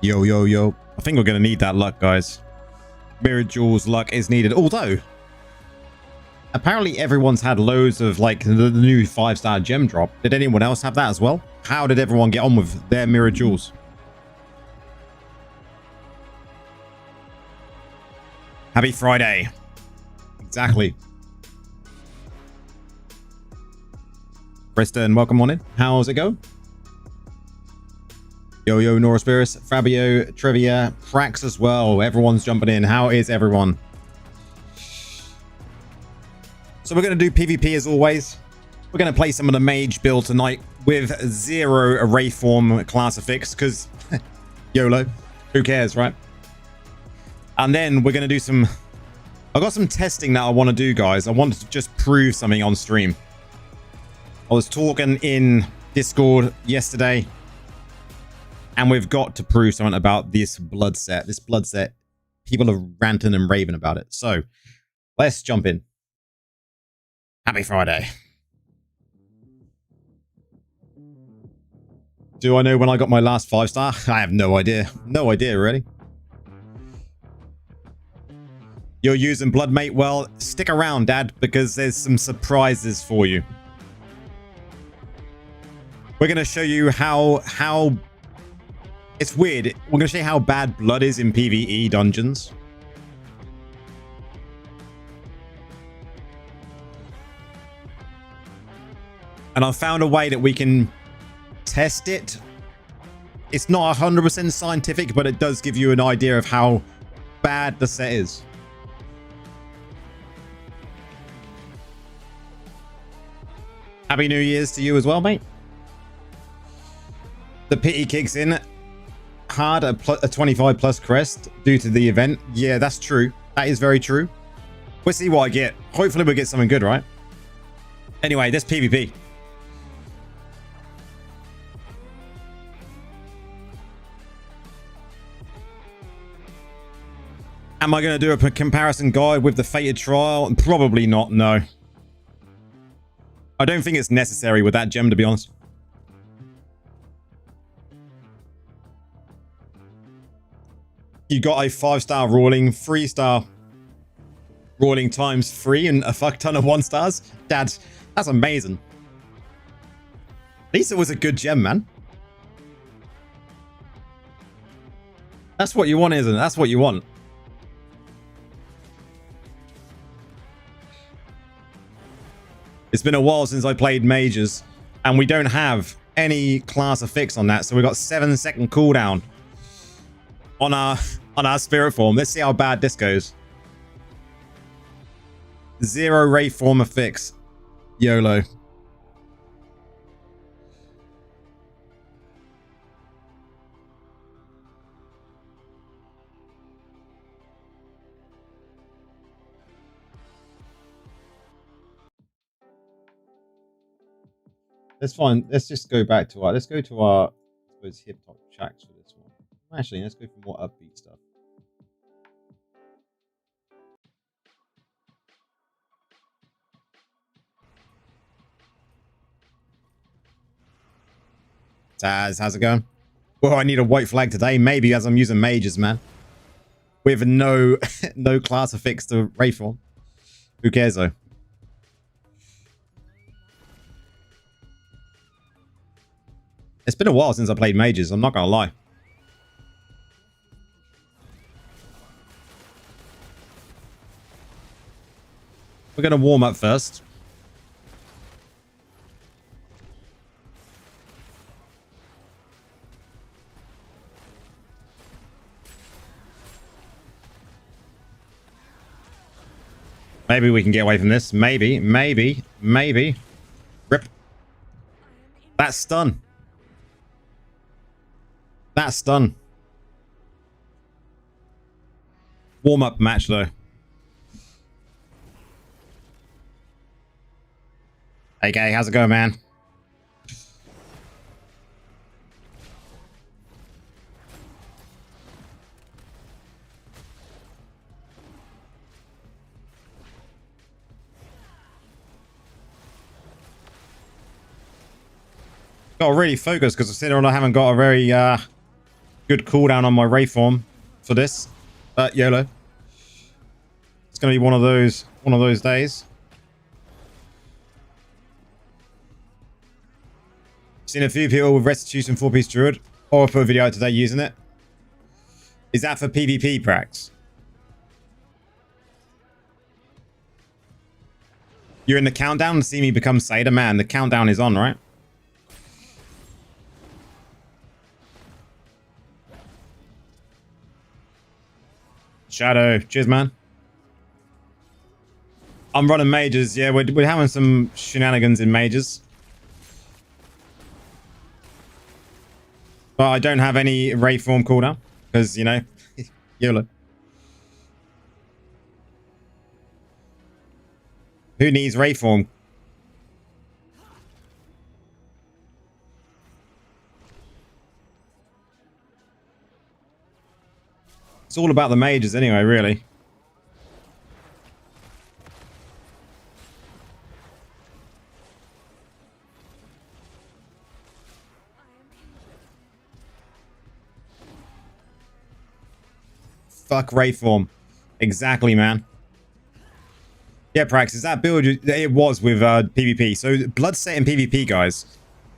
Yo, yo, yo. I think we're going to need that luck, guys. Mirror Jewels luck is needed. Although, apparently everyone's had loads of, like, the new 5-star gem drop. Did anyone else have that as well? How did everyone get on with their Mirror Jewels? Happy Friday. Exactly. Preston, welcome on in. How's it go? Yo, yo, Noraspirus, Fabio, Trivia, Prax as well. Everyone's jumping in. How is everyone? So we're going to do PvP as always. We're going to play some of the mage build tonight with 0 array form class affix because YOLO. Who cares, right? And then we're going to do some... I've got some testing that I want to do, guys. I want to just prove something on stream. I was talking in Discord yesterday, and we've got to prove something about this blood set. This blood set, people are ranting and raving about it. So let's jump in. Happy Friday. Do I know when I got my last 5-star? I have no idea. No idea, really. You're using Bloodmate? Well, stick around, Dad, because there's some surprises for you. We're going to show you how... It's weird. We're going to show you how bad blood is in PvE dungeons. And I've found a way that we can test it. It's not 100% scientific, but it does give you an idea of how bad the set is. Happy New Year's to you as well, mate. The pity kicks in hard a 25 plus crest due to the event. Yeah, that's true. That is very true. We'll see what I get. Hopefully we'll get something good, right? Anyway, this PvP. Am I going to do a comparison guide with the Fated Trial? Probably not, no. I don't think it's necessary with that gem, to be honest. You got a 5-star ruling, 3-star ruling times 3 and a fuck ton of 1-stars. Dad, that's amazing. At least it was a good gem, man. That's what you want, isn't it? That's what you want. It's been a while since I played mages, and we don't have any class affix on that, so we got 7-second cooldown on our spirit form. Let's see how bad this goes. 0 ray form affix. YOLO. That's fine. Let's just go back to our... Let's go to our, I suppose, hip-hop tracks for this one. Actually, let's go for more upbeat stuff. Taz, how's it going? Well, I need a white flag today. Maybe as I'm using mages, man. With no no class affix to ray form. Who cares, though? It's been a while since I played mages, I'm not gonna lie. We're gonna warm up first. Maybe we can get away from this. Maybe. Rip. That's stun. That's stun. Warm up match though. Hey, Gay, how's it going, man? Got to really focus because considering I haven't got a very good cooldown on my Rayform for this. YOLO. It's going to be one of those days. Seen a few people with Restitution 4-piece Druid. Or I put a video out today using it. Is that for PvP, Prax? You're in the countdown to see me become Seder? Man, the countdown is on, right? Shadow. Cheers, man. I'm running mages. Yeah, we're having some shenanigans in mages. But I don't have any Rayform cooldown. Because, you know, YOLO. Who needs Rayform? It's all about the mages anyway, really. Fuck Rayform. Exactly, man. Yeah, Prax, is that build? It was with PvP. So Bloodset in PvP, guys.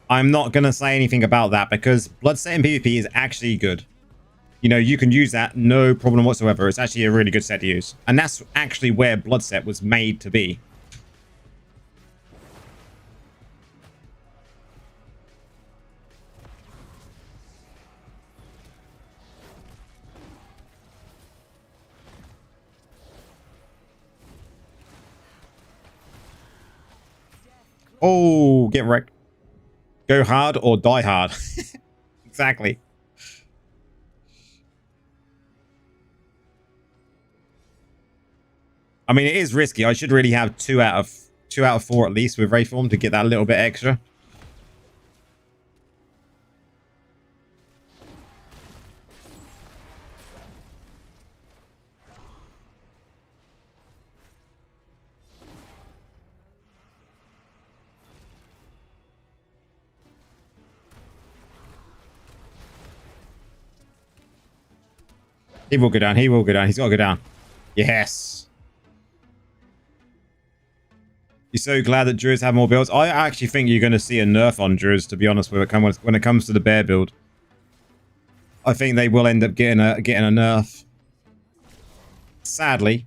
I'm not going to say anything about that because Bloodset in PvP is actually good. You know, you can use that, no problem whatsoever. It's actually a really good set to use. And that's actually where Bloodset was made to be. Oh, get wrecked. Go hard or die hard. Exactly. I mean, it is risky. I should really have 2 out of 4 at least with Rayform to get that little bit extra. He will go down. He will go down. He's got to go down. Yes. You're so glad that Druids have more builds. I actually think you're going to see a nerf on Druids, to be honest with it, when it comes to the bear build. I think they will end up getting a nerf. Sadly.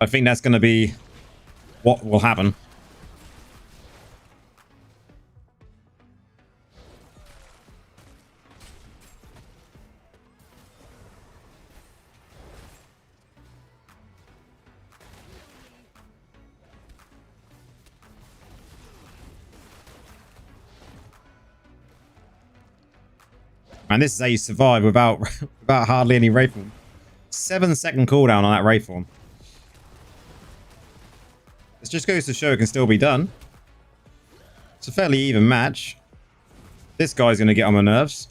I think that's going to be what will happen. And this is how you survive without hardly any Rayform. 7-second cooldown on that Rayform. This just goes to show it can still be done. It's a fairly even match. This guy's going to get on my nerves.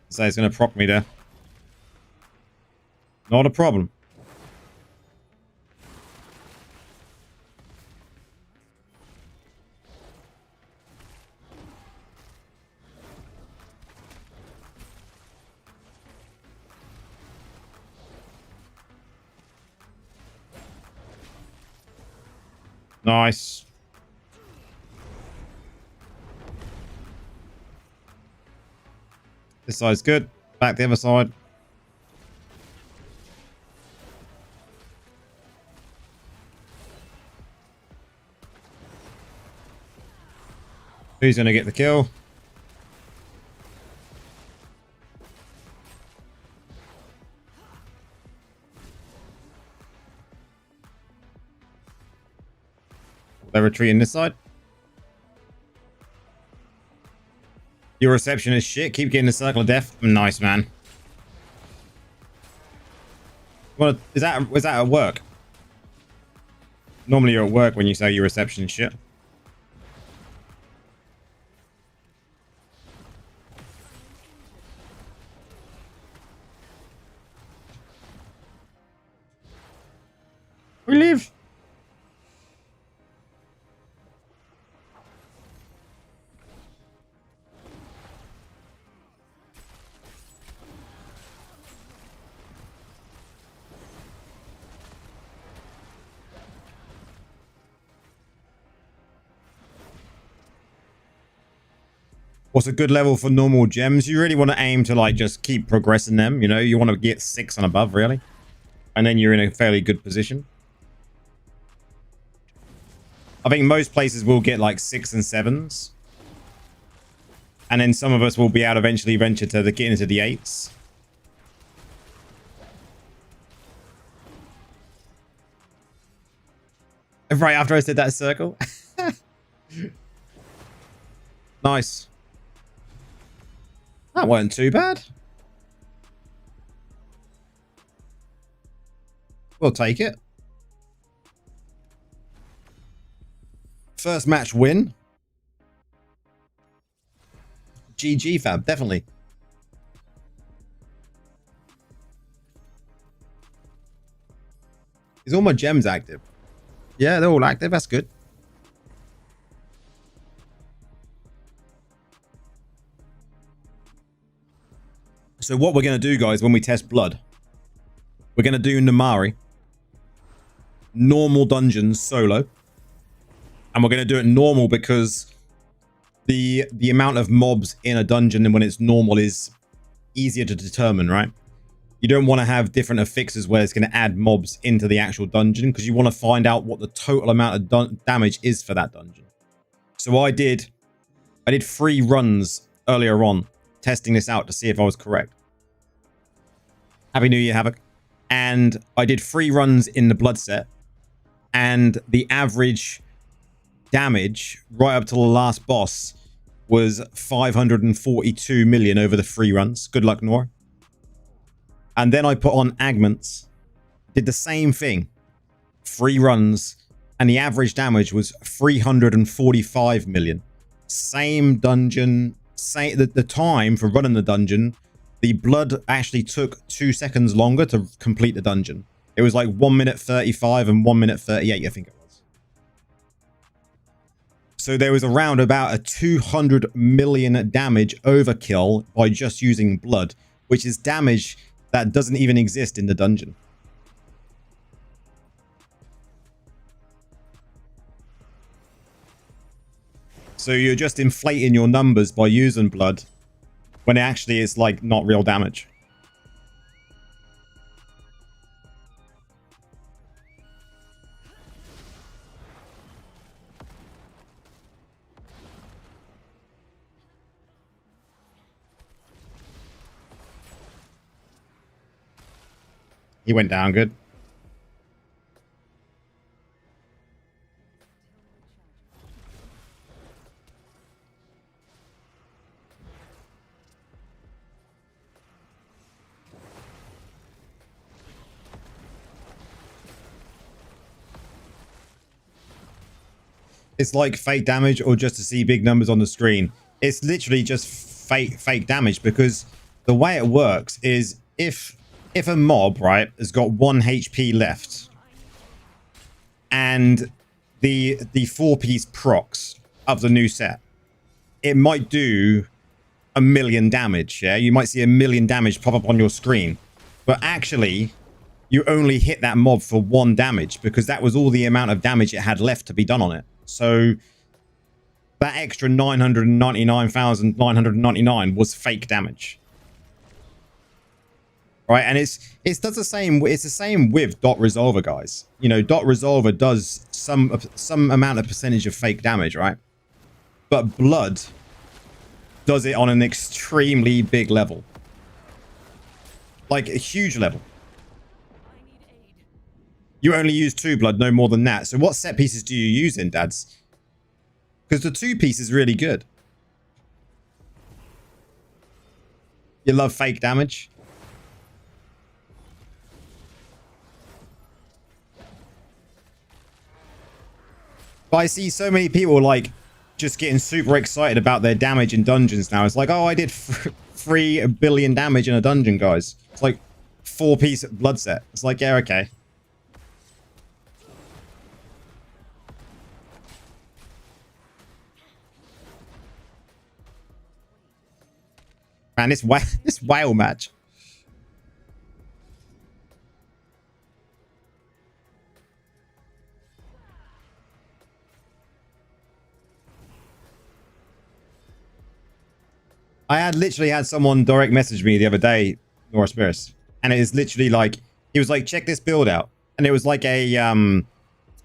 So he's going to proc me there. Not a problem. Nice. This side's good. Back the other side. Who's going to get the kill? They're retreating this side. Your reception is shit. Keep getting the circle of death. Nice, man. What is that? Was that at work? Normally you're at work when you say your reception shit. We live. What's a good level for normal gems? You really want to aim to like just keep progressing them. You know, you want to get 6 and above really. And then you're in a fairly good position. I think most places will get like 6 and 7s. And then some of us will be able to eventually venture to get into the 8s. Right after I said that circle. Nice. That wasn't too bad. We'll take it. First match win. GG, fam. Definitely. Is all my gems active? Yeah, they're all active. That's good. So what we're going to do, guys, when we test blood, we're going to do Namari, normal dungeons solo. And we're going to do it normal because the amount of mobs in a dungeon and when it's normal is easier to determine, right? You don't want to have different affixes where it's going to add mobs into the actual dungeon because you want to find out what the total amount of damage is for that dungeon. So I did 3 runs earlier on testing this out to see if I was correct. Happy New Year, Havoc. And I did 3 runs in the blood set and the average damage right up to the last boss was 542 million over the 3 runs. Good luck, Nora. And then I put on Agments, did the same thing, 3 runs, and the average damage was 345 million. Same dungeon, the time for running the dungeon, the blood actually took 2 seconds longer to complete the dungeon. It was like 1 minute 35 and 1 minute 38, I think it was. So there was around about a 200 million damage overkill by just using blood, which is damage that doesn't even exist in the dungeon. So you're just inflating your numbers by using blood when actually it's like not real damage. He went down good. It's like fake damage or just to see big numbers on the screen. It's literally just fake damage because the way it works is if a mob, right, has got 1 HP left and the 4-piece procs of the new set, it might do 1 million damage. Yeah, you might see 1 million damage pop up on your screen, but actually you only hit that mob for 1 damage because that was all the amount of damage it had left to be done on it. So that extra 999,999 was fake damage. Right, and it's does the same. It's the same with Dot Resolver, guys. You know, Dot Resolver does some amount of percentage of fake damage, right? But Blood does it on an extremely big level, like a huge level. You only use 2 blood, no more than that. So what set pieces do you use in, dads? Because the 2-piece is really good. You love fake damage. But I see so many people like just getting super excited about their damage in dungeons now. It's like, oh, I did 3 billion damage in a dungeon, guys. It's like 4-piece blood set. It's like, yeah, okay. Man, this whale match. I had literally had someone direct message me the other day, Nora Spiris, and it is literally like, he was like, check this build out. And it was like a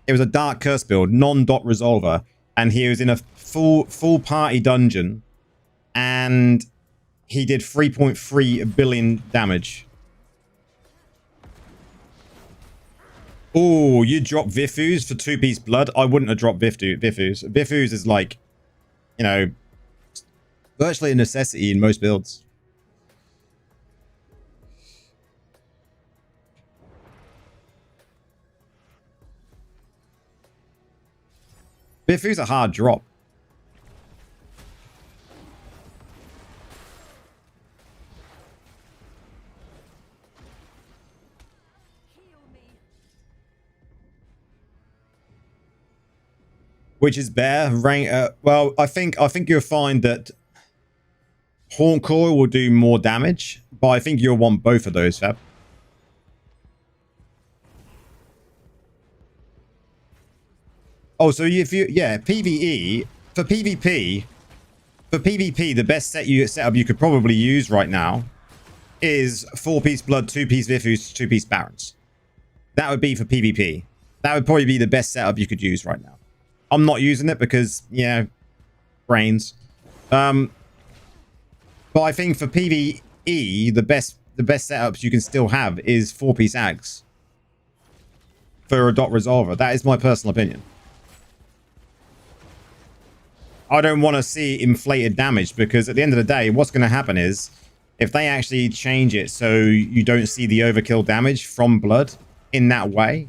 it was a Dark Curse build, non-dot resolver, and he was in a full party dungeon, and he did 3.3 billion damage. Oh, you dropped Vifus for 2-piece blood? I wouldn't have dropped Vifus. Vifus is like, you know, virtually a necessity in most builds. Vifus a hard drop. Which is better? Well, I think you'll find that Horn Coil will do more damage, but I think you'll want both of those, Fab. Oh, so if you, yeah, PvE, for PvP, the best setup you could probably use right now is 4-piece blood, 2-piece Vifus, 2-piece Barons. That would be for PvP. That would probably be the best setup you could use right now. I'm not using it because, yeah, brains. But I think for PvE, the best setups you can still have is 4-piece Ags for a dot resolver. That is my personal opinion. I don't want to see inflated damage, because at the end of the day, what's going to happen is if they actually change it so you don't see the overkill damage from blood in that way,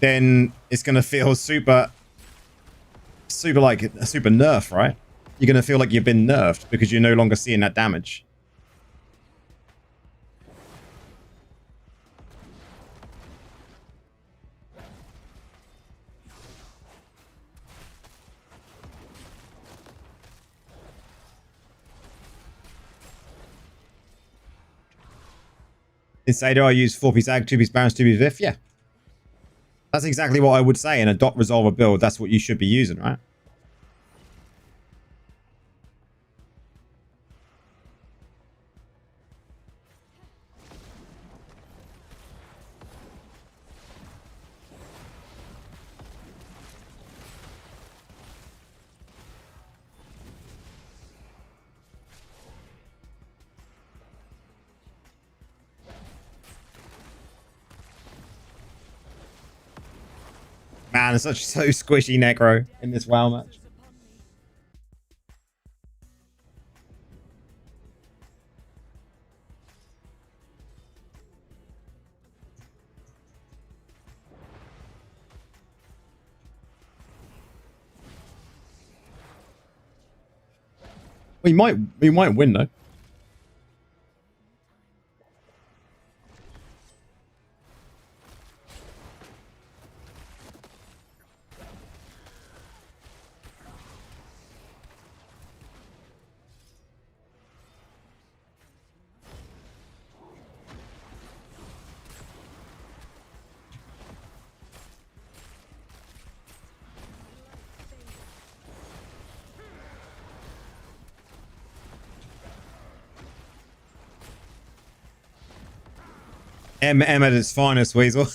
then it's going to feel super like a super nerf, right? You're going to feel like you've been nerfed because you're no longer seeing that damage. Insider, I use 4-piece Ag, 2-piece Barons, 2-piece Vif. Yeah. That's exactly what I would say in a dot resolver build. That's what you should be using, right? Man, it's so squishy Necro in this WoW match. We might win though. M at its finest, Weasel.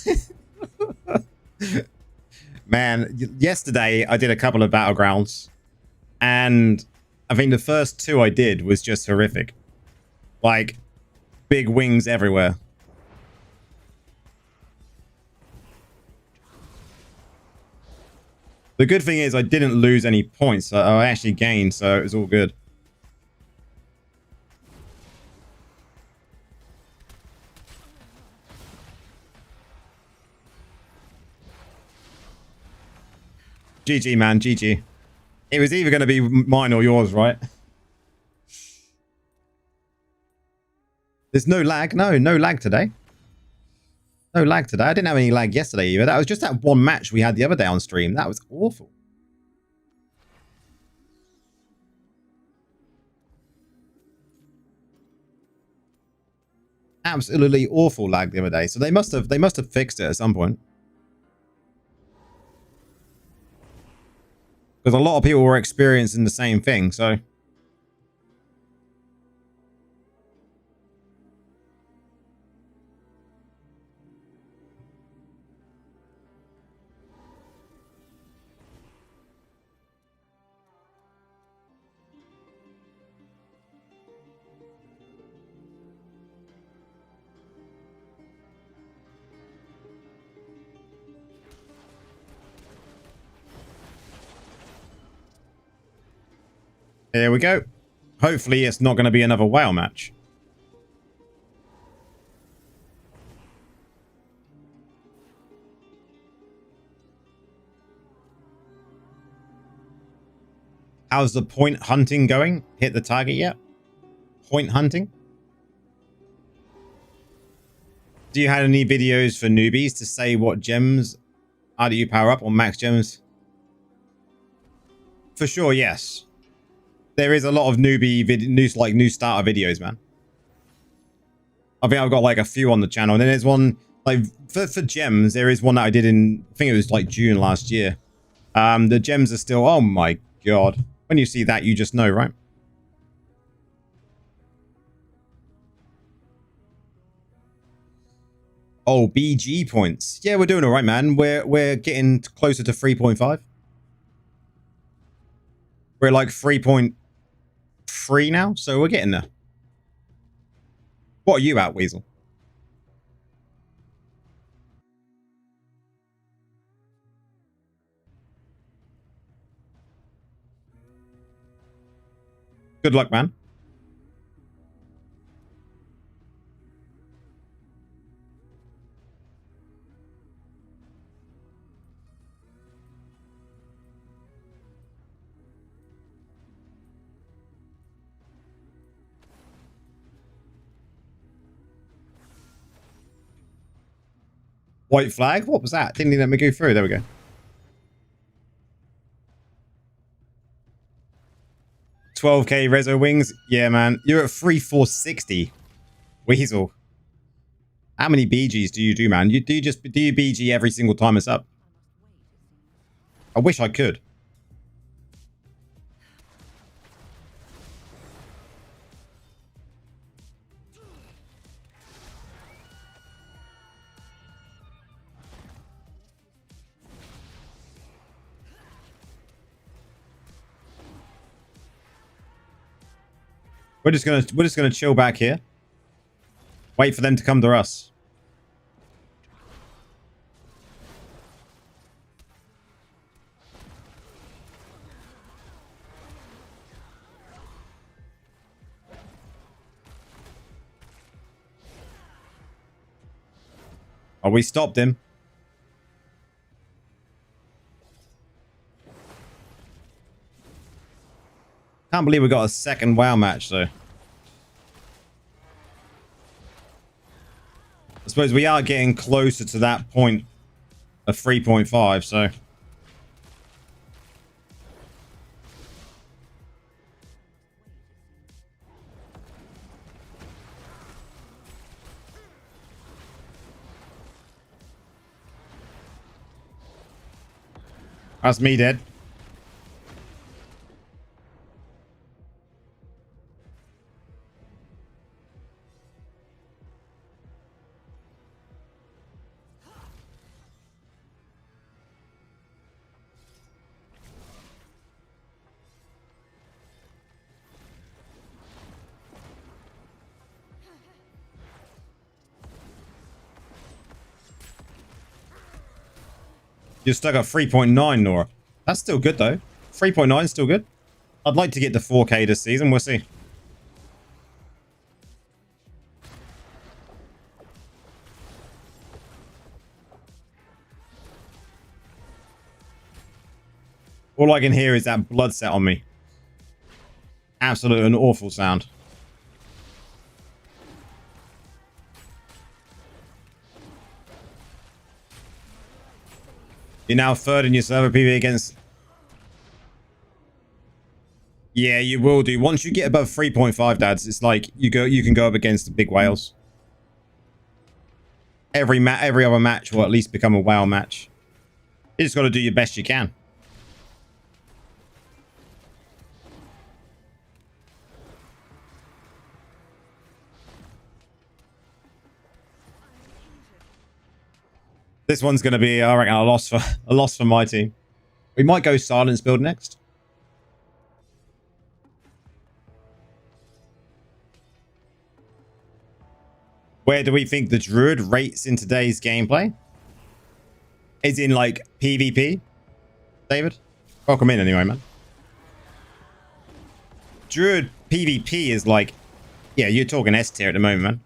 Man, yesterday I did a couple of battlegrounds, and I think the first 2 I did was just horrific. Like, big wings everywhere. The good thing is I didn't lose any points. I actually gained, so it was all good. GG, man. GG. It was either going to be mine or yours, right? There's no lag. No lag today. No lag today. I didn't have any lag yesterday either. That was just that one match we had the other day on stream. That was awful. Absolutely awful lag the other day. So they must have fixed it at some point. Because a lot of people were experiencing the same thing, so... Here we go. Hopefully it's not going to be another whale match. How's the point hunting going? Hit the target yet? Point hunting? Do you have any videos for newbies to say what gems are do you power up or max gems? For sure, yes. There is a lot of new starter videos, man. I think I've got like a few on the channel. And then there's one like for gems. There is one that I did in, I think it was like June last year. The gems are still, oh my god. When you see that, you just know, right? Oh, BG points. Yeah, we're doing all right, man. We're getting closer to 3.5. We're like 3.3 now, so we're getting there. What are you at, Weasel? Good luck, man. White flag? What was that? Didn't let me go through. There we go. $12K Rezo Wings. Yeah, man. You're at 3,460. Weasel. How many BGs do you do, man? Do you BG every single time it's up? I wish I could. We're just gonna chill back here. Wait for them to come to us. Oh, we stopped him. Can't believe we got a second WoW match, though. I suppose we are getting closer to that point of 3.5, so... That's me dead. You're stuck at 3.9, Nora. That's still good, though. 3.9 is still good. I'd like to get to 4K this season. We'll see. All I can hear is that blood set on me. Absolute and awful sound. You're now third in your server PvP against... Yeah, you will do. Once you get above 3.5, dads, it's like you can go up against the big whales. Every other match will at least become a whale match. You just got to do your best you can. This one's going to be, I reckon, a loss for my team. We might go silence build next. Where do we think the druid rates in today's gameplay? Is in like PvP? David? Welcome in anyway, man. Druid PvP is like, yeah, you're talking S tier at the moment, man.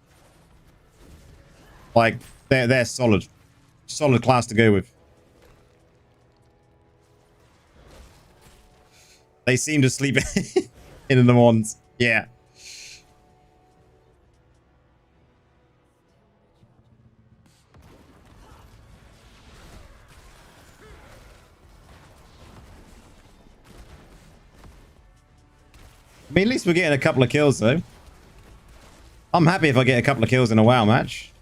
Like, they're solid. Solid class to go with. They seem to sleep in the mornings. Yeah. I mean, at least we're getting a couple of kills, though. I'm happy if I get a couple of kills in a WoW match.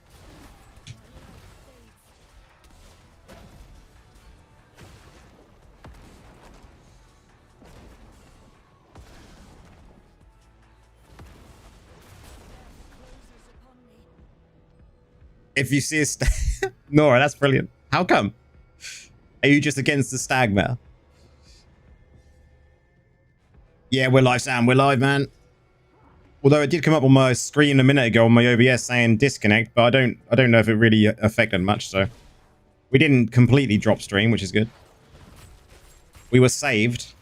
If you see a stag... Nora, that's brilliant. How come? Are you just against the stag meta? Yeah, we're live, Sam. We're live, man. Although it did come up on my screen a minute ago on my OBS saying disconnect, but I don't know if it really affected much, so we didn't completely drop stream, which is good. We were saved.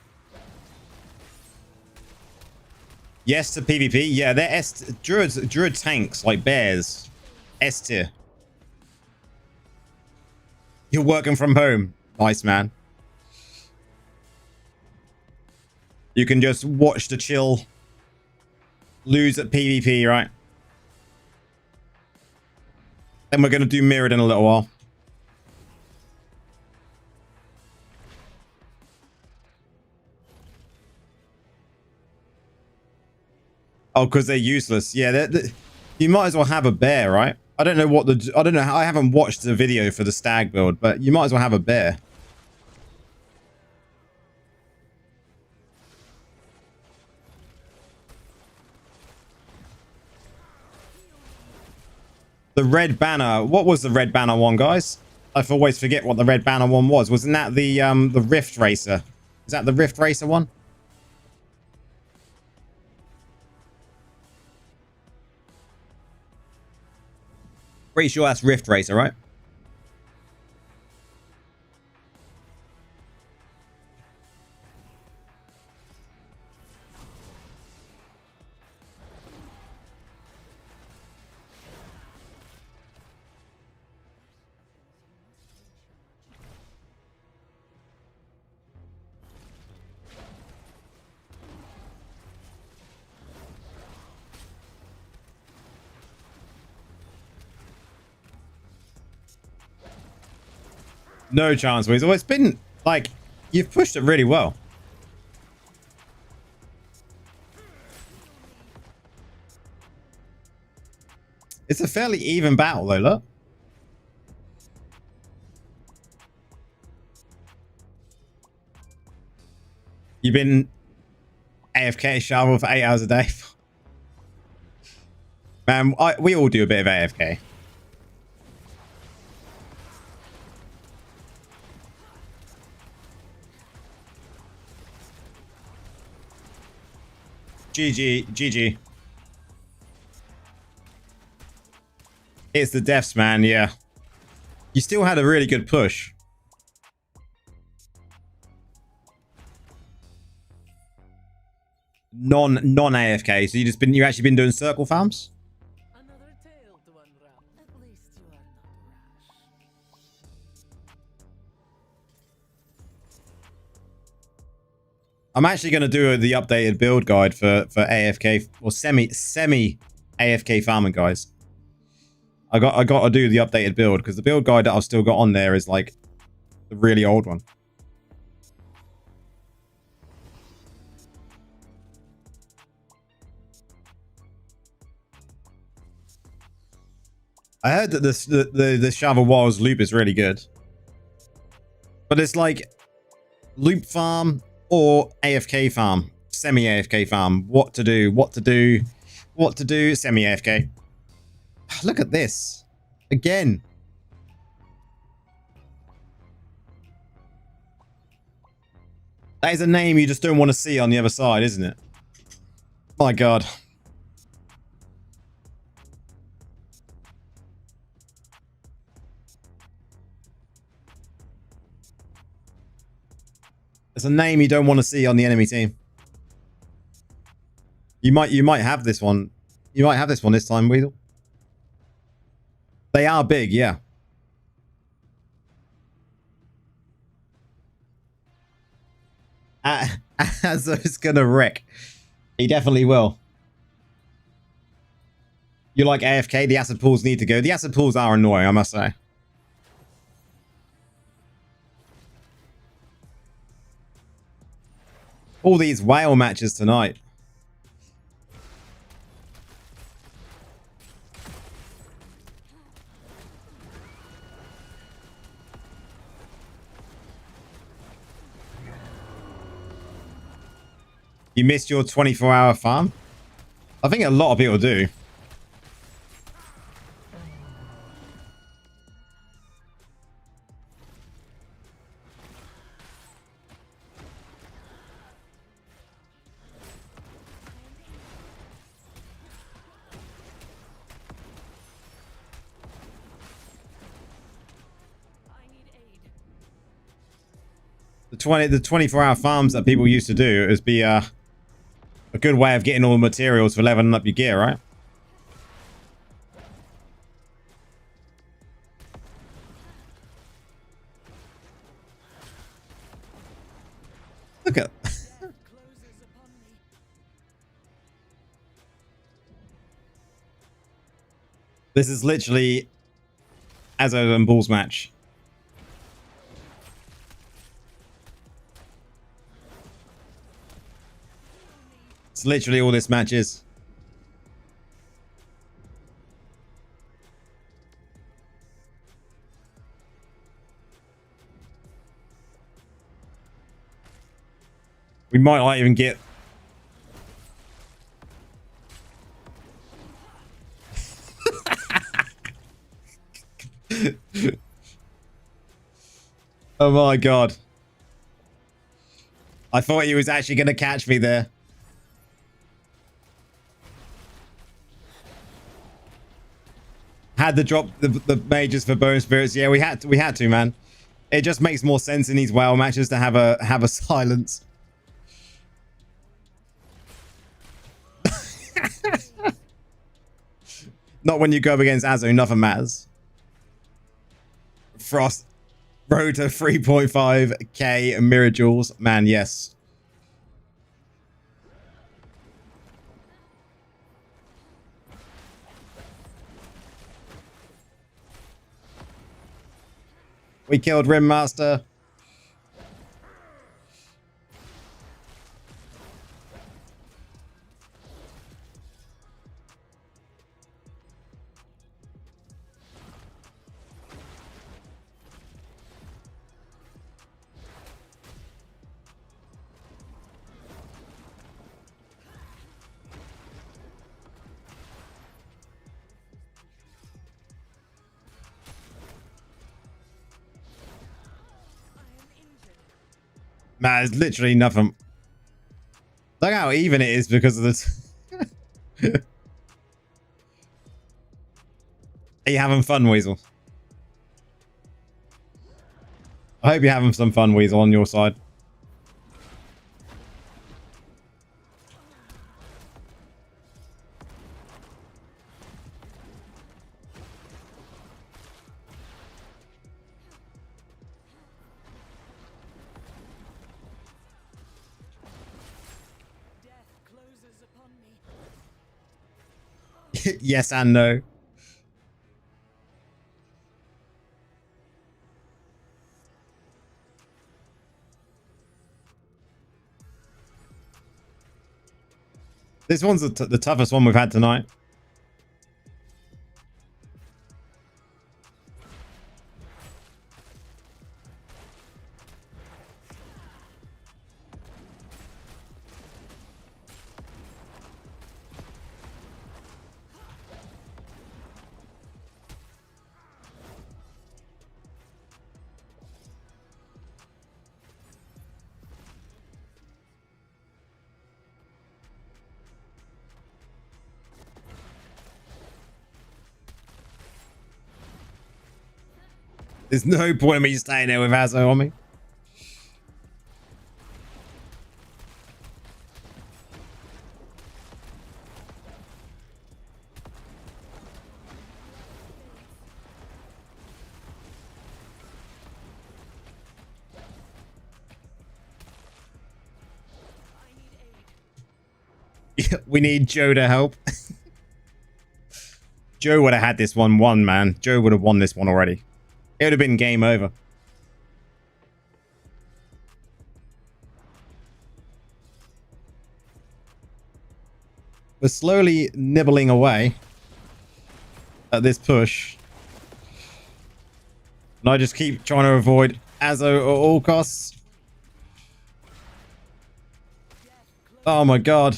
Yes to PvP. Yeah, they're S druid tanks like bears. S tier. You're working from home. Nice, man. You can just watch the chill lose at PvP, right? Then we're going to do mirrored in a little while. Oh, because they're useless. Yeah, you might as well have a bear, right? I don't know what I don't know. I haven't watched the video for the stag build, but you might as well have a bear. The red banner. What was the red banner one, guys? I always forget what the red banner one was. Wasn't that the Rift Racer? Is that the Rift Racer one? Pretty sure that's Rift Racer, right? No chance, Weasel. It's been like you've pushed it really well. It's a fairly even battle, though. Look. You've been AFK shovel for 8 hours a day. Man, we all do a bit of AFK. GG. It's the deaths, man. Yeah. You still had a really good push. Non AFK. So you actually been doing circle farms? Another tale to unwrap. At least you are not rash. I'm actually going to do the updated build guide for AFK or semi AFK farming, guys. I got to do the updated build because the build guide that I've still got on there is like the really old one. I heard that the Shovel Wilds loop is really good, but it's like loop farm or AFK farm, semi AFK farm. What to do? Semi AFK. Look at this again. That is a name you just don't want to see on the other side, isn't it? My God. It's a name you don't want to see on the enemy team. You might have this one. You might have this one this time, Weasel. They are big, yeah. Azo's gonna wreck. He definitely will. You like AFK? The acid pools need to go. The acid pools are annoying, I must say. All these whale matches tonight. You missed your 24-hour farm? I think a lot of people do. The 24-hour farms that people used to do is be a good way of getting all the materials for leveling up your gear, right? Look at this is literally Azo and Bulls match. It's literally all this match is. We might not even get... Oh my God. I thought he was actually going to catch me there. Had to drop the mages for bone spirits. Yeah, we had to, man. It just makes more sense in these whale matches to have a silence. Not when you go up against Azo, nothing matters. Frost road to 3.5k mirror jewels. Man, yes. We killed Rimmaster. Man, it's literally nothing. Look how even it is because of this. Are you having fun, Weasel? I hope you're having some fun, Weasel, on your side. Yes and no. This one's the toughest one we've had tonight. There's no point in me staying there with Azo on me. Yeah, we need Joe to help. Joe would have had this one won, man. Joe would have won this one already. It would have been game over. We're slowly nibbling away at this push. And I just keep trying to avoid Azo at all costs. Oh my god.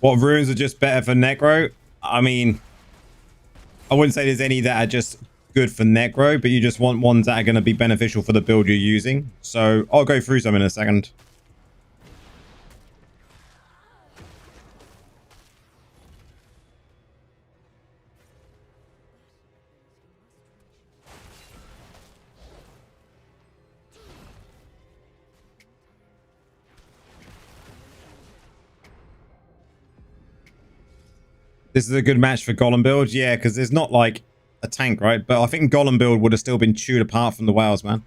What runes are just better for Necro? I mean, I wouldn't say there's any that are just good for Necro, but you just want ones that are going to be beneficial for the build you're using. So I'll go through some in a second. This is a good match for Golem build. Yeah, because there's not like a tank, right? But I think Golem build would have still been chewed apart from the Whales, man.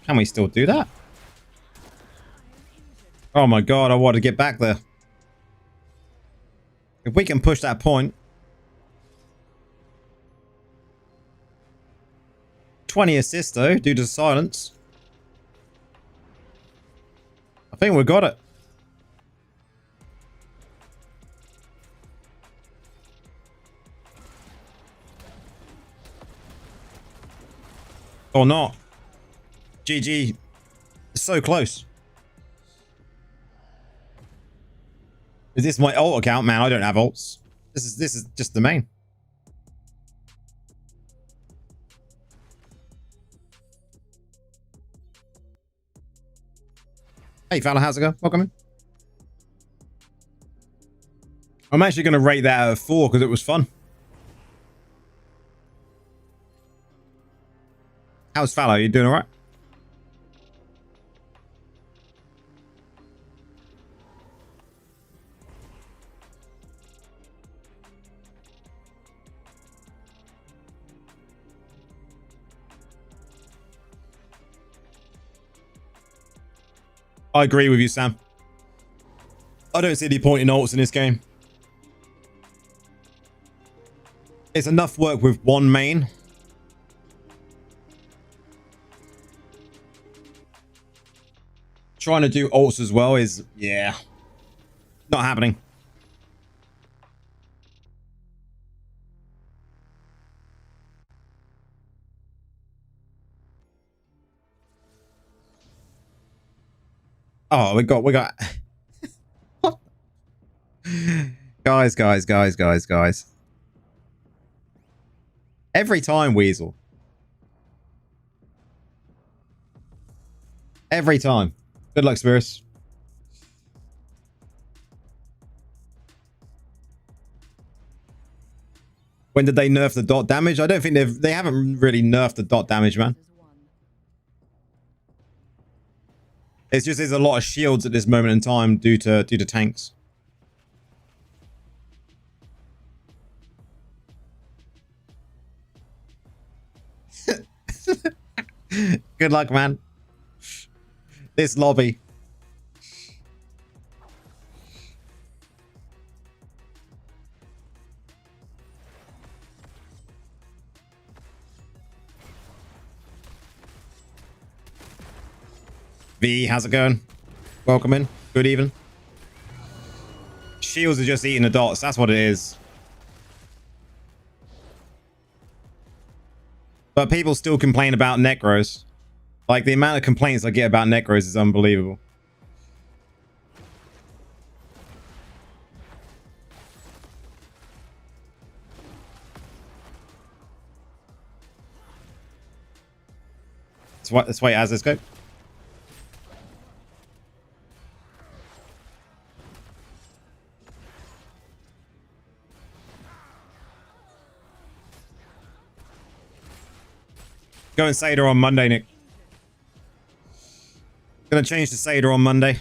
Can we still do that? Oh my god, I want to get back there. If we can push that point. 20 assists though, due to silence. I think we got it. Or not. GG. So close. Is this my ult account? Man, I don't have ults. This is just the main. Hey fella, how's it going? Welcome in. I'm actually going to rate that out of 4 because it was fun. How's Fallow? You doing alright? I agree with you, Sam. I don't see any point in ults in this game. It's enough work with one main. Trying to do ults as well is, yeah, not happening. Oh, we got guys. Every time, Weasel. Every time. Good luck, Spirits. When did they nerf the dot damage? I don't think they haven't really nerfed the dot damage, man. It's just there's a lot of shields at this moment in time due to tanks. Good luck, man. This lobby. V, how's it going? Welcome in. Good evening. Shields are just eating the dots. That's what it is. But people still complain about Necros. Like, the amount of complaints I get about Necros is unbelievable. Let's wait as this go. Going Seder on Monday, Nick. Gonna change to Seder on Monday.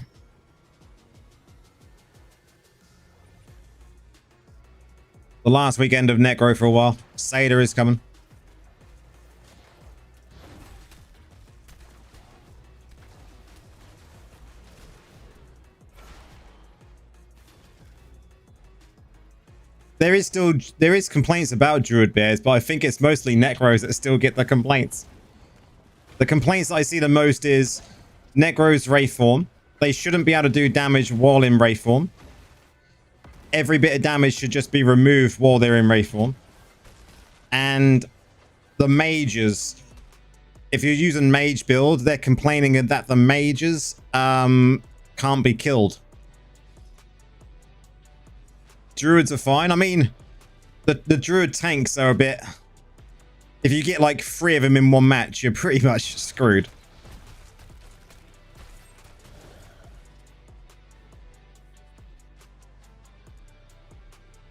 The last weekend of Necro for a while. Seder is coming. There is complaints about Druid Bears, but I think it's mostly Necros that still get the complaints. The complaints I see the most is Necros Wraith form. They shouldn't be able to do damage while in Wraith form. Every bit of damage should just be removed while they're in Wraith form. And the mages, if you're using mage build, they're complaining that the mages can't be killed. Druids are fine. I mean, the druid tanks are a bit... If you get like 3 of them in one match, you're pretty much screwed.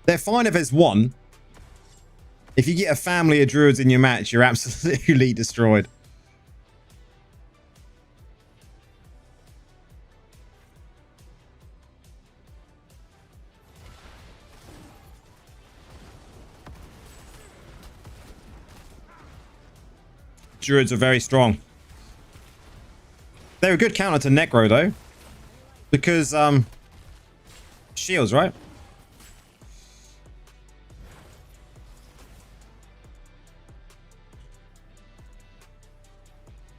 They're fine if it's 1. If you get a family of druids in your match, you're absolutely destroyed. Druids are very strong. They're a good counter to Necro, though. Because, shields, right?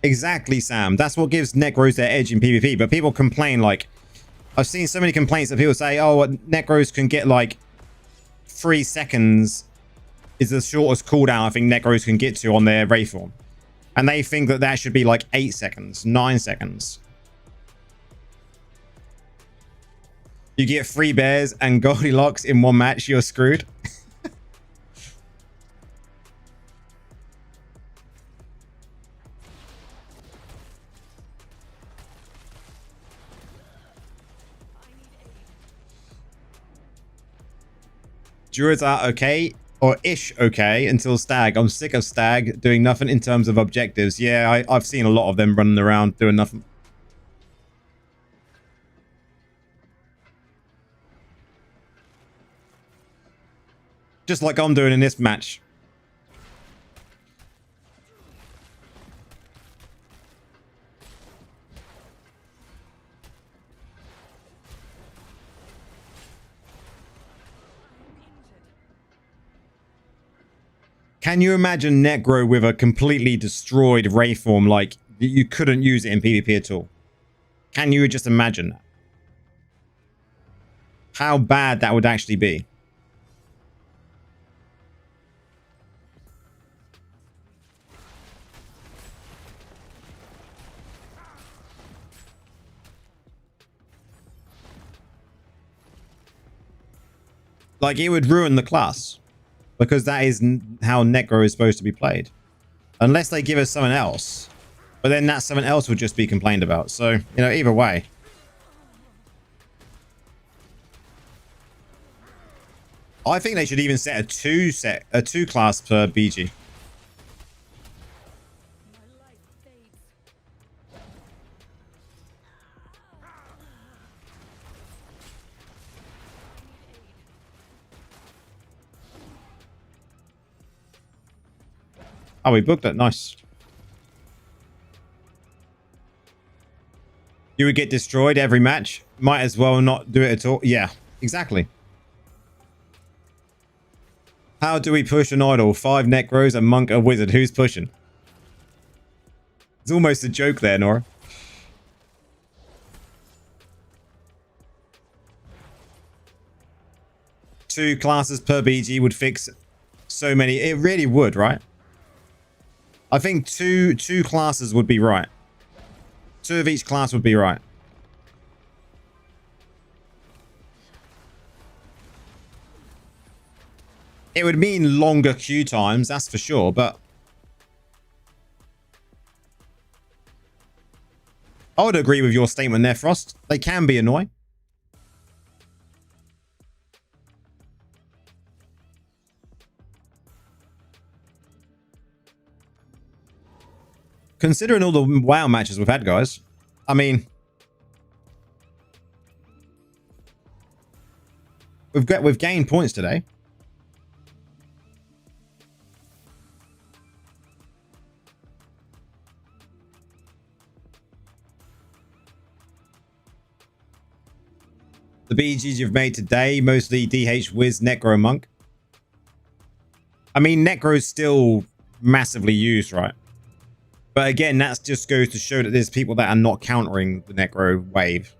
Exactly, Sam. That's what gives Necros their edge in PvP. But people complain, like... I've seen so many complaints that people say, oh, Necros can get, like, 3 seconds is the shortest cooldown I think Necros can get to on their Wraith form. And they think that that should be like 8 seconds, 9 seconds. You get 3 bears and Goldilocks in one match, you're screwed. Druids are okay. Or ish okay until Stag. I'm sick of Stag doing nothing in terms of objectives. Yeah, I've seen a lot of them running around doing nothing. Just like I'm doing in this match. Can you imagine Necro with a completely destroyed Wraith form, like you couldn't use it in PvP at all? Can you just imagine that? How bad that would actually be? Like, it would ruin the class. Because that is how Necro is supposed to be played. Unless they give us something else. But then that something else would just be complained about. So, you know, either way. I think they should even set a two class per BG. Oh, we booked it. Nice. You would get destroyed every match. Might as well not do it at all. Yeah, exactly. How do we push an idol? 5 Necros, a monk, a wizard. Who's pushing? It's almost a joke there, Nora. Two classes per BG would fix so many. It really would, right? I think two classes would be right. 2 of each class would be right. It would mean longer queue times, that's for sure, but I would agree with your statement there, Frost. They can be annoying. Considering all the WoW matches we've had, guys, I mean, we've gained points today. The BGs you've made today, mostly DH, Wiz, Necro, Monk. I mean, Necro's still massively used, right? But again, that just goes to show that there's people that are not countering the Necro wave.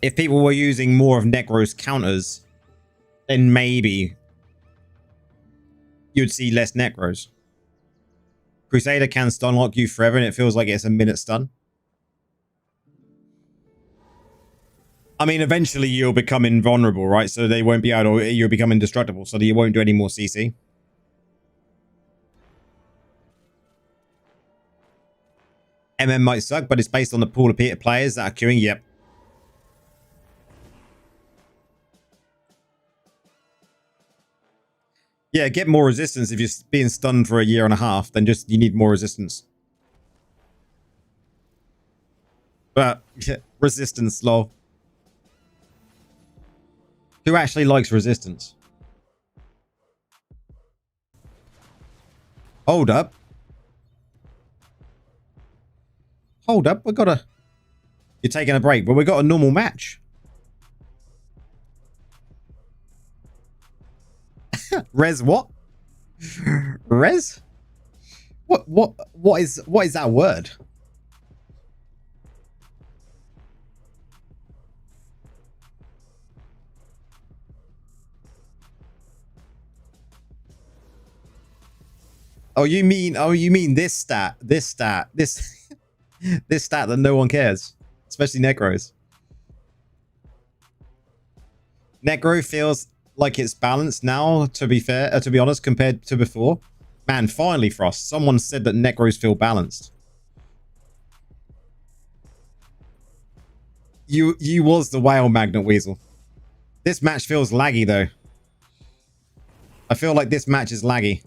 If people were using more of Necro's counters, then maybe you'd see less Necros. Crusader can stun lock you forever and it feels like it's a minute stun. I mean, eventually you'll become invulnerable, right? So they won't be able to, you'll become indestructible, so that you won't do any more CC. MM might suck, but it's based on the pool of players that are queuing. Yep. Yeah, get more resistance if you're being stunned for a year and a half. Then just, you need more resistance. But, yeah, resistance, lol. Who actually likes resistance? Hold up. Hold up, we got a... You're taking a break, but we got a normal match. Res what? Res? What is that word? Oh, you mean this stat, this stat that no one cares, especially Necros. Necro feels like it's balanced now, to be fair, to be honest, compared to before. Man, finally, Frost, someone said that Necros feel balanced. You was the whale magnet, Weasel. This match feels laggy, though. I feel like this match is laggy.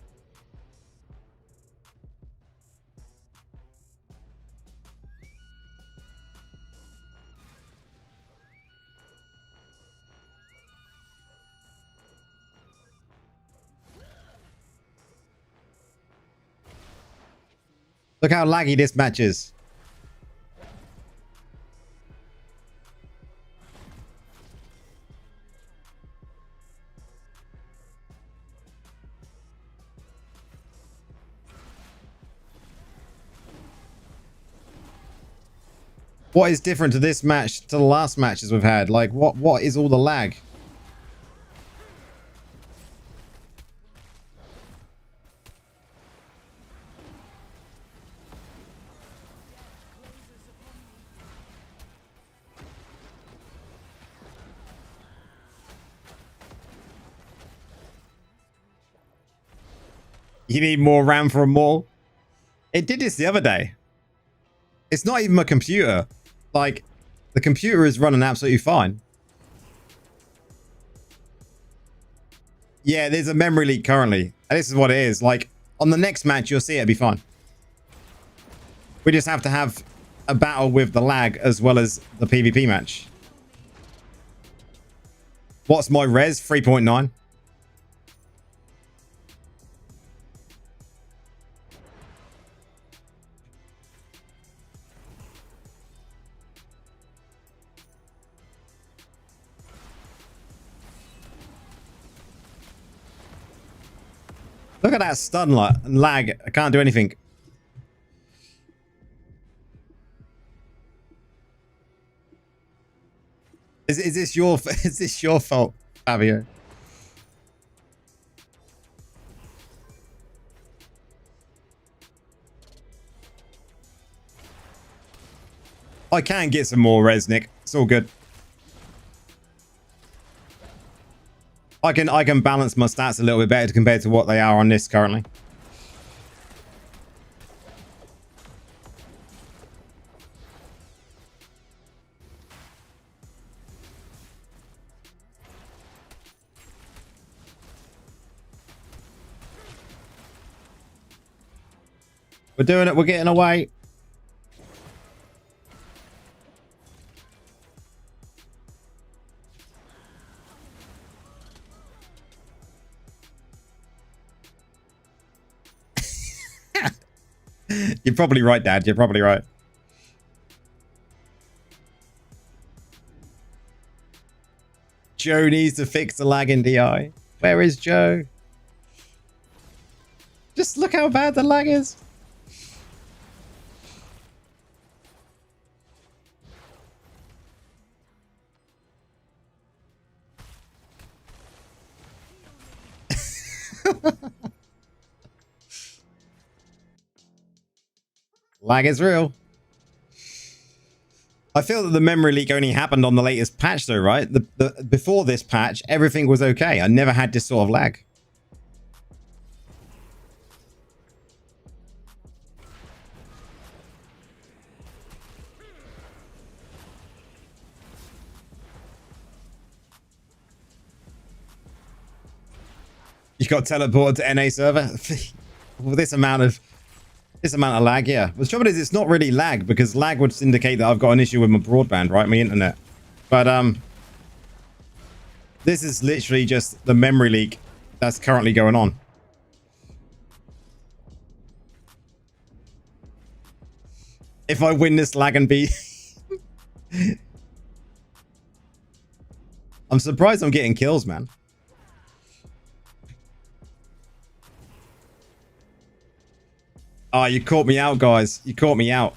Look how laggy this match is. What is different to this match to the last matches we've had? Like, what is all the lag? You need more RAM for a mall? It did this the other day. It's not even my computer. Like, the computer is running absolutely fine. Yeah, there's a memory leak currently. And this is what it is. Like, on the next match, you'll see it'll be fine. We just have to have a battle with the lag as well as the PvP match. What's my res? 3.9. Look at that stun lag. I can't do anything. Is this your fault, Fabio? I can get some more res, Nick. It's all good. I can balance my stats a little bit better compared to what they are on this currently. We're doing it. We're getting away. You're probably right, Dad. You're probably right. Joe needs to fix the lag in DI. Where is Joe? Just look how bad the lag is. Lag is real. I feel that the memory leak only happened on the latest patch though, right? Before this patch, everything was okay. I never had this sort of lag. You got teleported to NA server? With this amount of lag, yeah. The trouble is, it's not really lag because lag would indicate that I've got an issue with my broadband, right? My internet. But this is literally just the memory leak that's currently going on. If I win this lag and beat, I'm surprised I'm getting kills, man. Oh, you caught me out, guys. You caught me out.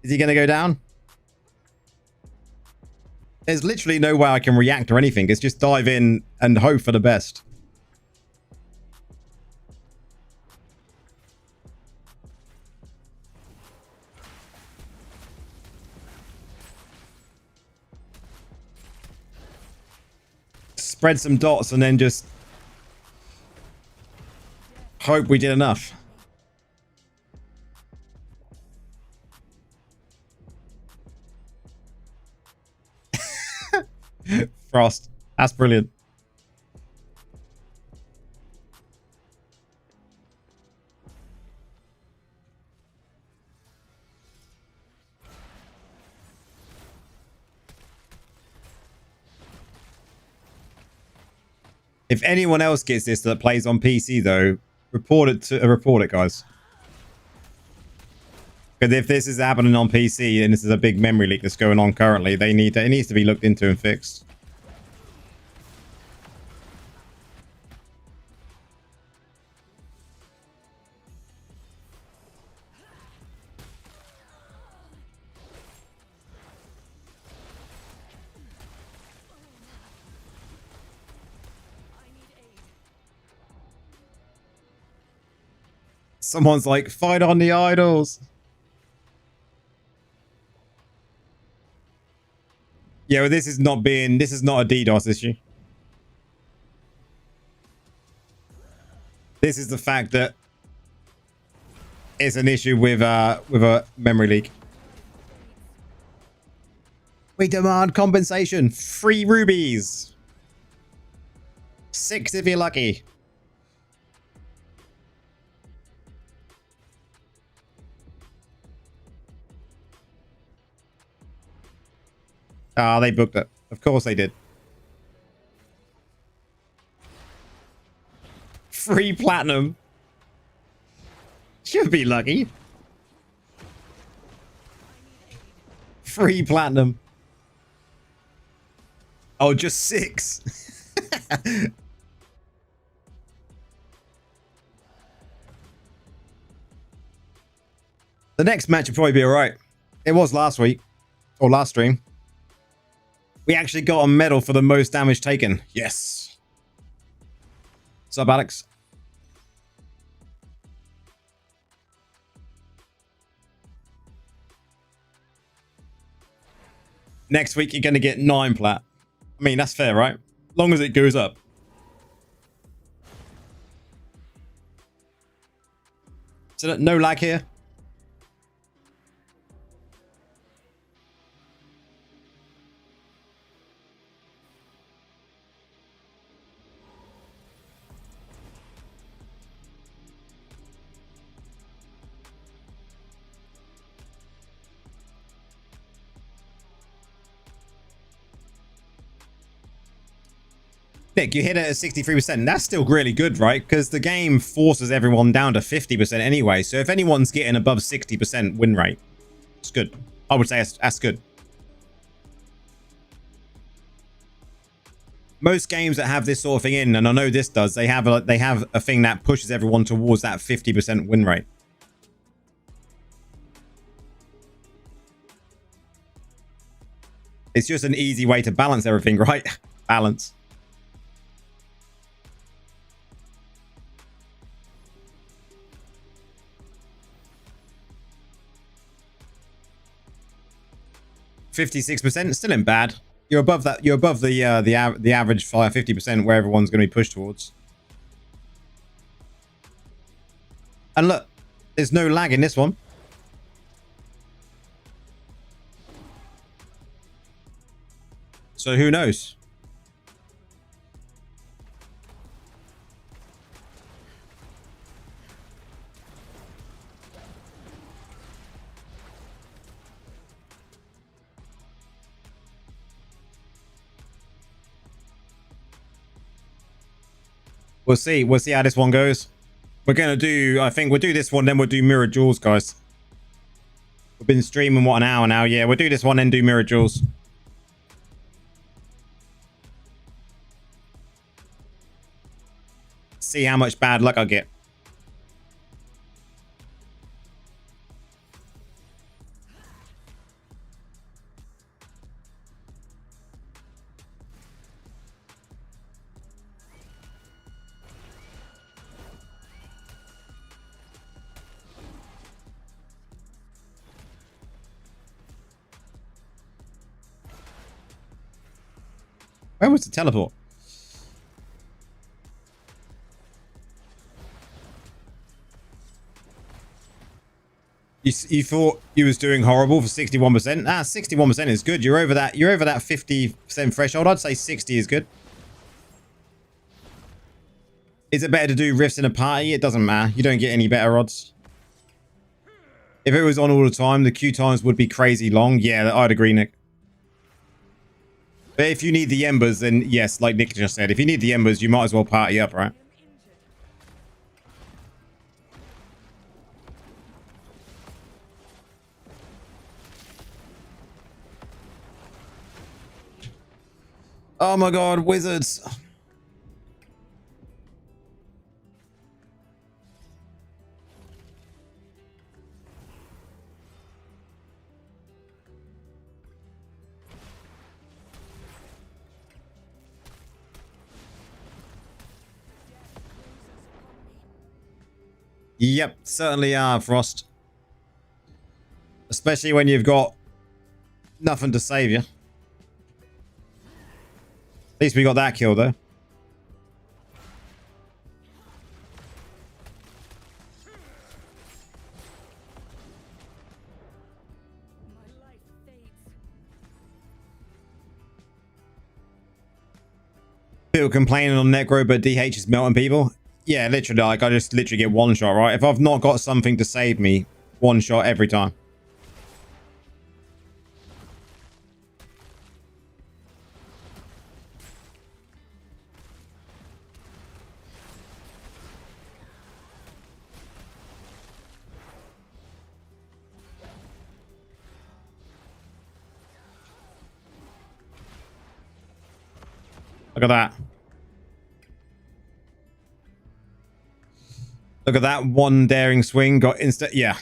Is he going to go down? There's literally no way I can react or anything. It's just dive in and hope for the best. Spread some dots and then just hope we did enough. Frost. That's brilliant. If anyone else gets this that plays on PC though, report it, guys. Because if this is happening on PC and this is a big memory leak that's going on currently, it needs to be looked into and fixed. Someone's like, fight on the idols. Yeah, well, this is not a DDoS issue. This is the fact that it's an issue with a memory leak. We demand compensation. 3 rubies. 6 if you're lucky. Ah, they booked it. Of course they did. 3 platinum. Should be lucky. 3 platinum. Oh, just 6. The next match will probably be alright. It was last week. Or last stream. We actually got a medal for the most damage taken. Yes. What's up, Alex? Next week, you're going to get 9 plat. I mean, that's fair, right? Long as it goes up. So no lag here. Nick, you hit it at 63%. That's still really good, right? Because the game forces everyone down to 50% anyway. So if anyone's getting above 60% win rate, it's good. I would say that's good. Most games that have this sort of thing in, and I know this does, they have a thing that pushes everyone towards that 50% win rate. It's just an easy way to balance everything, right? Balance. %, still ain't bad. You're above that. You're above the average 50% where everyone's going to be pushed towards. And look, there's no lag in this one. So who knows? We'll see. We'll see how this one goes. We're going to do, I think we'll do this one, then we'll do Mirror Jewels, guys. We've been streaming, what, an hour now? Yeah, we'll do this one, then do Mirror Jewels. See how much bad luck I get. Where was the teleport? You thought you was doing horrible for 61%? Ah, 61% is good. You're over that 50% threshold. I'd say 60 is good. Is it better to do rifts in a party? It doesn't matter. You don't get any better odds. If it was on all the time, the queue times would be crazy long. Yeah, I'd agree, Nick. But if you need the embers, then yes, like Nick just said, if you need the embers, you might as well party up, right? Oh my god, wizards. Yep, certainly are, Frost. Especially when you've got nothing to save you. At least we got that kill though. My life fades. People complaining on Necro, but DH is melting people. Yeah, literally, like I just literally get one shot, right? If I've not got something to save me, one shot every time. Look at that. Look at that one daring swing. Got instant. Yeah.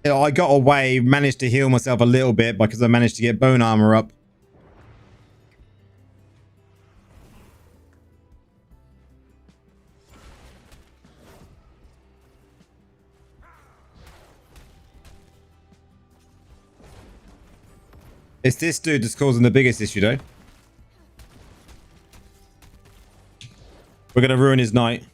You know, I got away, managed to heal myself a little bit because I managed to get bone armor up. It's this dude that's causing the biggest issue, though. We're going to ruin his night.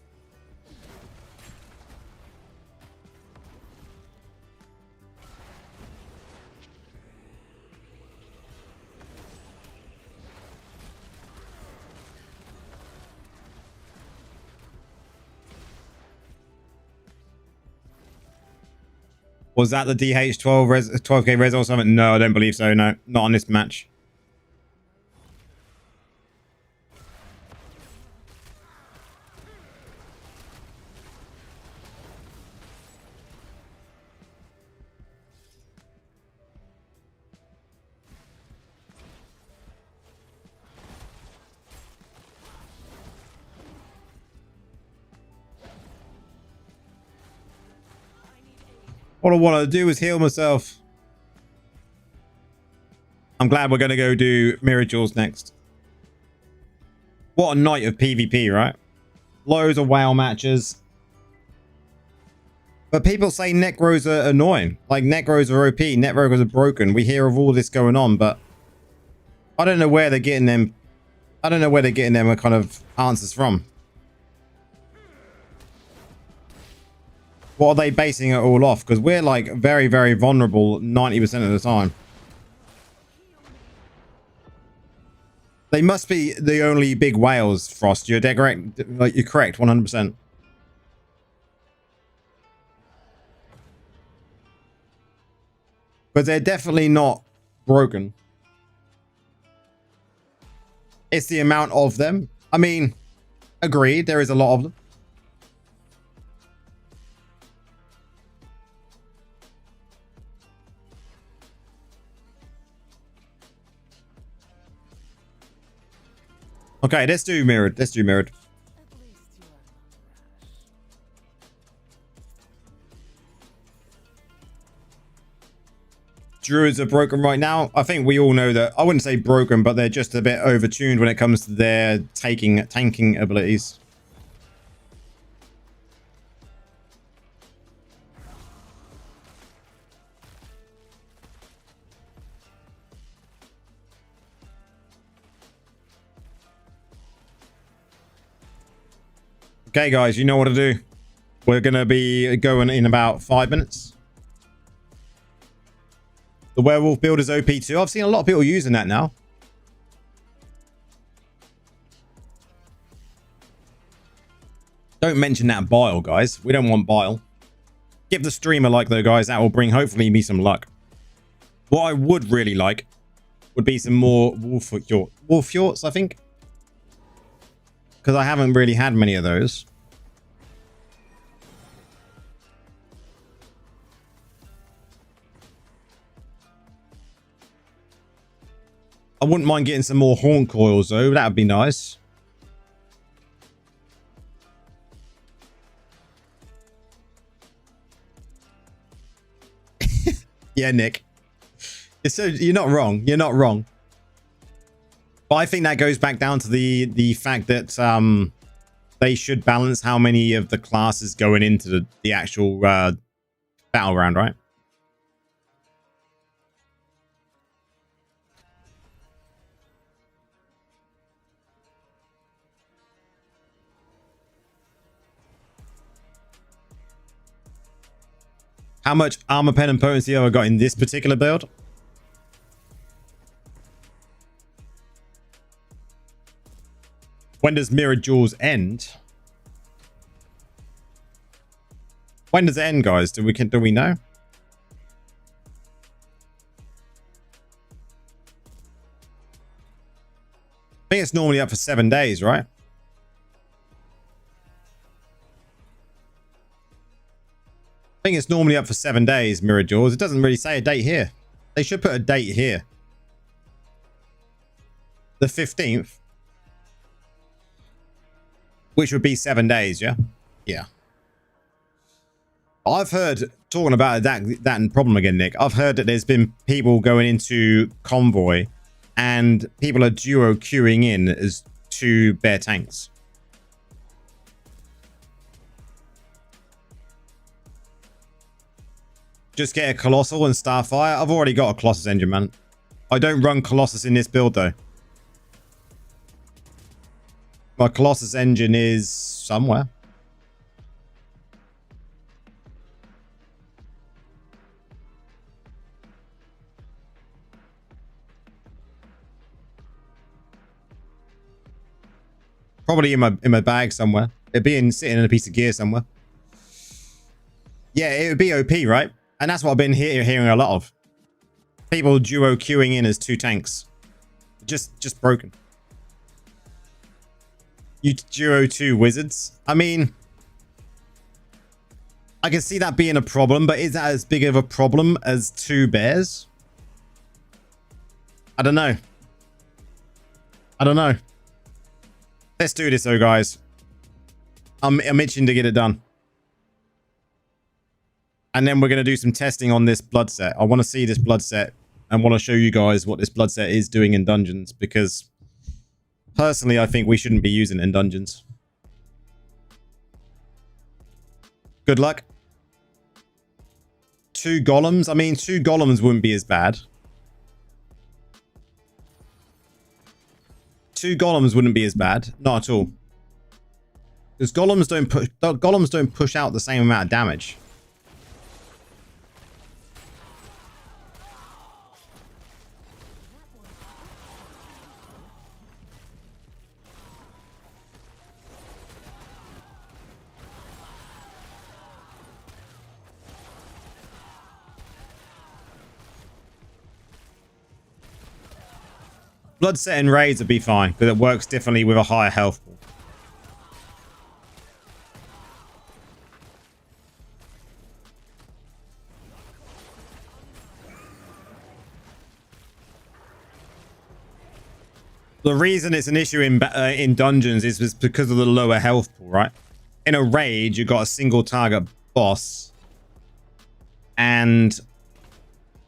Was that the DH12 12k res or something? No, I don't believe so. No, not on this match. All I want to do is heal myself. I'm glad we're going to go do Miracles next. What a night of PvP, right? Loads of WoW matches. But people say Necros are annoying. Like, Necros are OP, Necros are broken. We hear of all this going on, but I don't know where they're getting them. I don't know where they're getting them kind of answers from. What are they basing it all off? Because we're like very, very vulnerable 90% of the time. They must be the only big whales, Frost. You're correct. Like, you're correct, 100%. But they're definitely not broken. It's the amount of them. I mean, agreed, there is a lot of them. Okay, let's do mirrored. Let's do mirrored. At least you are not rash. Druids are broken right now. I think we all know that. I wouldn't say broken, but they're just a bit overtuned when it comes to their tanking abilities. Okay, guys, you know what to do. We're going to be going in about 5 minutes. The werewolf build is OP too. I've seen a lot of people using that now. Don't mention that bile, guys. We don't want bile. Give the stream a like, though, guys. That will bring, hopefully, me some luck. What I would really like would be some more wolf fjorts, I think. Because I haven't really had many of those. I wouldn't mind getting some more horn coils, though. That would be nice. Yeah, Nick. So you're not wrong. You're not wrong. But I think that goes back down to the fact that they should balance how many of the classes going into the actual battleground, right? How much armor pen and potency have I got in this particular build? When does Mirror Jewels end? When does it end, guys? Do we know? I think it's normally up for 7 days, right? I think it's normally up for 7 days, Mirror Jewels. It doesn't really say a date here. They should put a date here. The 15th. Which would be 7 days, yeah? Yeah. I've heard, talking about that problem again, Nick, I've heard that there's been people going into convoy and people are duo queuing in as 2 bear tanks. Just get a Colossal and Starfire. I've already got a Colossus engine, man. I don't run Colossus in this build, though. My Colossus engine is somewhere. Probably in my bag somewhere. It'd be sitting in a piece of gear somewhere. Yeah, it would be OP, right? And that's what I've been hearing a lot of. People duo queuing in as 2 tanks. Just broken. You duo 2 wizards. I mean, I can see that being a problem, but is that as big of a problem as 2 bears? I don't know. I don't know. Let's do this though, guys. I'm itching to get it done. And then we're going to do some testing on this blood set. I want to see this blood set and want to show you guys what this blood set is doing in dungeons, because personally, I think we shouldn't be using it in dungeons. Good luck. 2 golems. I mean, 2 golems wouldn't be as bad. 2 golems wouldn't be as bad. Not at all. Because golems don't push out the same amount of damage. Blood set in raids would be fine, because it works differently with a higher health pool. The reason it's an issue in dungeons is because of the lower health pool, right? In a raid, you've got a single target boss, and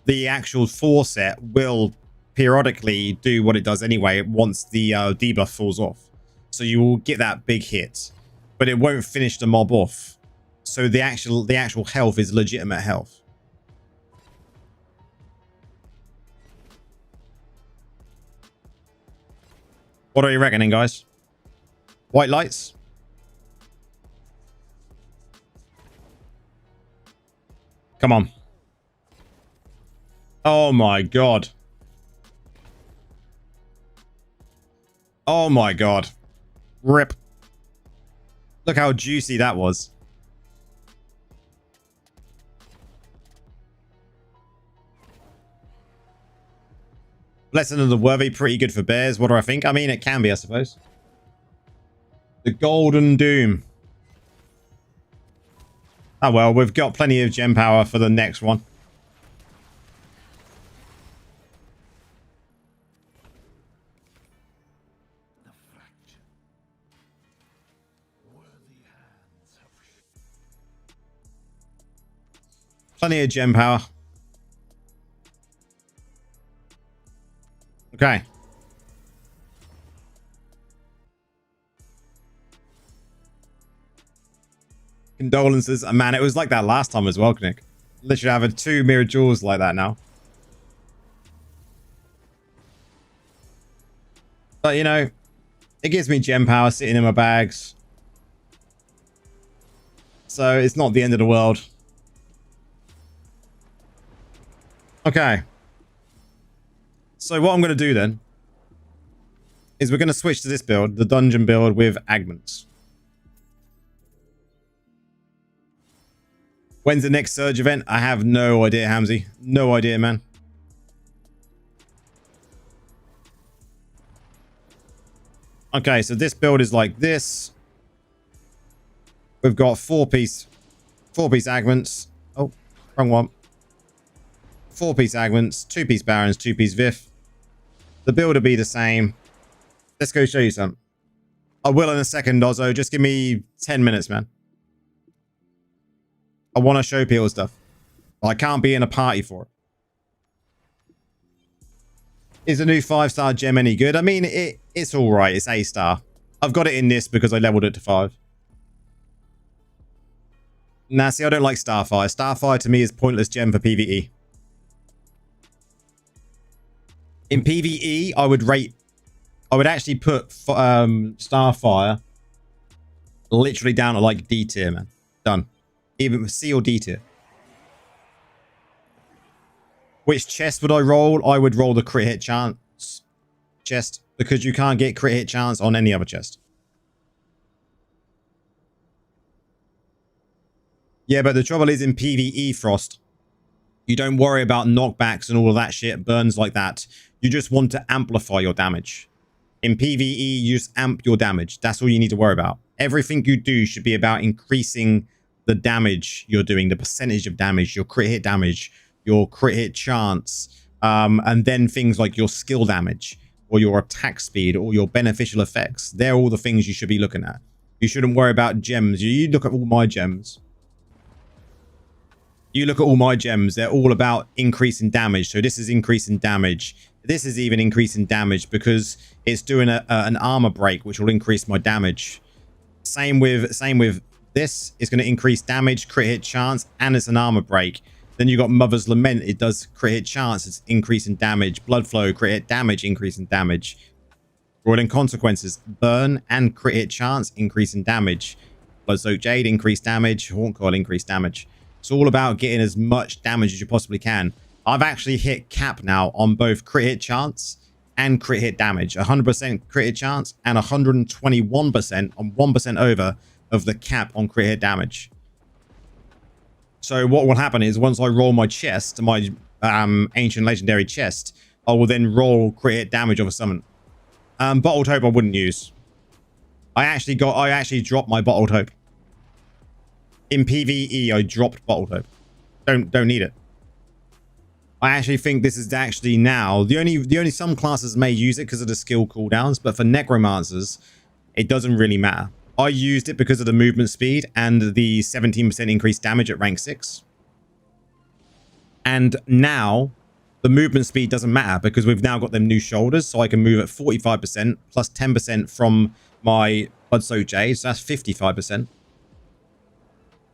the actual 4 set will periodically do what it does anyway once the debuff falls off. So you will get that big hit, but it won't finish the mob off. So the actual health is legitimate health. What are you reckoning, guys? White lights? Come on. Oh my god. Oh my god. Rip. Look how juicy that was. Blessing of the Worthy, pretty good for bears. What do I think? I mean, it can be, I suppose. The Golden Doom. Oh well, we've got plenty of gem power for the next one. Plenty of gem power. Okay. Condolences. Man, it was like that last time as well, Nick. Literally having 2 mirror jewels like that now. But, you know, it gives me gem power sitting in my bags. So it's not the end of the world. Okay. So what I'm going to do then is we're going to switch to this build, the dungeon build with Agments. When's the next Surge event? I have no idea, Hamzy. No idea, man. Okay, so this build is like this. We've got four-piece Agments. Oh, wrong one. Four-piece Agments, two-piece Barons, two-piece Vif. The build will be the same. Let's go show you something. I will in a second, Ozzo. Just give me 10 minutes, man. I want to show people stuff. I can't be in a party for it. Is the new 5-star gem any good? I mean, it's all right. It's A-star. I've got it in this because I leveled it to 5. Nah, see, I don't like Starfire. Starfire to me is pointless gem for PvE. In PvE, I would actually put Starfire literally down to like D tier, man. Done. Even with C or D tier. Which chest would I roll? I would roll the crit hit chance chest because you can't get crit hit chance on any other chest. Yeah, but the trouble is in PvE, Frost, you don't worry about knockbacks and all of that shit, burns like that. You just want to amplify your damage. In PvE, you just amp your damage. That's all you need to worry about. Everything you do should be about increasing the damage you're doing, the percentage of damage, your crit hit damage, your crit hit chance, and then things like your skill damage or your attack speed or your beneficial effects. They're all the things you should be looking at. You shouldn't worry about gems. You look at all my gems. You look at all my gems. They're all about increasing damage. So this is increasing damage. This is even increasing damage because it's doing an armor break, which will increase my damage. Same with this. It's going to increase damage, crit hit chance, and it's an armor break. Then you got Mother's Lament. It does crit hit chance. It's increasing damage. Blood Flow, crit hit damage, increasing damage. Roiling Consequences, burn and crit hit chance, increasing damage. Bloodsoaked Jade, increased damage. Haunt Coil, increased damage. It's all about getting as much damage as you possibly can. I've actually hit cap now on both crit hit chance and crit hit damage. 100% crit hit chance and 121% on 1% over of the cap on crit hit damage. So what will happen is once I roll my chest, my ancient legendary chest, I will then roll crit hit damage of a summon. Bottled Hope I wouldn't use. I actually dropped my Bottled Hope. In PvE, I dropped Bottled Hope. Don't need it. I actually think this is actually now the only some classes may use it because of the skill cooldowns, but for necromancers, it doesn't really matter. I used it because of the movement speed and the 17% increased damage at rank 6. And now the movement speed doesn't matter because we've now got them new shoulders, so I can move at 45% plus 10% from my Bloodsoaked Jade, so that's 55%.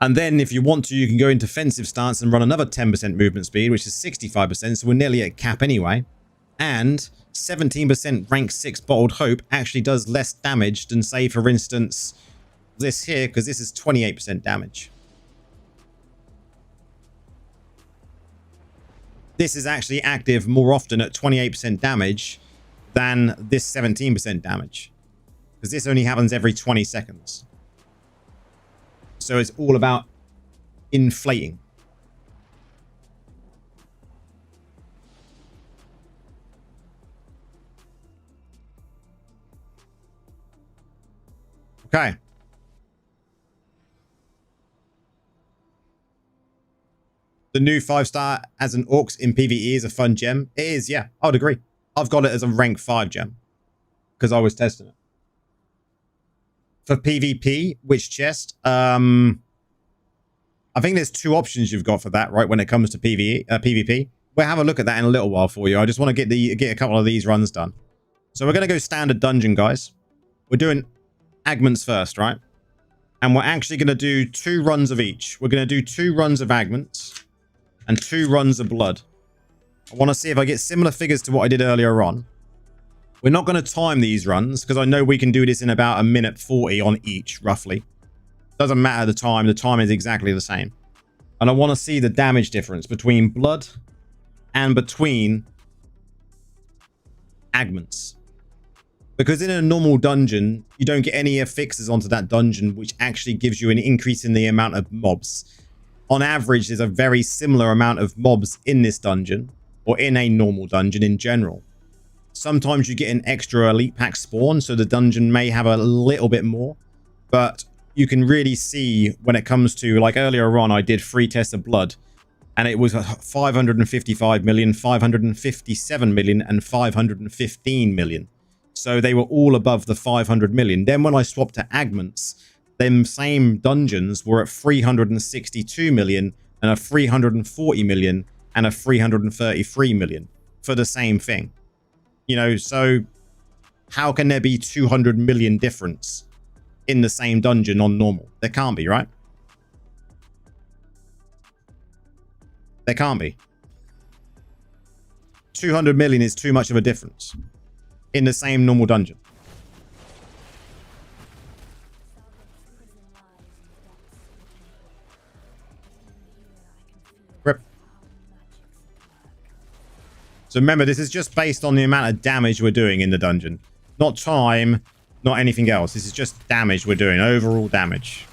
And then if you want to, you can go into defensive stance and run another 10% movement speed, which is 65%. So we're nearly at cap anyway. And 17% rank 6 Bottled Hope actually does less damage than, say, for instance, this here, because this is 28% damage. This is actually active more often at 28% damage than this 17% damage. Because this only happens every 20 seconds. So it's all about inflating. Okay. The new 5-star as an Orcs in PvE is a fun gem. It is, yeah. I would agree. I've got it as a rank 5 gem. Because I was testing it. For PvP, which chest? I think there's 2 options you've got for that, right? When it comes to PvP. We'll have a look at that in a little while for you. I just want to get a couple of these runs done. So we're going to go standard dungeon, guys. We're doing Agments first, right? And we're actually going to do 2 runs of each. We're going to do 2 runs of Agments and 2 runs of Blood. I want to see if I get similar figures to what I did earlier on. We're not going to time these runs because I know we can do this in about 1:40 on each, roughly. Doesn't matter the time is exactly the same. And I want to see the damage difference between Blood and between Agments. Because in a normal dungeon, you don't get any affixes onto that dungeon, which actually gives you an increase in the amount of mobs. On average, there's a very similar amount of mobs in this dungeon, or in a normal dungeon in general. Sometimes you get an extra elite pack spawn, so the dungeon may have a little bit more, but you can really see when it comes to, like earlier on, I did free tests of blood, and it was 555 million, 557 million, and 515 million. So they were all above the 500 million. Then when I swapped to Agments, them same dungeons were at 362 million, and a 340 million, and a 333 million for the same thing. You know, so how can there be 200 million difference in the same dungeon on normal? There can't be, right? There can't be. 200 million is too much of a difference in the same normal dungeon. Rip. So remember, this is just based on the amount of damage we're doing in the dungeon. Not time, not anything else. This is just damage we're doing, overall damage.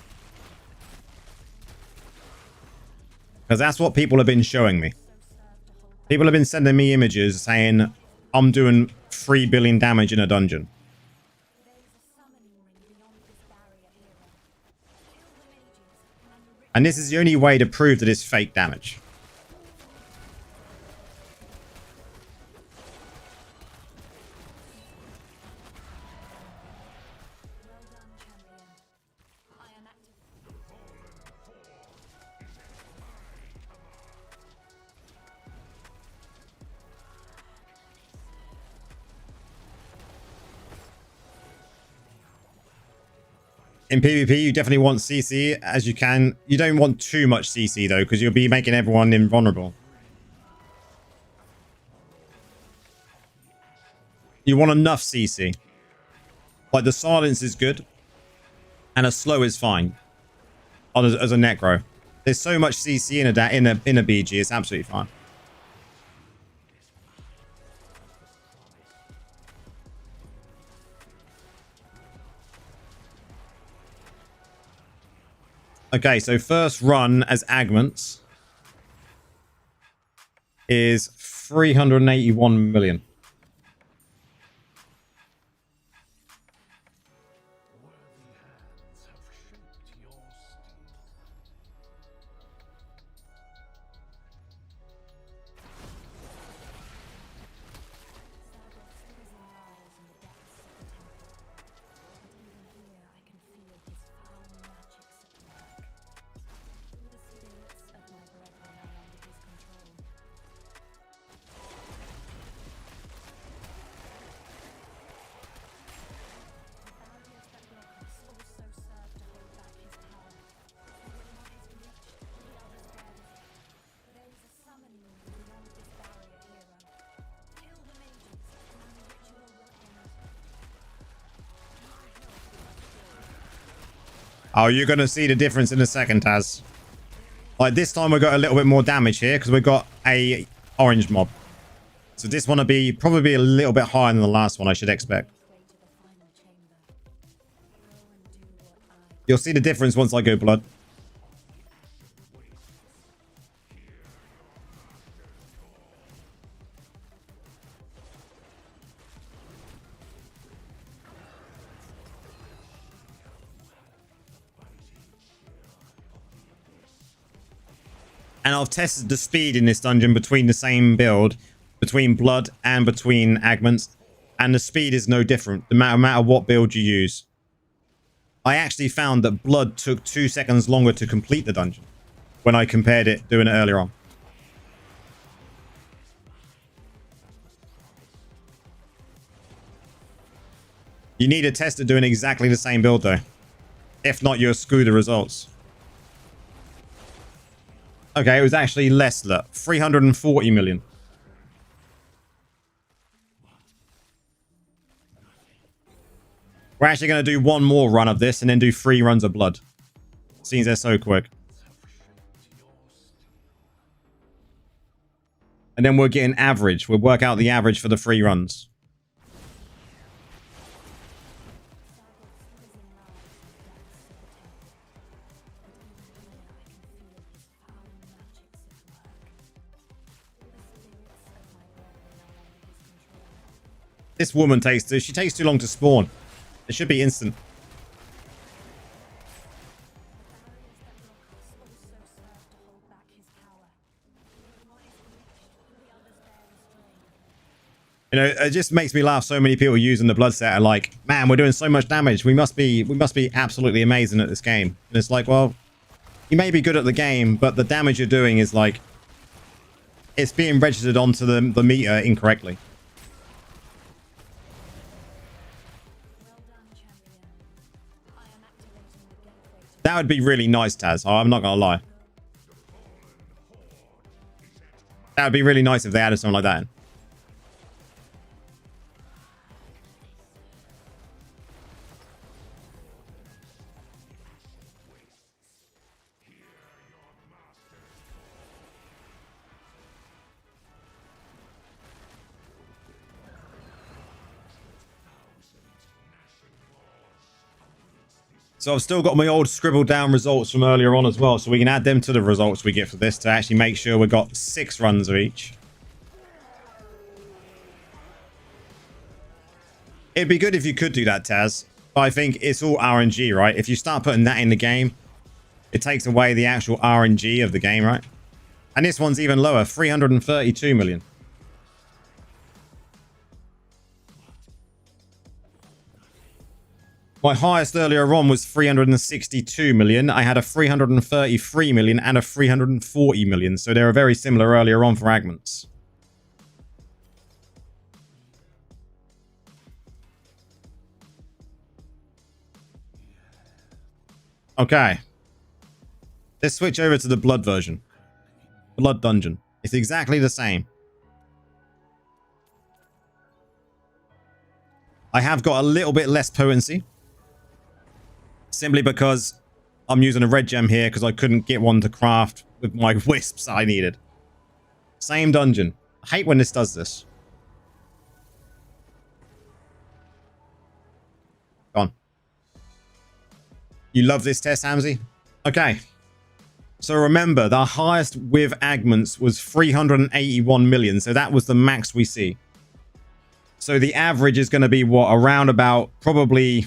Because that's what people have been showing me. People have been sending me images saying, I'm doing 3 billion damage in a dungeon. And this is the only way to prove that it's fake damage. In PvP, you definitely want CC as you can. You don't want too much CC though, because you'll be making everyone invulnerable. You want enough CC. Like the silence is good, and a slow is fine. As a necro, there's so much CC in a BG, it's absolutely fine. Okay, so first run as Agments is 381 million. Oh, you're going to see the difference in a second, Taz. Like this time we got a little bit more damage here because we got a orange mob. So this one will be probably a little bit higher than the last one, I should expect. You'll see the difference once I go blood. And I've tested the speed in this dungeon between the same build, between Blood and between Agments, and the speed is no different, no matter what build you use. I actually found that Blood took 2 seconds longer to complete the dungeon when I compared it doing it earlier on. You need a tester doing exactly the same build though. If not, you'll screw the results. Okay, it was actually less, look. 340 million. We're actually going to do one more run of this and then do 3 runs of blood. Seems they're so quick. And then we'll get an average. We'll work out the average for the 3 runs. This woman she takes too long to spawn. It should be instant. You know, it just makes me laugh. So many people using the blood set are like, man, we're doing so much damage. We must be absolutely amazing at this game. And it's like, well, you may be good at the game, but the damage you're doing is like, it's being registered onto the meter incorrectly. That would be really nice, Taz. Oh, I'm not gonna lie. That would be really nice if they added something like that in. So I've still got my old scribbled down results from earlier on as well, so we can add them to the results we get for this to actually make sure we've got 6 runs of each. It'd be good if you could do that, Taz. But I think it's all RNG, right? If you start putting that in the game, it takes away the actual RNG of the game, right? And this one's even lower, 332 million. My highest earlier on was 362 million. I had a 333 million and a 340 million. So they were very similar earlier on fragments. Okay. Let's switch over to the blood version. Blood dungeon. It's exactly the same. I have got a little bit less potency. Simply because I'm using a red gem here because I couldn't get one to craft with my wisps I needed. Same dungeon. I hate when this does this. Go on. You love this test, Hamzy? Okay. So remember, the highest with Agments was 381 million. So that was the max we see. So the average is going to be what? Around about probably...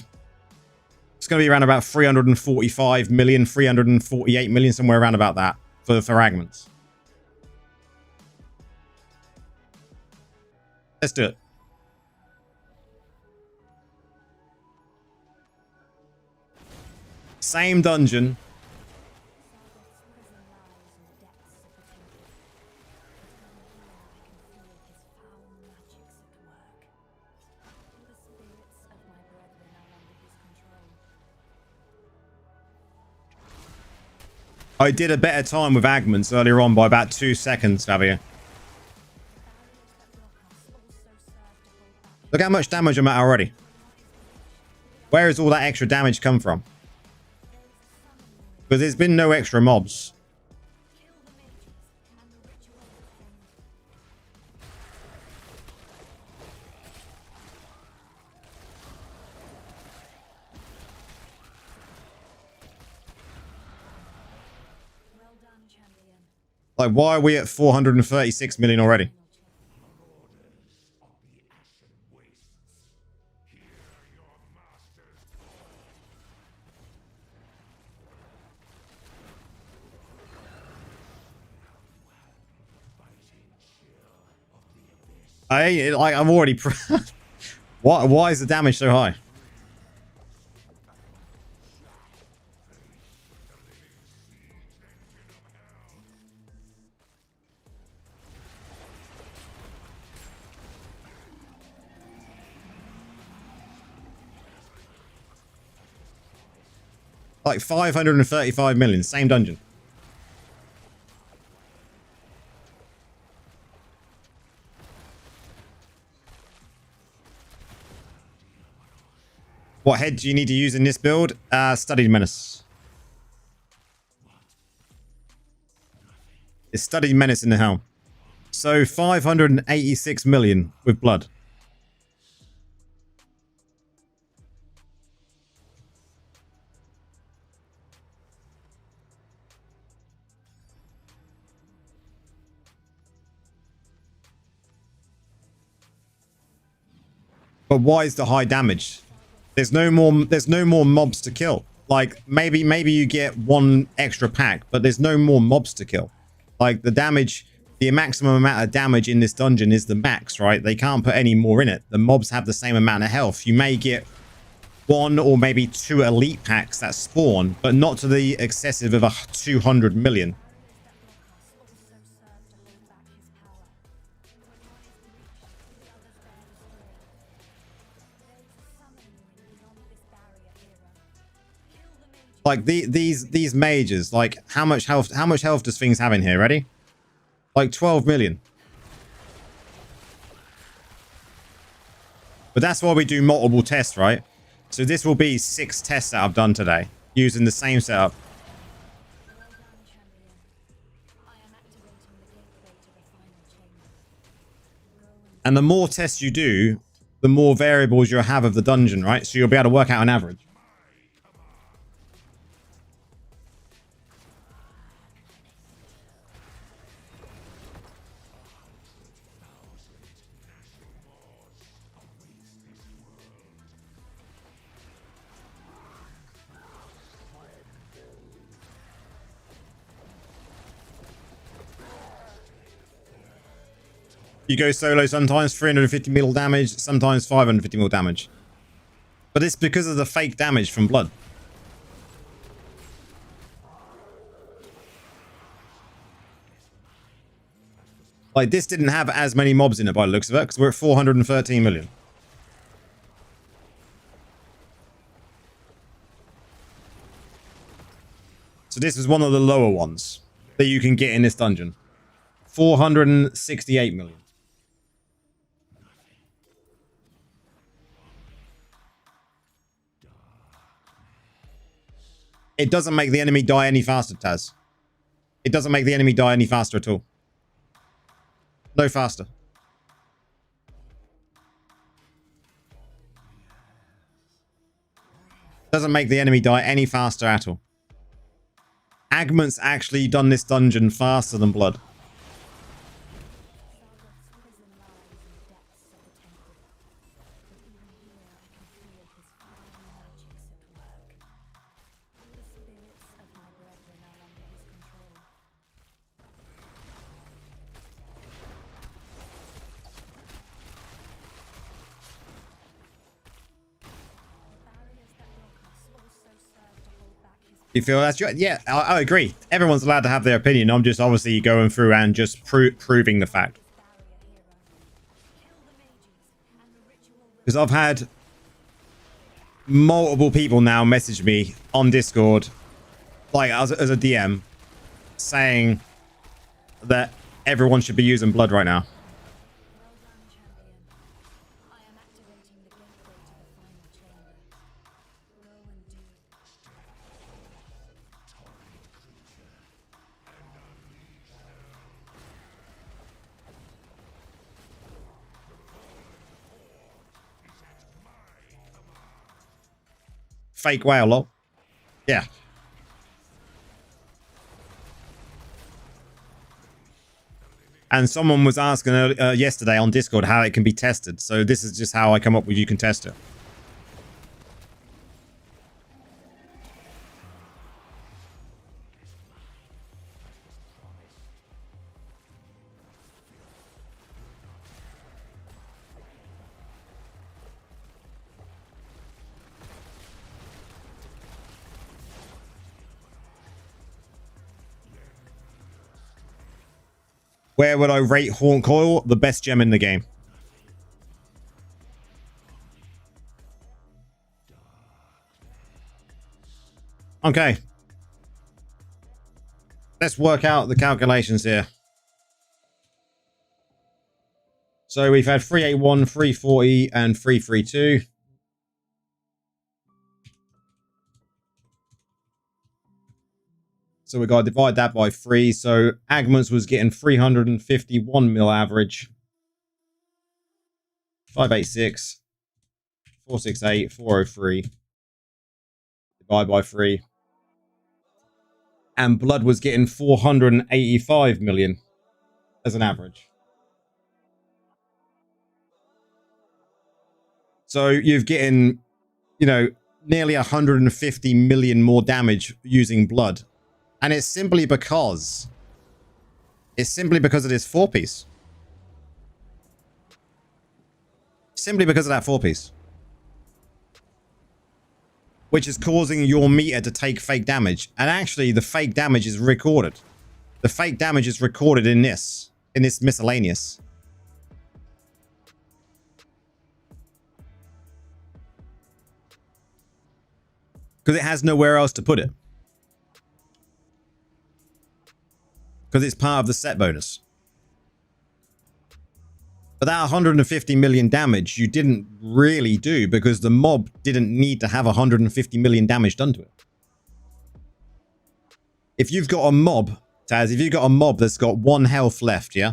It's going to be around about 345 million, 348 million, somewhere around about that for fragments. Let's do it. Same dungeon. I did a better time with Agments earlier on by about 2 seconds, Fabio. Look how much damage I'm at already. Where has all that extra damage come from? Because there's been no extra mobs. Like, why are we at 436 million already? I'm already... Why is the damage so high? Like 535 million, same dungeon. What head do you need to use in this build? Studied Menace. It's Studied Menace in the helm. So 586 million with blood. But why is the high damage? There's no more mobs to kill. Like maybe you get one extra pack, but there's no more mobs to kill. Like the damage, the maximum amount of damage in this dungeon is the max, right? They can't put any more in it. The mobs have the same amount of health. You may get one or maybe two elite packs that spawn, but not to the excessive of 200 million. Like these mages, like how much health does things have in here? Ready? Like 12 million. But that's why we do multiple tests, right? So this will be 6 tests that I've done today using the same setup. And the more tests you do, the more variables you'll have of the dungeon, right? So you'll be able to work out an average. You go solo sometimes 350 mil damage, sometimes 550 mil damage. But it's because of the fake damage from blood. Like this didn't have as many mobs in it by the looks of it, because we're at 413 million. So this is one of the lower ones that you can get in this dungeon. 468 million. It doesn't make the enemy die any faster, Taz. It doesn't make the enemy die any faster at all. No faster. Doesn't make the enemy die any faster at all. Agment's actually done this dungeon faster than blood. You feel that's right? Yeah, I agree. Everyone's allowed to have their opinion. I'm just obviously going through and just proving the fact. Because I've had multiple people now message me on Discord, like as a DM, saying that everyone should be using blood right now. Fake whale, lol. Yeah. And someone was asking yesterday on Discord how it can be tested. So this is just how I come up with you can test it. Where would I rate Haunt Coil? The best gem in the game. Okay. Let's work out the calculations here. So we've had 381, 340, and 332. So we got to divide that by 3. So Agments was getting 351 mil average. 586, 468, 403. Divide by 3. And Blood was getting 485 million as an average. So you're getting, you know, nearly 150 million more damage using Blood. And it's simply because it is 4-piece. Simply because of that 4-piece. Which is causing your meter to take fake damage. And actually, the fake damage is recorded. The fake damage is recorded in this miscellaneous. Because it has nowhere else to put it. Because it's part of the set bonus. But that 150 million damage you didn't really do because the mob didn't need to have 150 million damage done to it. If you've got a mob, Taz, if you've got a mob that's got 1 health left, yeah?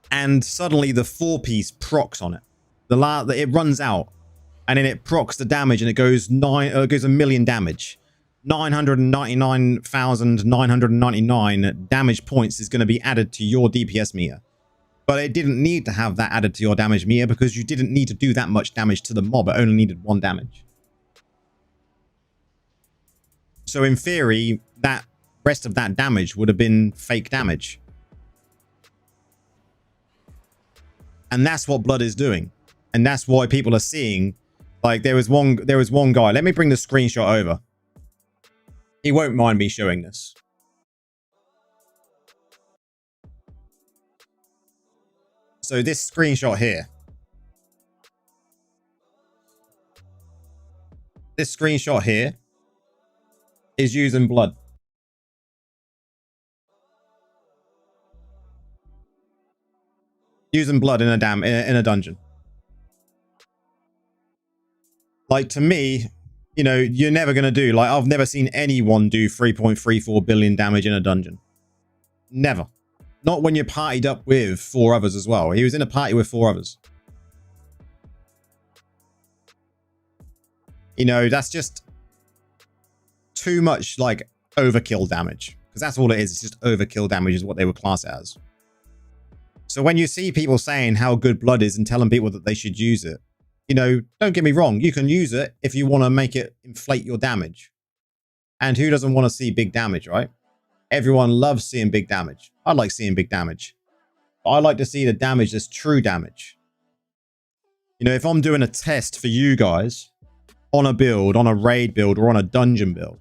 And suddenly the 4-piece procs on it. It runs out. And then it procs the damage and it goes a million damage. 999,999 damage points is going to be added to your DPS meter. But it didn't need to have that added to your damage meter because you didn't need to do that much damage to the mob. It only needed 1 damage. So in theory, that rest of that damage would have been fake damage. And that's what Blood is doing. And that's why people are seeing, like, there was one guy. Let me bring the screenshot over. He won't mind me showing this. So this screenshot here. This screenshot here is using Blood. Using Blood in a dungeon. Like, to me, you know, you're never going to do, like, I've never seen anyone do 3.34 billion damage in a dungeon. Never. Not when you're partied up with 4 others as well. He was in a party with 4 others. You know, that's just too much, like, overkill damage. Because that's all it is. It's just overkill damage is what they would class it as. So when you see people saying how good Blood is and telling people that they should use it, you know, don't get me wrong. You can use it if you want to make it inflate your damage. And who doesn't want to see big damage, right? Everyone loves seeing big damage. I like seeing big damage. But I like to see the damage that's true damage. You know, if I'm doing a test for you guys on a build, on a raid build, or on a dungeon build,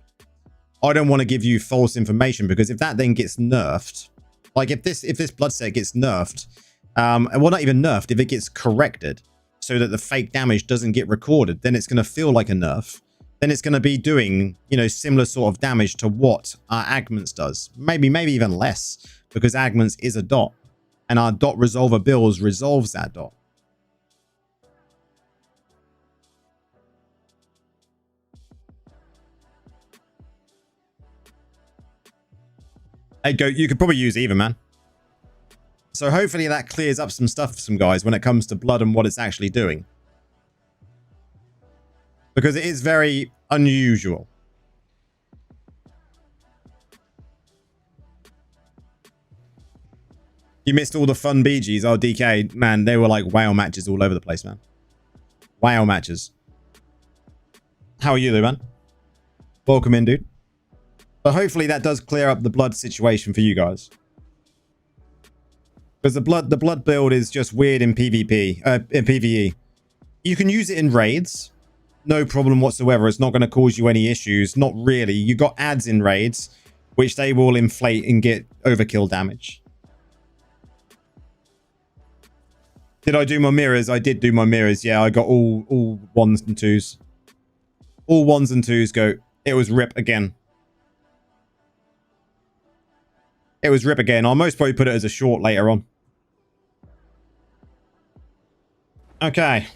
I don't want to give you false information because if that then gets nerfed, like if this blood set gets nerfed, well, not even nerfed, if it gets corrected so that the fake damage doesn't get recorded, then it's going to feel like a nerf. Then it's going to be doing, you know, similar sort of damage to what our Agments does. Maybe even less, because Agments is a dot. And our dot resolver builds resolves that dot. Hey, go. You could probably use either, man. So hopefully that clears up some stuff for some guys when it comes to Blood and what it's actually doing. Because it is very unusual. You missed all the fun BGs. Oh, DK, man, they were like whale matches all over the place, man. Whale matches. How are you, though, man? Welcome in, dude. But hopefully that does clear up the Blood situation for you guys. Because the blood build is just weird in PvP, in PvE. You can use it in raids. No problem whatsoever. It's not going to cause you any issues. Not really. You got ads in raids, which they will inflate and get overkill damage. Did I do my mirrors? I did do my mirrors. Yeah, I got all 1s and 2s. All 1s and 2s go. It was rip again. It was rip again. I'll most probably put it as a short later on. Okay.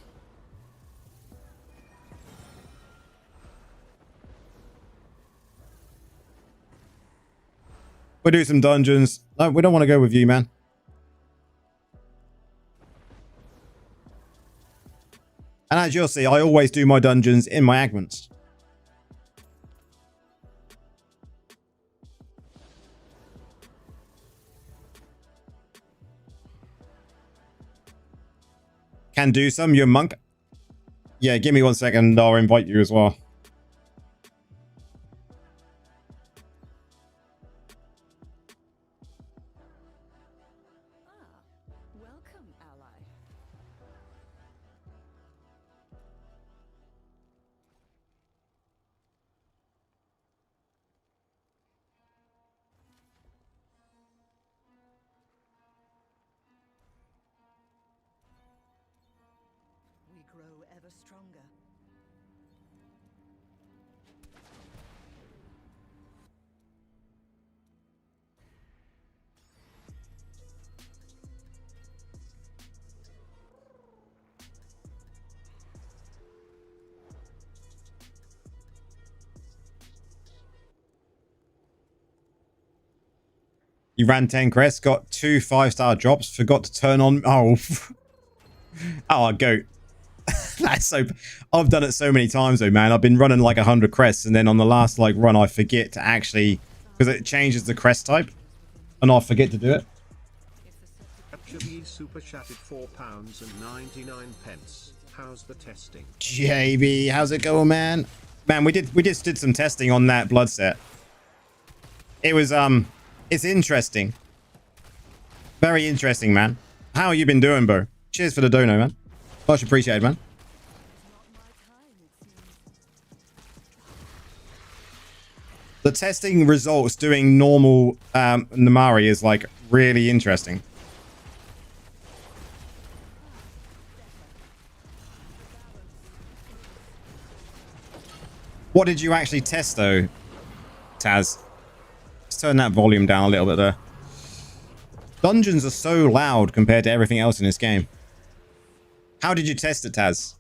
We'll do some dungeons. No, we don't want to go with you, man. And as you'll see, I always do my dungeons in my agments. Can do some, you're a monk. Yeah, give me 1 second. I'll invite you as well. Welcome, ally. We grow ever stronger. You ran 10 crests, got 2 5-star drops, forgot to turn on. Oh, oh, goat. That's so. I've done it so many times though, man. I've been running like 100 crests, and then on the last like run, I forget to actually, because it changes the crest type, and I forget to do it. JB super chatted £4.99. How's the testing? JB, how's it going, man? Man, we just did some testing on that blood set. It was it's interesting. Very interesting, man. How you been doing, bro? Cheers for the dono, man. Much appreciated, man. The testing results doing normal Namari is like really interesting. What did you actually test though, Taz? Let's turn that volume down a little bit there. Dungeons are so loud compared to everything else in this game. How did you test it, Taz?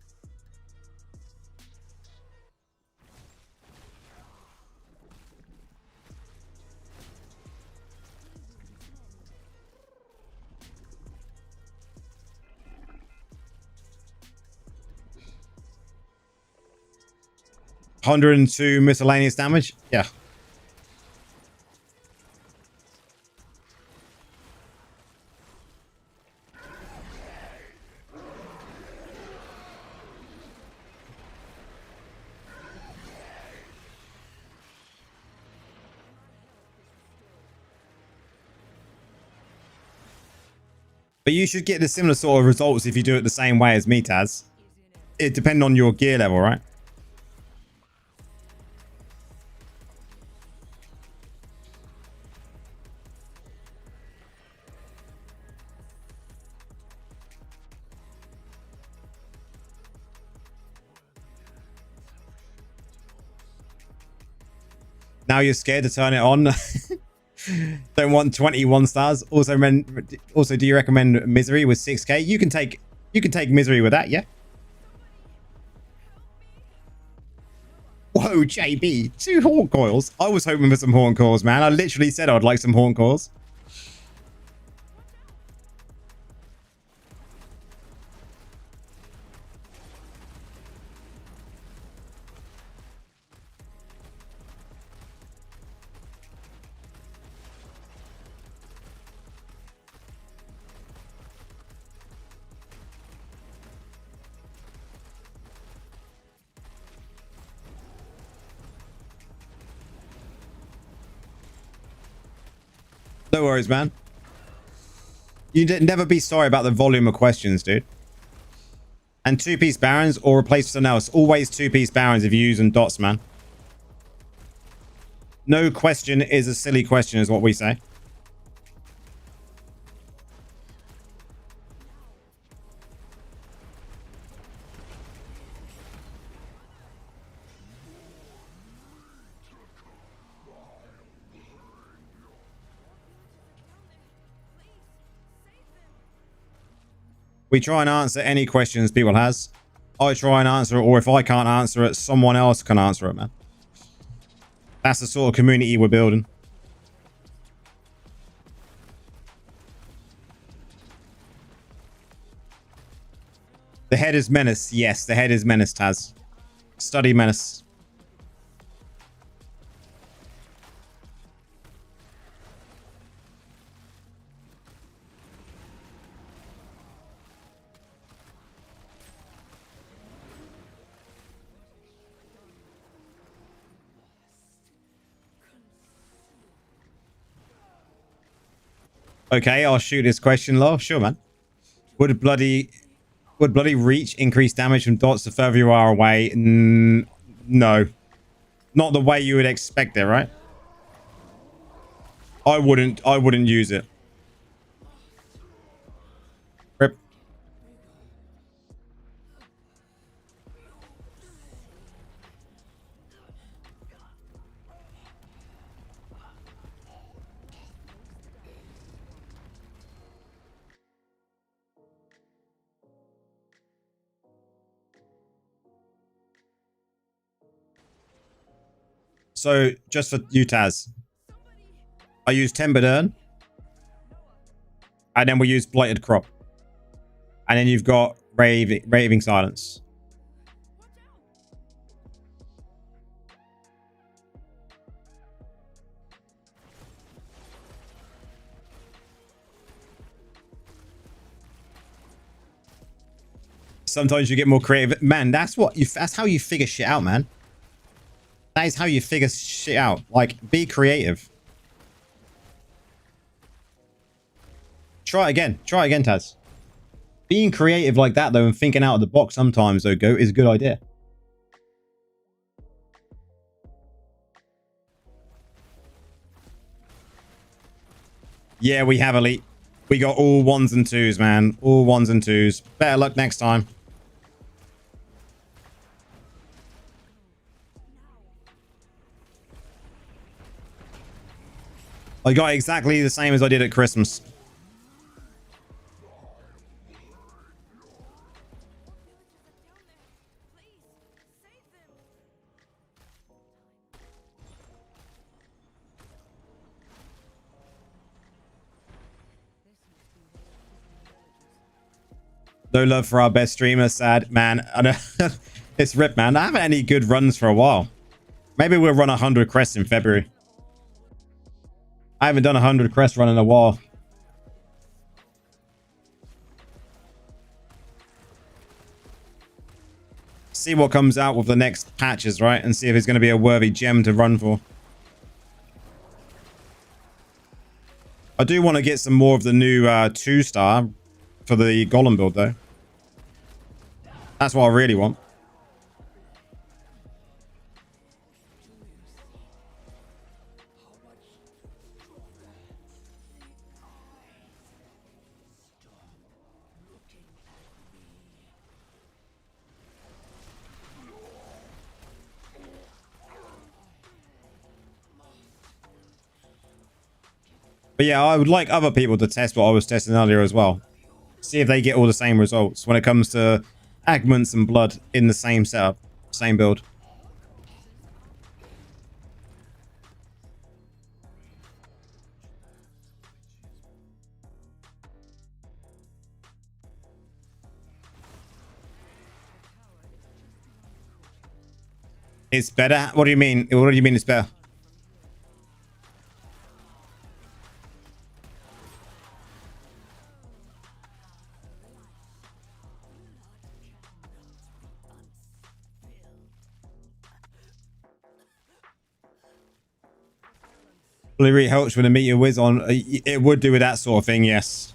$102 miscellaneous damage? Yeah. But you should get the similar sort of results if you do it the same way as me, Taz. It depends on your gear level, right? Now you're scared to turn it on. Don't want 21 stars. Also, do you recommend Misery with 6k? You can take Misery with that, yeah. Whoa, JB, 2 horn coils. I was hoping for some horn coils, man. I literally said I'd like some horn coils. No worries, man. You'd never be sorry about the volume of questions, dude. And 2-piece barons or replace something else. Always 2-piece barons if you're using dots, man. No question is a silly question is what we say. We try and answer any questions people has. I try and answer it, or if I can't answer it, someone else can answer it, man. That's the sort of community we're building. The head is Menace. Yes, the head is Menace, Taz. Study Menace. Okay, I'll shoot this question, Law. Sure, man. Would bloody reach increase damage from dots the further you are away? No. Not the way you would expect it, right? I wouldn't use it. Rip. So, just for you, Taz, I use Tempered Urn, and then we use Blighted Crop. And then you've got Raving Silence. Sometimes you get more creative. Man, that's how you figure shit out, man. That is how you figure shit out. Like, be creative. Try it again. Try it again, Taz. Being creative like that, though, and thinking out of the box sometimes, though, Goat, is a good idea. Yeah, we have Elite. We got all 1s and 2s, man. All 1s and 2s. Better luck next time. I got exactly the same as I did at Christmas. No love for our best streamer, sad. Man, I know it's Rip, man. I haven't had any good runs for a while. Maybe we'll run 100 crests in February. I haven't done 100 crest run in a while. See what comes out with the next patches, right? And see if it's going to be a worthy gem to run for. I do want to get some more of the new 2-star for the Golem build, though. That's what I really want. But yeah, I would like other people to test what I was testing earlier as well. See if they get all the same results when it comes to Agments and Blood in the same setup, same build. It's better? What do you mean? What do you mean it's better? Really helps when a meteor whiz on. It would do with that sort of thing, yes.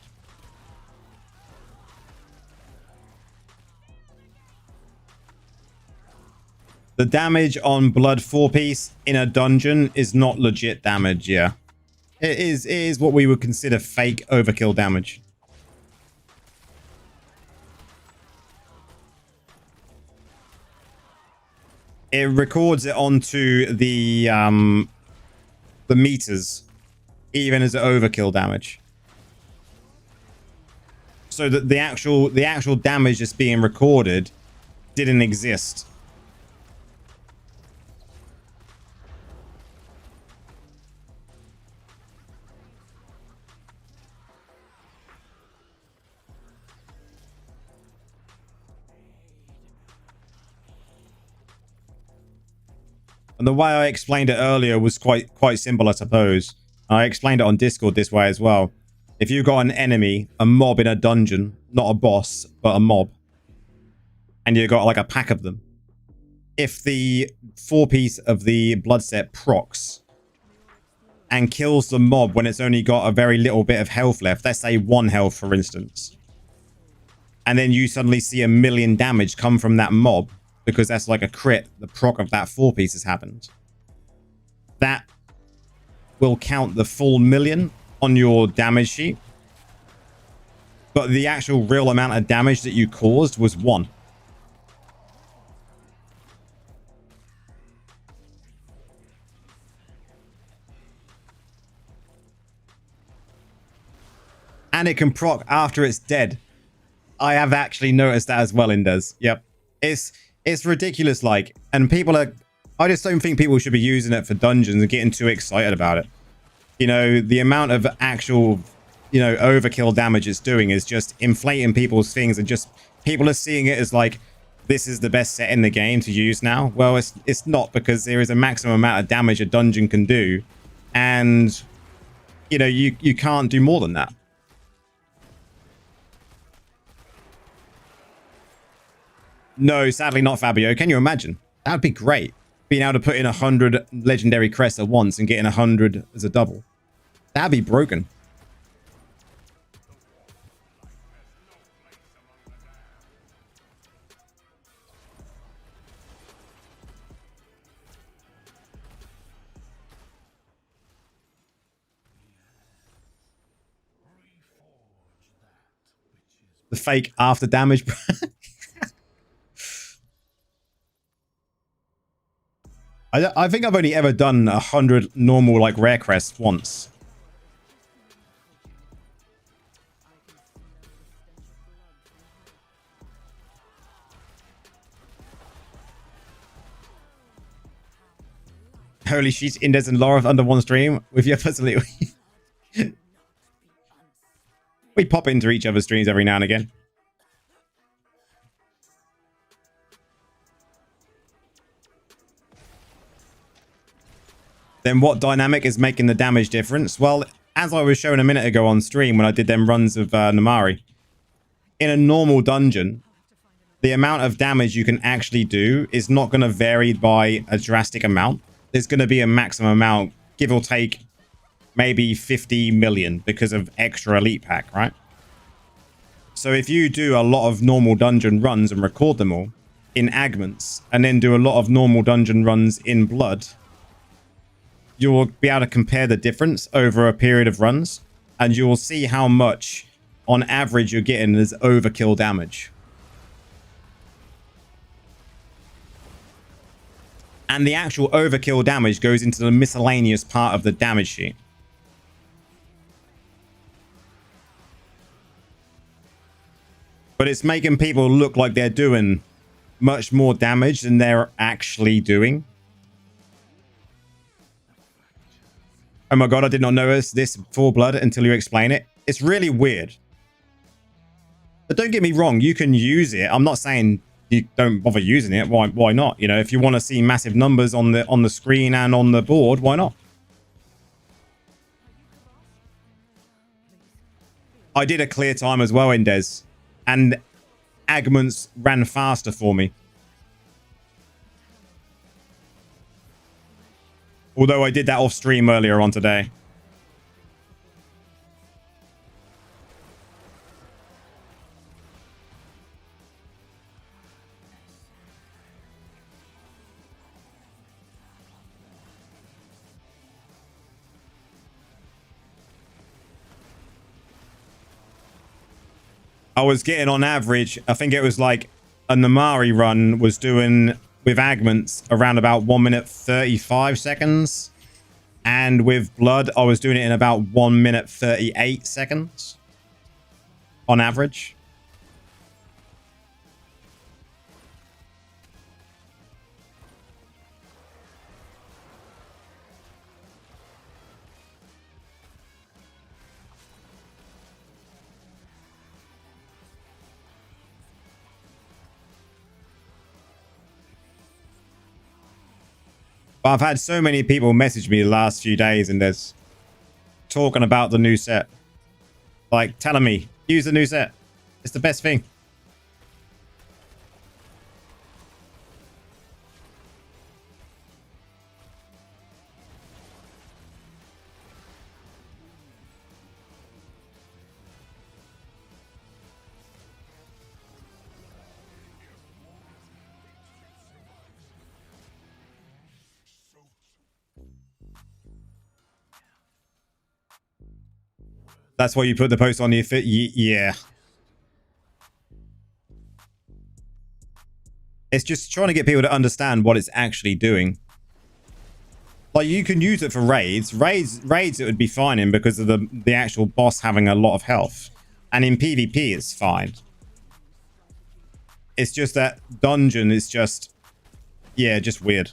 The damage on Blood 4-piece in a dungeon is not legit damage, yeah. It is what we would consider fake overkill damage. It records it onto the meters, even as overkill damage. So that the actual damage that's being recorded didn't exist. And the way I explained it earlier was quite simple, I suppose. I explained it on Discord this way as well. If you've got an enemy, a mob in a dungeon, not a boss, but a mob, and you've got like a pack of them, if the 4-piece of the blood set procs and kills the mob when it's only got a very little bit of health left, let's say 1 health, for instance, and then you suddenly see 1,000,000 damage come from that mob, because that's like a crit, the proc of that 4-piece has happened, that will count the full 1,000,000 on your damage sheet. But the actual real amount of damage that you caused was 1. And it can proc after it's dead. I have actually noticed that as well, Indez. Yep. It's ridiculous, like, and people are, I just don't think people should be using it for dungeons and getting too excited about it. You know, the amount of actual, you know, overkill damage it's doing is just inflating people's things, and just people are seeing it as like, this is the best set in the game to use now. Well, it's not, because there is a maximum amount of damage a dungeon can do, and you know, you can't do more than that. No, sadly not, Fabio. Can you imagine? That would be great. Being able to put in 100 legendary crests at once and getting 100 as a double. That'd be broken. The fake after damage. I think I've only ever done 100 normal, like, rare crests once. Holy shit, Indez and Laura under one stream with your facility. We pop into each other's streams every now and again. Then what dynamic is making the damage difference? Well, as I was showing a minute ago on stream when I did them runs of Namari, in a normal dungeon, the amount of damage you can actually do is not going to vary by a drastic amount. There's going to be a maximum amount, give or take maybe 50 million because of extra elite pack, right? So if you do a lot of normal dungeon runs and record them all in Agments, and then do a lot of normal dungeon runs in Blood, you'll be able to compare the difference over a period of runs, and you will see how much on average you're getting as overkill damage. And the actual overkill damage goes into the miscellaneous part of the damage sheet. But it's making people look like they're doing much more damage than they're actually doing. Oh my god, I did not notice this Full Blood until you explain it. It's really weird. But don't get me wrong, you can use it. I'm not saying you don't bother using it. Why not? You know, if you want to see massive numbers on the screen and on the board, why not? I did a clear time as well, Indez, and Agments ran faster for me. Although I did that off stream earlier on today. I was getting on average, I think it was like a Namari run was doing with Agments around about 1 minute 35 seconds. And with Blood, I was doing it in about 1 minute 38 seconds on average. But I've had so many people message me the last few days and there's talking about the new set. Like telling me, use the new set. It's the best thing. That's why you put the post on the yeah. It's just trying to get people to understand what it's actually doing. Like you can use it for raids. Raids it would be fine in because of the actual boss having a lot of health. And in PvP it's fine. It's just that dungeon is just, yeah, just weird.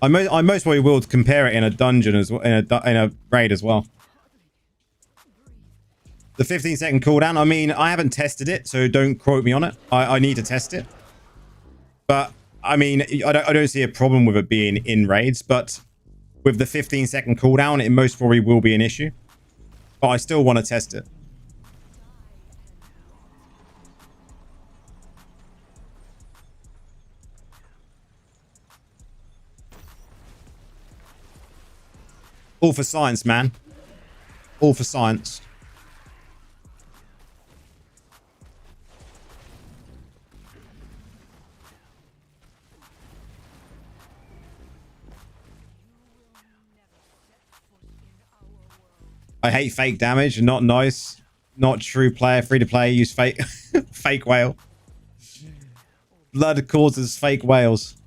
I most probably will compare it in a dungeon as well, in a raid as well. The 15-second cooldown. I mean, I haven't tested it, so don't quote me on it. I need to test it. But I mean, I don't see a problem with it being in raids. But with the 15-second cooldown, it most probably will be an issue. But I still want to test it. All for science, man. All for science. I hate fake damage. Not nice. Not true player. Free to play. Use fake fake whale. Blood causes fake whales.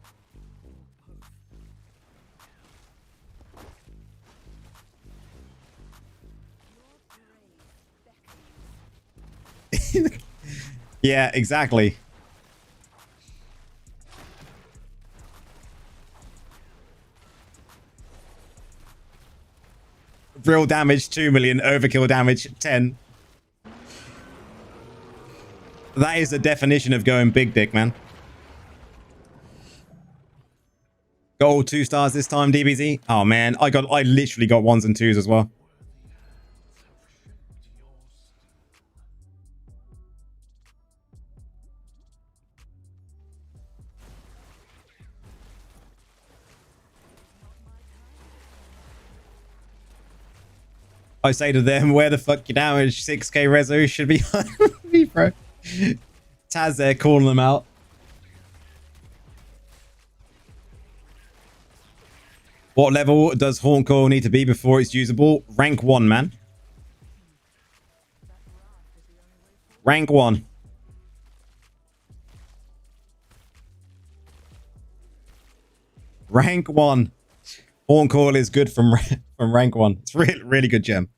Yeah, exactly. Real damage 2 million, overkill damage 10. That is the definition of going big dick, man. Got all 2 stars this time, DBZ. Oh man, I literally got 1s and 2s as well. I say to them, where the fuck your damage? 6k reso should be me, bro. Taz there calling them out. What level does Haunt Coil need to be before it's usable? Rank 1, man. Rank 1. Rank 1. Haunt Coil is good from rank 1. It's really good gem.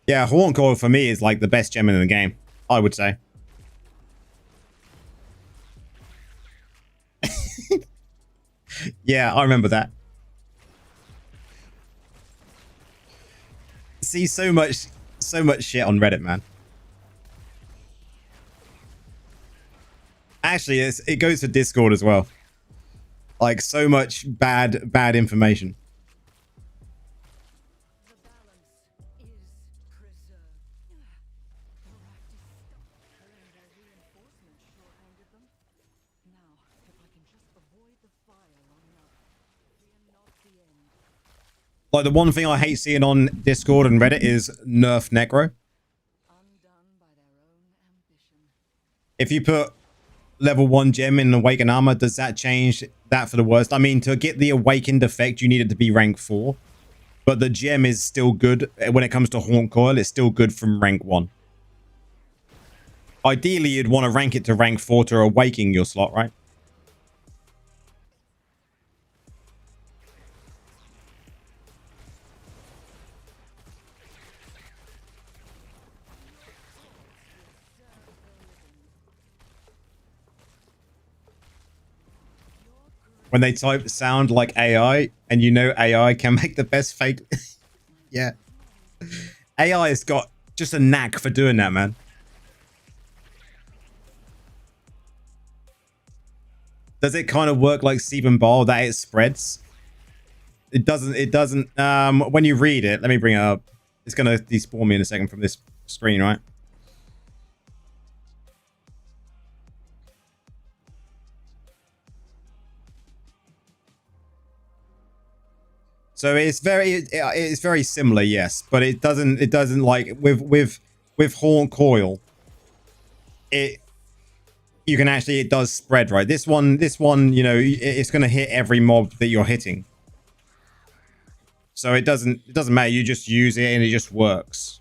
Yeah, Haunt Coil for me is like the best gem in the game, I would say. Yeah, I remember that. See so much shit on Reddit, man. Actually, it goes for Discord as well. Like so much bad information. Like the one thing I hate seeing on Discord and Reddit is nerf Necro. If you put level 1 gem in Awakened Armor, does that change that for the worst? I mean, to get the Awakened effect, you need it to be rank 4. But the gem is still good. When it comes to Haunt Coil, it's still good from rank 1. Ideally, you'd want to rank it to rank 4 to awaken your slot, right? When they type sound like AI, and you know AI can make the best fake. Yeah. AI has got just a knack for doing that, man. Does it kind of work like Steven Ball that it spreads? It doesn't, when you read it, let me bring it up. It's going to despawn me in a second from this screen, right? So it's very similar, yes, but it doesn't like with Haunt Coil, you can actually, it does spread, right? This one, you know, it's going to hit every mob that you're hitting. So it doesn't matter. You just use it and it just works.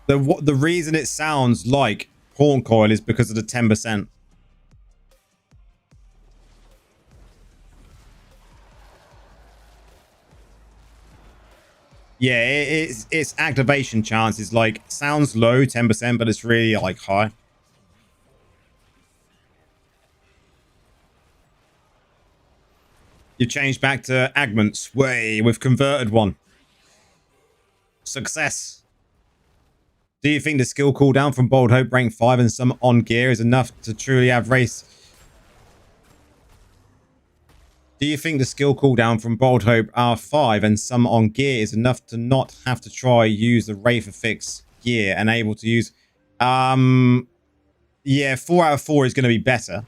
The reason it sounds like Haunt Coil is because of the 10%. Yeah, its activation chance is like, sounds low, 10%, but it's really like high. You changed back to Agments. Way, we've converted one. Success. Do you think the skill cooldown from Bold Hope rank 5 and some on gear is enough to truly have race? Do you think the skill cooldown from Bold Hope R5 and some on gear is enough to not have to try use the Wraith Fix gear and able to use... Yeah, 4 out of 4 is going to be better.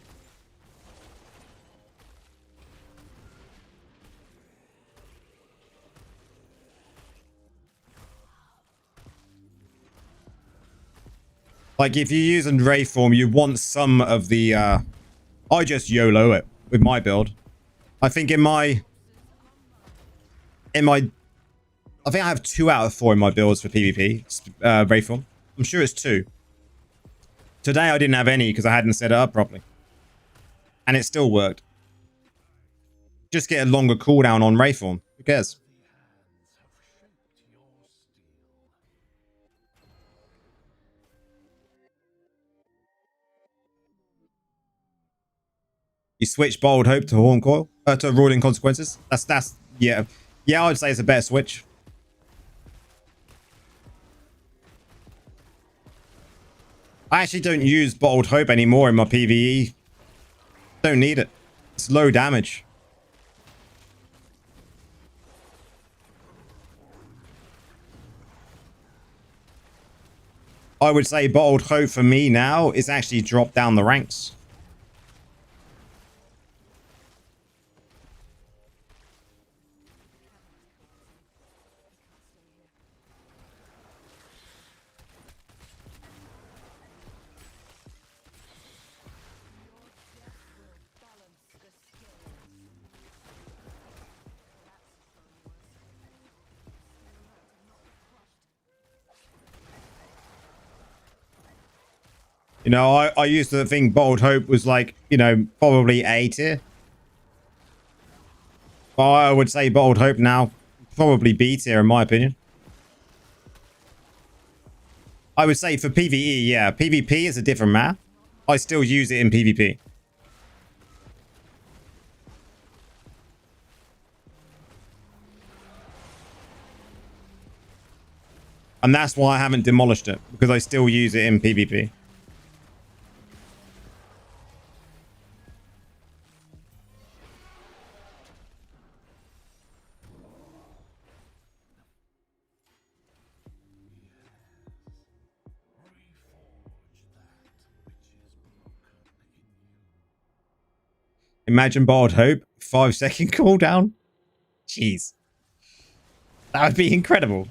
Like, if you're using Wraith form, you want some of the... I just YOLO it with my build. I think I think I have 2 out of 4 in my builds for PvP, Wraith form. I'm sure it's 2. Today I didn't have any because I hadn't set it up properly. And it still worked. Just get a longer cooldown on Wraith form. Who cares? You switch Bold Hope to Haunt Coil, to Ruling Consequences. Yeah, I would say it's a better switch. I actually don't use Bold Hope anymore in my PvE. Don't need it. It's low damage. I would say Bold Hope for me now is actually dropped down the ranks. You know, I used to think Bold Hope was like, you know, probably A tier. But I would say Bold Hope now, probably B tier in my opinion. I would say for PvE, yeah. PvP is a different map. I still use it in PvP. And that's why I haven't demolished it, because I still use it in PvP. Imagine Bold Hope, 5-second cooldown. Jeez. That would be incredible.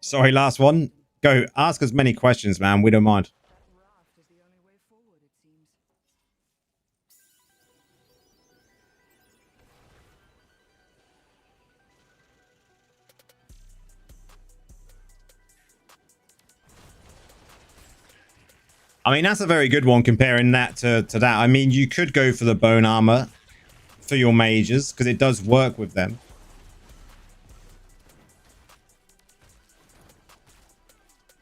Sorry, last one. Go, ask as many questions, man. We don't mind. That raft is the only way forward, it seems. I mean, that's a very good one comparing that to that. I mean, you could go for the bone armor for your mages because it does work with them.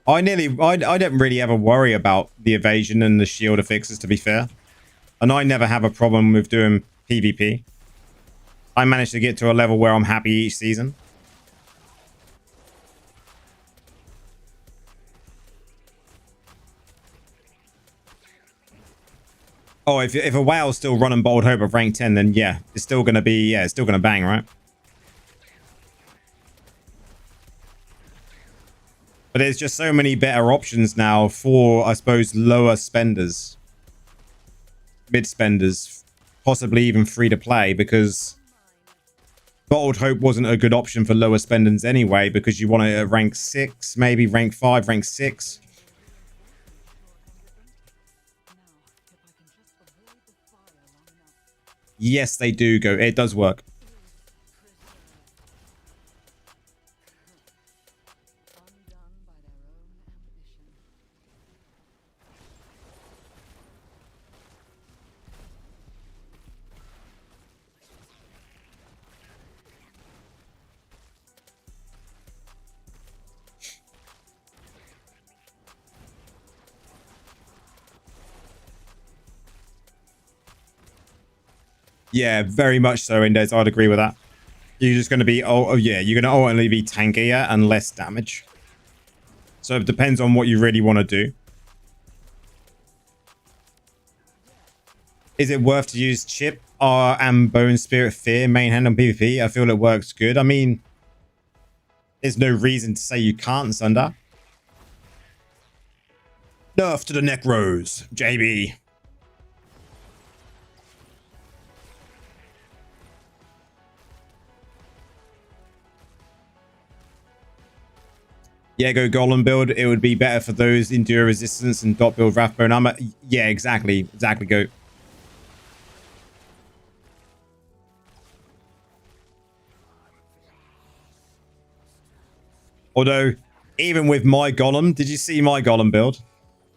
I don't really ever worry about the evasion and the shield affixes, to be fair. And I never have a problem with doing PvP. I managed to get to a level where I'm happy each season. Oh, if a whale's still running Bold Hope of rank 10, then yeah, it's still going to be, yeah, it's still going to bang, right? But there's just so many better options now for, I suppose, lower spenders, mid spenders, possibly even free to play, because Bold Hope wasn't a good option for lower spenders anyway, because you want it at rank 6, maybe rank 5, rank 6. Yes, they do go. It does work. Yeah, very much so, Indes. I'd agree with that. You're just going to be, oh yeah, you're going to ultimately be tankier and less damage. So it depends on what you really want to do. Is it worth to use Chip and Bone Spirit Fear main hand on PvP? I feel it works good. I mean, there's no reason to say you can't, Sunder. Nerf to the Necros, JB. Yeah, go Golem build. It would be better for those endure resistance and dot build Wrath Bone Armor. Yeah, exactly. Exactly, go. Although, even with my Golem, did you see my Golem build?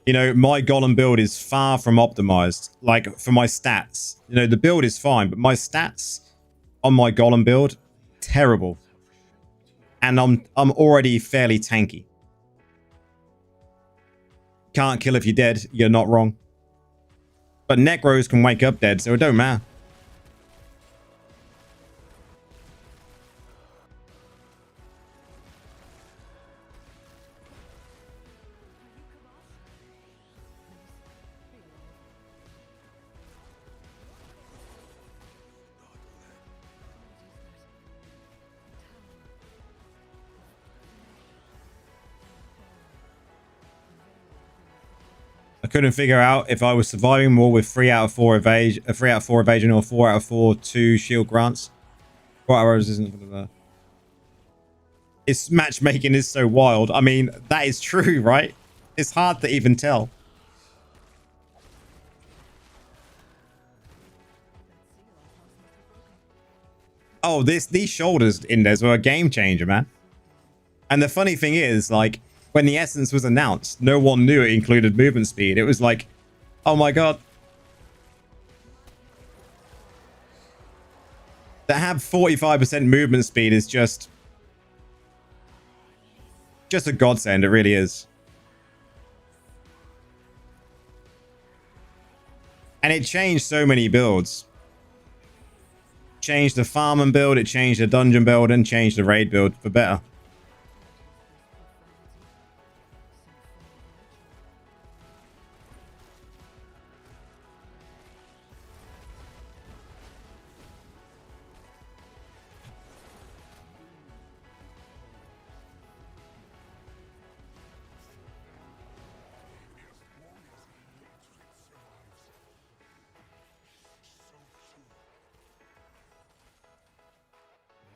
You know, my Golem build is far from optimized. Like, for my stats. You know, the build is fine, but my stats on my Golem build, terrible. And I'm already fairly tanky. Can't kill if you're dead. You're not wrong. But Necros can wake up dead, so it don't matter. I couldn't figure out if I was surviving more with 3 out of 4 evasion, 3 out of 4 evasion, or 4 out of 4 2 shield grants. 4 hours isn't. Its matchmaking is so wild. I mean, that is true, right? It's hard to even tell. Oh, these shoulders in there were a game changer, man. And the funny thing is, like, when the essence was announced, no one knew it included movement speed. It was like, oh my god. To have 45% movement speed is just a godsend. It really is. And it changed so many builds. Changed the farm and build, it changed the dungeon build, and changed the raid build for better.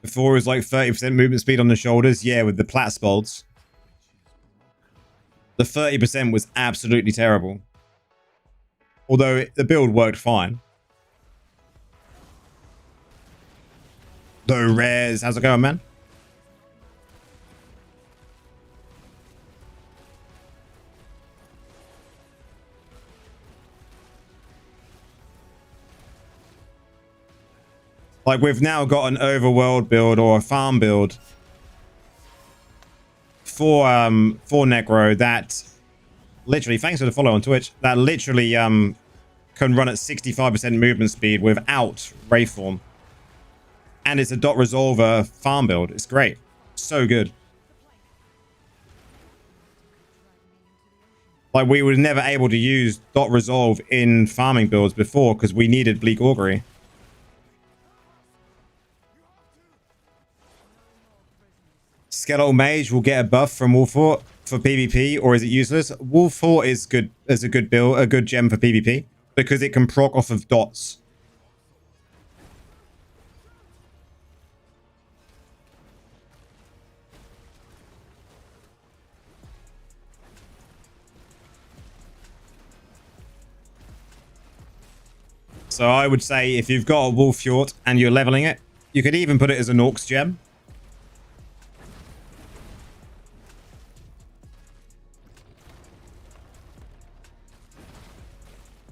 Before it was like 30% movement speed on the shoulders. Yeah, with the Platspolds. The 30% was absolutely terrible. Although the build worked fine. The Rez, how's it going, man? Like, we've now got an overworld build or a farm build for Necro that literally, thanks for the follow on Twitch, that literally can run at 65% movement speed without Wraithform. And it's a dot resolver farm build. It's great. So good. Like, we were never able to use dot resolve in farming builds before because we needed Bleak Augury. Skeletal Mage will get a buff from Wolfort for PvP, or is it useless? Wolfort is good as a good build, a good gem for PvP because it can proc off of dots. So I would say if you've got a Wolfjord and you're leveling it, you could even put it as an Orcs gem.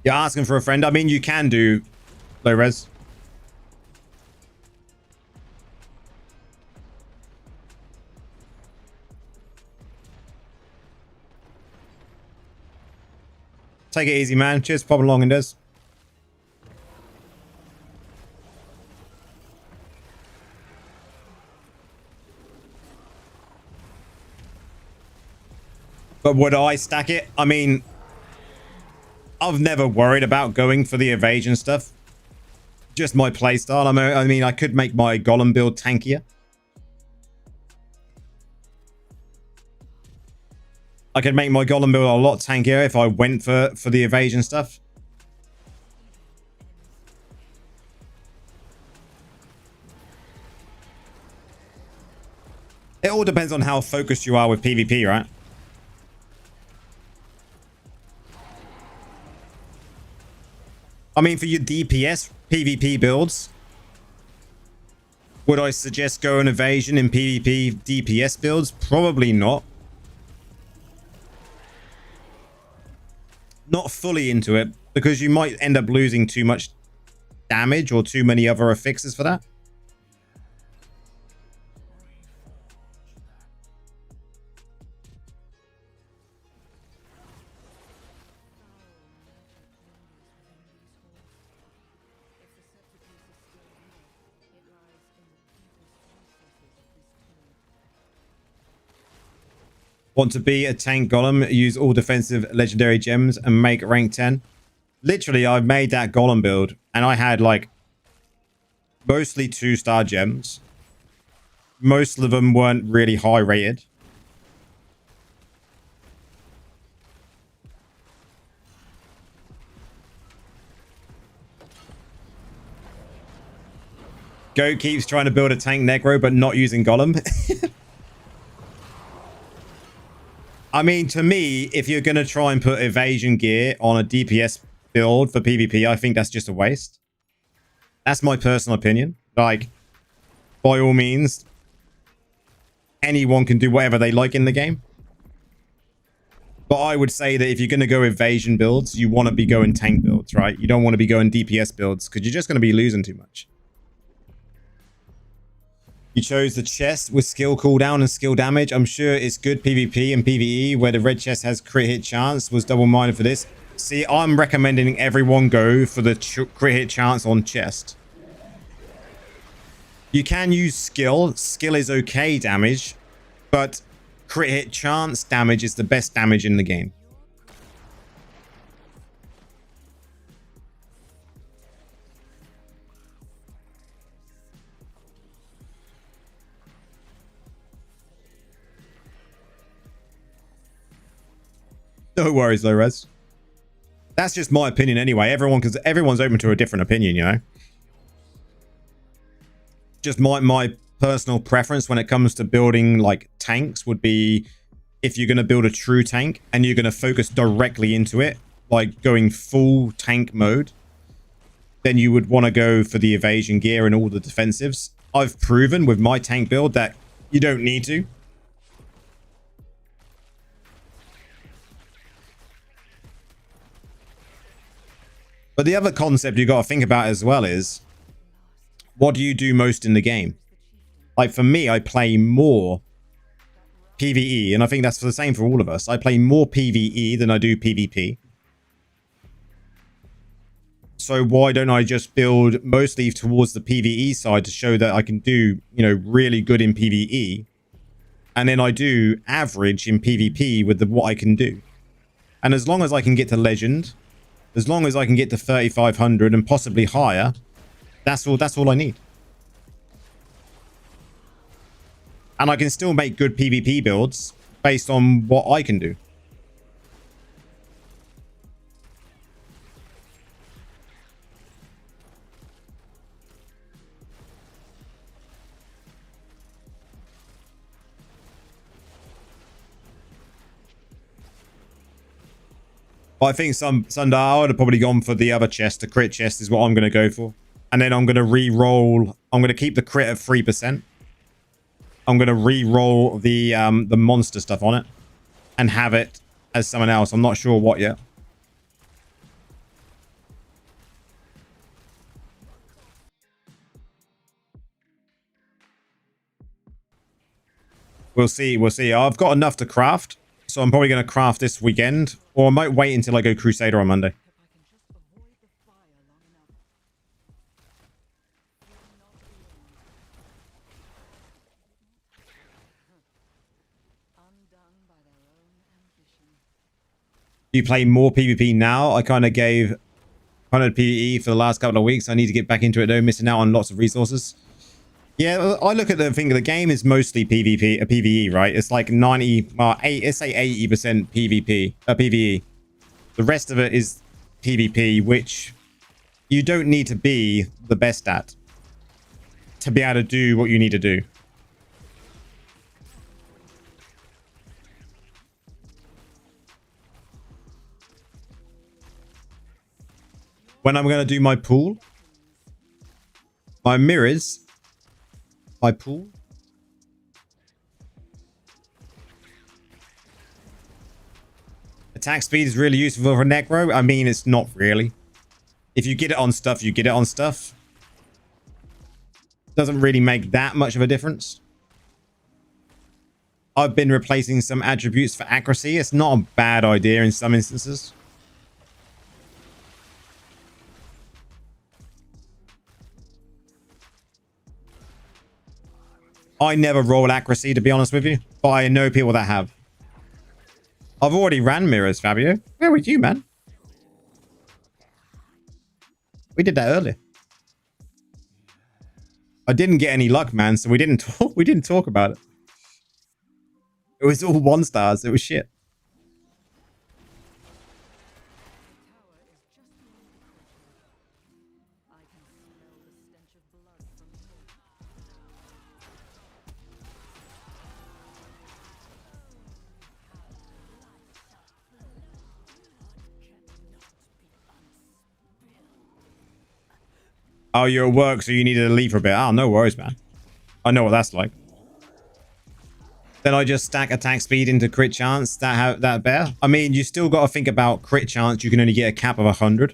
You're asking for a friend. I mean, you can do low res. Take it easy, man. Cheers for popping along, Indez. But would I stack it? I mean, I've never worried about going for the evasion stuff. Just my playstyle. I mean, I could make my Golem build tankier. I could make my Golem build a lot tankier if I went for the evasion stuff. It all depends on how focused you are with PvP, right? I mean, for your DPS PvP builds, would I suggest going evasion in PvP DPS builds? Probably not. Not fully into it, because you might end up losing too much damage or too many other affixes for that. Want to be a tank golem, use all defensive legendary gems and make rank 10. Literally, I made that golem build and I had like mostly 2-star gems. Most of them weren't really high rated. Goat keeps trying to build a tank Necro but not using golem. I mean, to me, if you're going to try and put evasion gear on a DPS build for PvP, I think that's just a waste. That's my personal opinion. Like, by all means, anyone can do whatever they like in the game. But I would say that if you're going to go evasion builds, you want to be going tank builds, right? You don't want to be going DPS builds because you're just going to be losing too much. You chose the chest with skill cooldown and skill damage. I'm sure it's good PvP and PvE where the red chest has crit hit chance. Was double-minded for this. See, I'm recommending everyone go for the crit hit chance on chest. You can use skill. Skill is okay damage, but crit hit chance damage is the best damage in the game. No worries, low res. That's just my opinion anyway. Everyone's open to a different opinion, you know. Just my personal preference when it comes to building like tanks would be, if you're going to build a true tank and you're going to focus directly into it, like going full tank mode, then you would want to go for the evasion gear and all the defensives. I've proven with my tank build that you don't need to. But the other concept you got to think about as well is, what do you do most in the game? Like for me, I play more PvE, and I think that's the same for all of us. I play more PvE than I do PvP. So why don't I just build mostly towards the PvE side to show that I can do, you know, really good in PvE, and then I do average in PvP with what I can do. And as long as I can get to legend, as long as I can get to 3,500 and possibly higher, that's all I need. And I can still make good PvP builds based on what I can do. But I think Sundar, I would have probably gone for the other chest. The crit chest is what I'm going to go for. And then I'm going to re-roll. I'm going to keep the crit at 3%. I'm going to re-roll the monster stuff on it and have it as someone else. I'm not sure what yet. We'll see. We'll see. I've got enough to craft, so I'm probably going to craft this weekend, or I might wait until I go Crusader on Monday. You play more PvP now? I kind of gave 100 PvE for the last couple of weeks. I need to get back into it though, missing out on lots of resources. Yeah, I look at the thing. The game is mostly PvE, right? It's like 90, let's say 80% PvE. The rest of it is PvP, which you don't need to be the best at to be able to do what you need to do. When I'm going to do my pool, my mirrors, my pool. Attack speed is really useful for Necro. I mean, it's not really. If you get it on stuff, you get it on stuff. Doesn't really make that much of a difference. I've been replacing some attributes for accuracy. It's not a bad idea in some instances. I never roll accuracy, to be honest with you, but I know people that have. I've already ran mirrors, Fabio. Where were you, man? We did that earlier. I didn't get any luck, man, so we didn't talk about it. It was all 1 stars. It was shit. Oh, you're at work, so you needed to leave for a bit. Oh, no worries, man. I know what that's like. Then I just stack attack speed into crit chance. That better? I mean, you still got to think about crit chance. You can only get a cap of 100.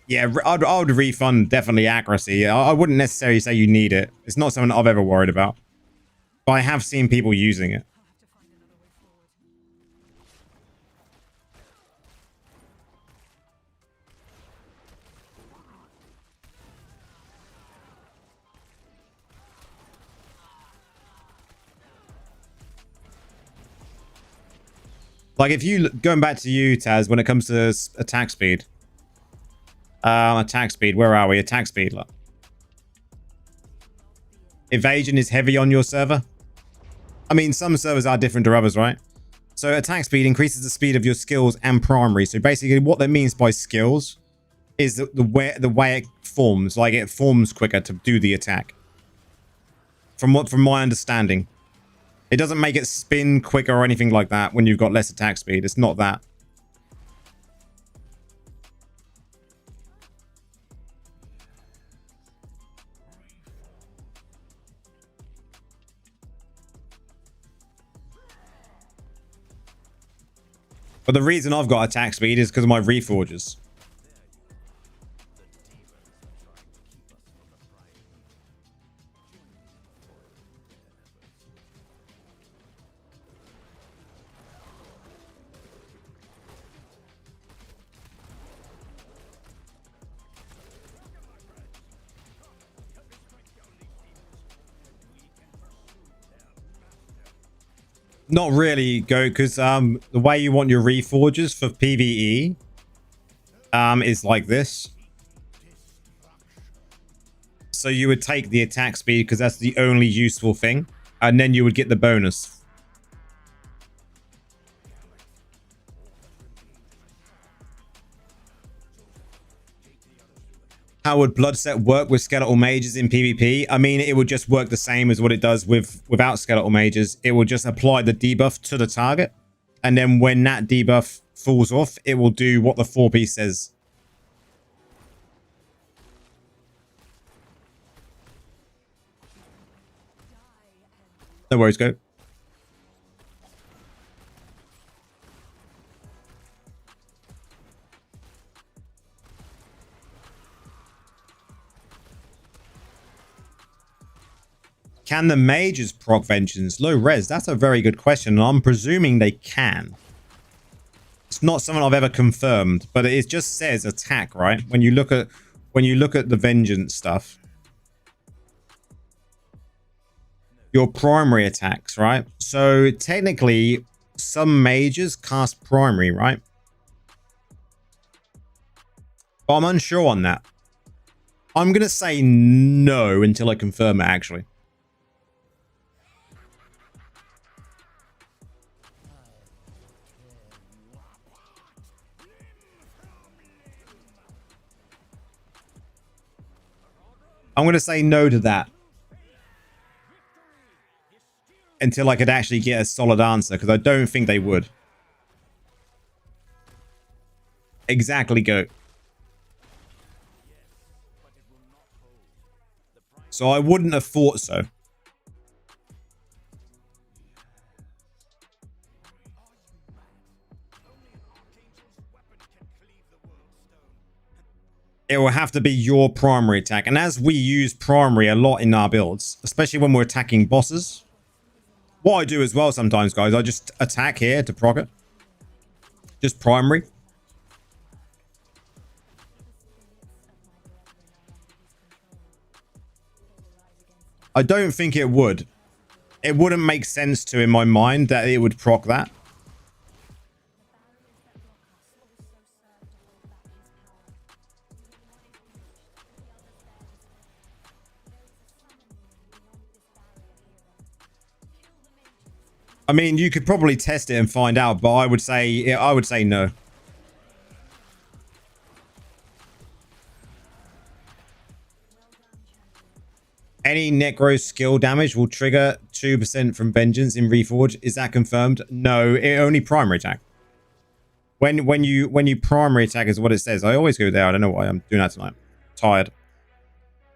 Yeah, I would refund definitely accuracy. I wouldn't necessarily say you need it. It's not something I've ever worried about. But I have seen people using it. Like if you going back to you, Taz, when it comes to attack speed. Attack speed, where are we? Attack speed. Look. Evasion is heavy on your server. I mean, some servers are different to others, right? So attack speed increases the speed of your skills and primary. So basically what that means by skills is the way it forms. Like it forms quicker to do the attack. From my understanding, it doesn't make it spin quicker or anything like that when you've got less attack speed. It's not that. But the reason I've got attack speed is because of my reforges. Not really, Go, because the way you want your reforges for PvE is like this. So you would take the attack speed because that's the only useful thing, and then you would get the bonus. How would Bloodset work with Skeletal Mages in PvP? I mean, it would just work the same as what it does without Skeletal Mages. It will just apply the debuff to the target. And then when that debuff falls off, it will do what the 4-piece says. No worries, Go. Can the mages proc Vengeance? Low res, that's a very good question, and I'm presuming they can. It's not something I've ever confirmed, but it just says attack, right? When you look at the Vengeance stuff. Your primary attacks, right? So technically, some mages cast primary, right? But I'm unsure on that. I'm going to say no until I confirm it, actually. I'm going to say no to that. Until I could actually get a solid answer, because I don't think they would. Exactly, Go. So I wouldn't have thought so. It will have to be your primary attack. And as we use primary a lot in our builds, especially when we're attacking bosses, what I do as well sometimes, guys, I just attack here to proc it. Just primary. I don't think it would. It wouldn't make sense to, in my mind, that it would proc that. I mean, you could probably test it and find out, but I would say no. Any Necro skill damage will trigger 2% from Vengeance in Reforge. Is that confirmed? No, it only primary attack. When you primary attack is what it says. I always go there. I don't know why I'm doing that tonight. Tired.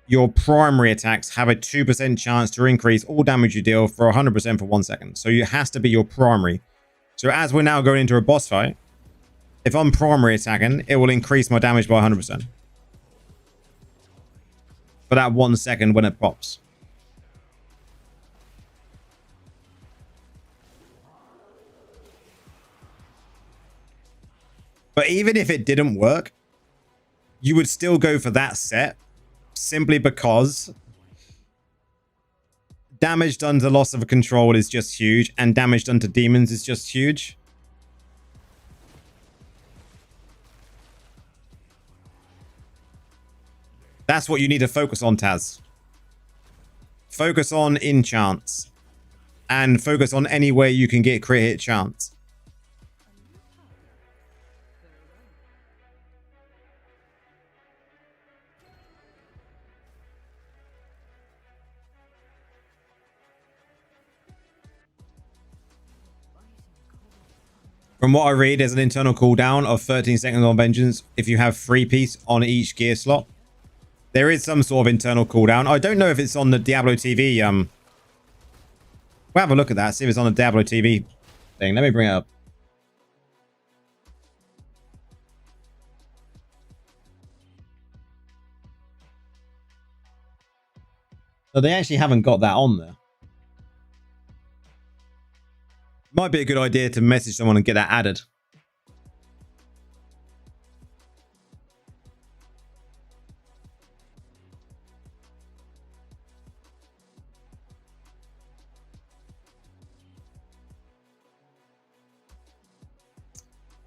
Your primary attacks have a 2% chance to increase all damage you deal for 100% for 1 second. So it has to be your primary. So as we're now going into a boss fight, if I'm primary attacking, it will increase my damage by 100%. For that 1 second when it pops. But even if it didn't work, you would still go for that set. Simply because damage done to loss of control is just huge, and damage done to demons is just huge. That's what you need to focus on, Taz. Focus on enchants. And focus on any way you can get crit hit chance. From what I read, there's an internal cooldown of 13 seconds on Vengeance if you have 3-piece on each gear slot. There is some sort of internal cooldown. I don't know if it's on the Diablo TV. We'll have a look at that, see if it's on the Diablo TV thing. Let me bring it up. So they actually haven't got that on there. Might be a good idea to message someone and get that added.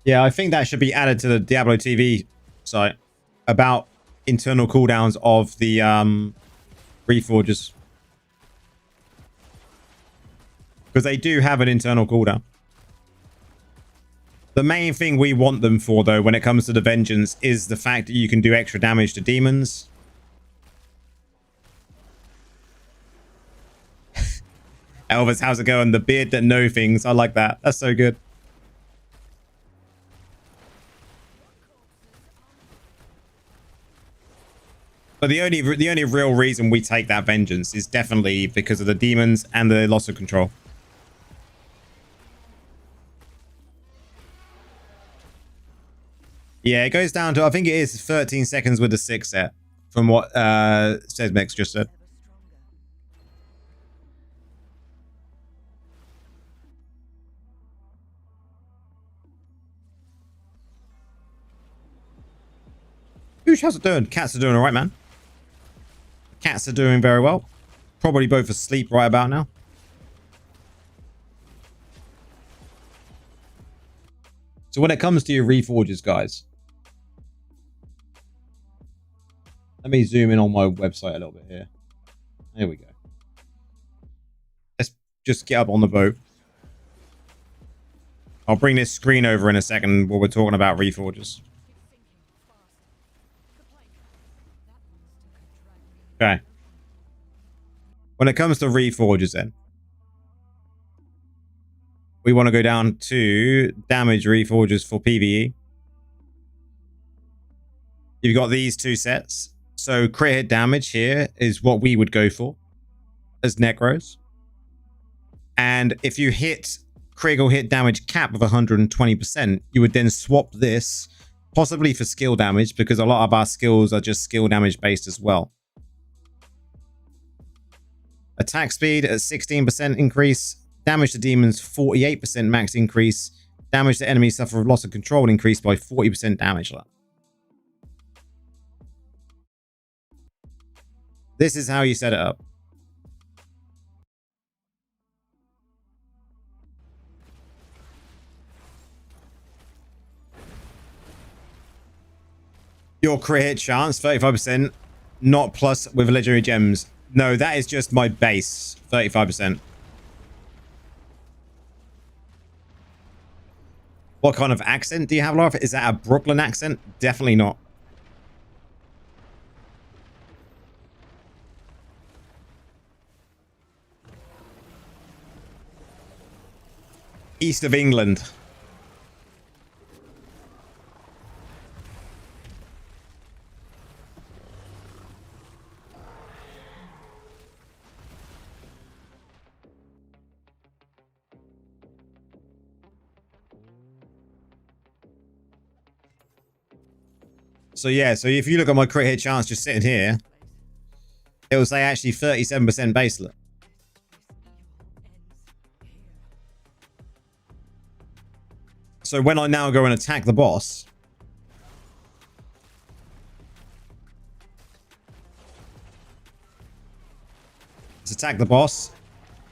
Yeah, I think that should be added to the Diablo TV site about internal cooldowns of the Reforgers. Because they do have an internal cooldown. The main thing we want them for, though, when it comes to the Vengeance is the fact that you can do extra damage to demons. Elvis, how's it going? The beard that know things. I like that. That's so good. But the only real reason we take that Vengeance is definitely because of the demons and the loss of control. Yeah, it goes down to, I think it is 13 seconds with the 6 set, from what Sesmex just said. Oosh, how's it doing? Cats are doing all right, man. Cats are doing very well. Probably both asleep right about now. So when it comes to your Reforgers, guys, let me zoom in on my website a little bit here. There we go. Let's just get up on the boat. I'll bring this screen over in a second while we're talking about Reforgers. Okay. When it comes to Reforgers, then, we want to go down to damage Reforgers for PvE. You've got these two sets. So crit hit damage here is what we would go for as Necros. And if you hit critical hit damage cap of 120%, you would then swap this possibly for skill damage, because a lot of our skills are just skill damage based as well. Attack speed at 16% increase. Damage to demons 48% max increase. Damage to enemies suffer loss of control increased by 40% damage. This is how you set it up. Your crit hit chance 35%, not plus with legendary gems. No, that is just my base, 35%. What kind of accent do you have, Laura? Is that a Brooklyn accent? Definitely not. East of England. So yeah, so if you look at my crit hit chance just sitting here, it will say actually 37% baselet. So when I now go and attack the boss, let's attack the boss.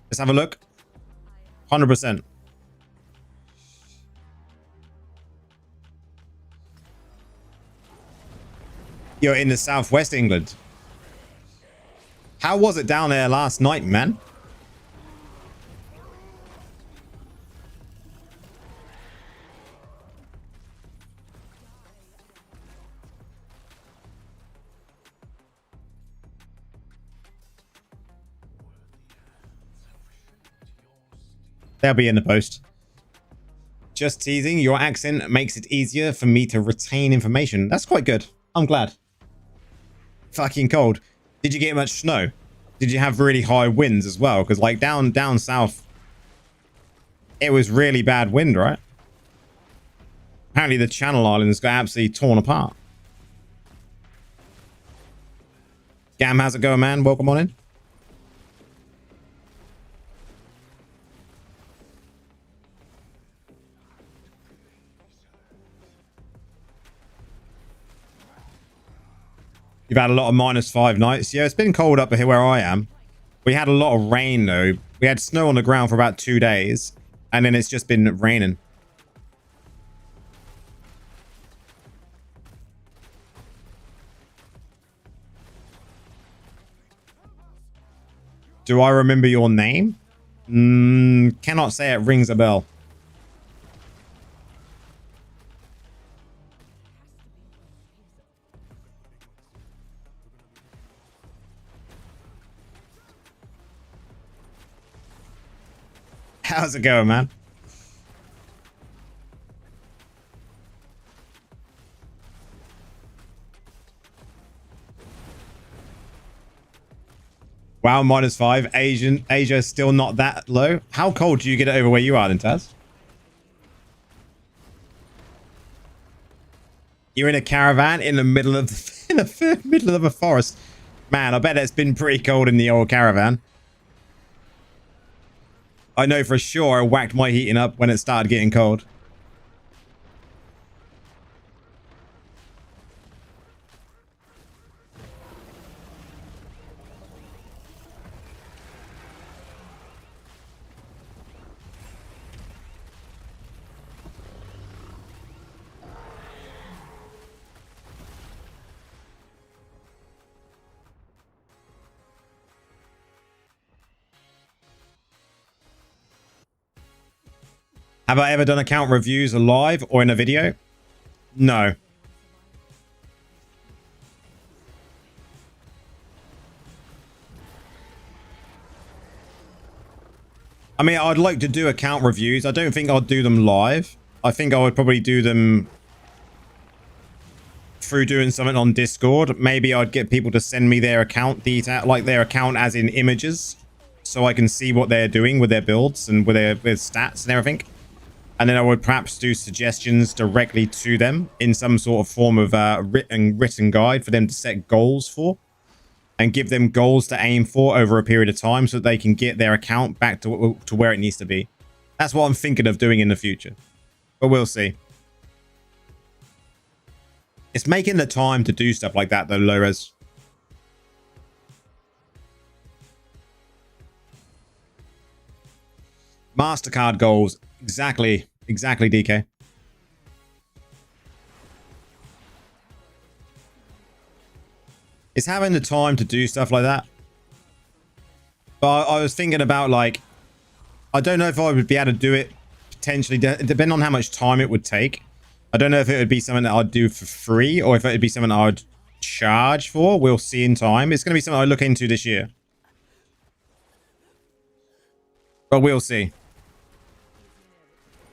Let's have a look. 100%. You're in the southwest England. How was it down there last night, man? They'll be in the post. Just teasing. Your accent makes it easier for me to retain information. That's quite good. I'm glad. Fucking cold. Did you get much snow? Did you have really high winds as well? Because like down south, it was really bad wind, right? Apparently the Channel Islands got absolutely torn apart. Gam, how's it going, man? Welcome on in. You've had a lot of -5 nights. Yeah, it's been cold up here where I am. We had a lot of rain, though. We had snow on the ground for about 2 days, and then it's just been raining. Do I remember your name? Cannot say it rings a bell. How's it going, man? Wow, -5. Asia still not that low. How cold do you get it over where you are then, Taz? You're in a caravan in the middle of middle of a forest. Man, I bet it's been pretty cold in the old caravan. I know for sure I whacked my heating up when it started getting cold. Have I ever done account reviews live or in a video? No. I mean, I'd like to do account reviews. I don't think I'd do them live. I think I would probably do them through doing something on Discord. Maybe I'd get people to send me their account detail, like their account as in images, so I can see what they're doing with their builds and with their stats and everything. And then I would perhaps do suggestions directly to them in some sort of form of written guide for them to set goals for, and give them goals to aim for over a period of time so that they can get their account back to where it needs to be. That's what I'm thinking of doing in the future, but we'll see. It's making the time to do stuff like that though, Lores. MasterCard goals. Exactly, DK. It's having the time to do stuff like that. But I was thinking about, like, I don't know if I would be able to do it potentially, depending on how much time it would take. I don't know if it would be something that I'd do for free or if it would be something that I would charge for. We'll see in time. It's going to be something I look into this year. But we'll see.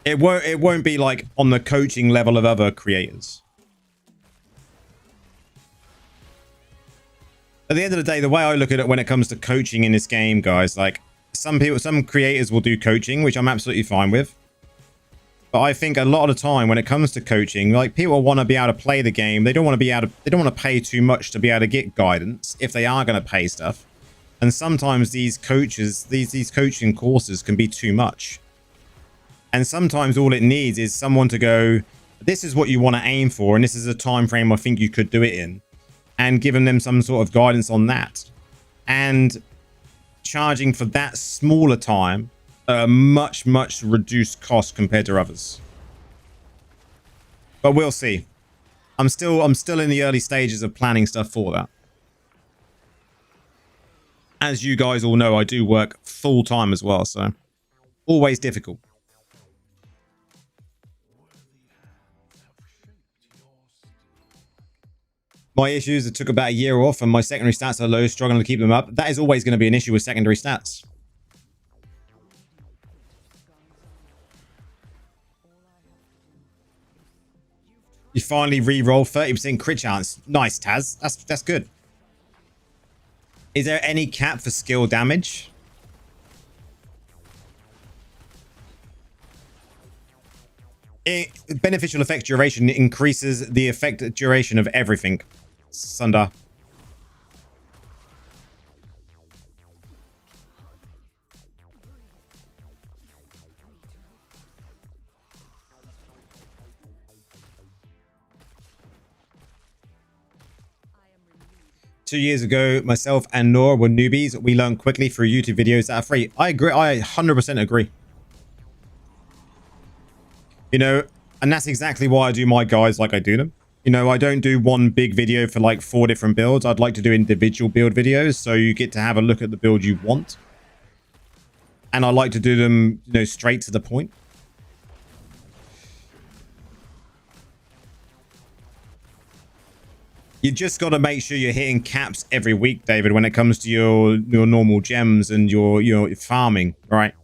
It won't be like on the coaching level of other creators. At the end of the day, the way I look at it when it comes to coaching in this game, guys, like some creators will do coaching, which I'm absolutely fine with. But I think a lot of the time when it comes to coaching, like people want to be able to play the game. They don't want to pay too much to be able to get guidance if they are going to pay stuff. And sometimes these coaches, these coaching courses can be too much. And sometimes all it needs is someone to go, this is what you want to aim for, and this is a time frame I think you could do it in, and giving them some sort of guidance on that, and charging for that smaller time a much reduced cost compared to others. But we'll see. I'm still in the early stages of planning stuff for that. As you guys all know, I do work full time as well, so always difficult. My issues, it took about a year off and my secondary stats are low, struggling to keep them up. That is always going to be an issue with secondary stats. You finally re-roll 30% crit chance. Nice, Taz. That's good. Is there any cap for skill damage? Beneficial effect duration increases the effect duration of everything. Sundar. 2 years ago, myself and Nora were newbies. We learned quickly through YouTube videos that are free. I agree. I 100% agree. You know, and that's exactly why I do my guides like I do them. You know, I don't do one big video for like 4 different builds. I'd like to do individual build videos so you get to have a look at the build you want. And I like to do them, you know, straight to the point. You just got to make sure you're hitting caps every week, David, when it comes to your normal gems and your farming, right?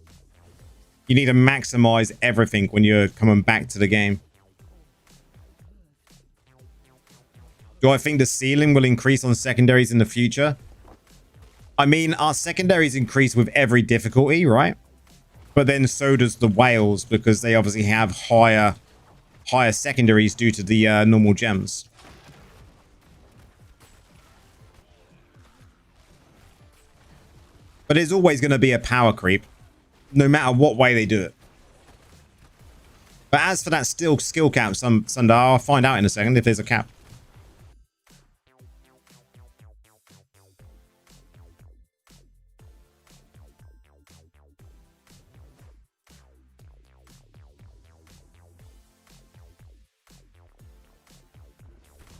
You need to maximize everything when you're coming back to the game. Do I think the ceiling will increase on secondaries in the future? I mean, our secondaries increase with every difficulty, right? But then so does the whales because they obviously have higher secondaries due to the normal gems. But there's always going to be a power creep, no matter what way they do it. But as for that skill cap, Sundar, I'll find out in a second if there's a cap.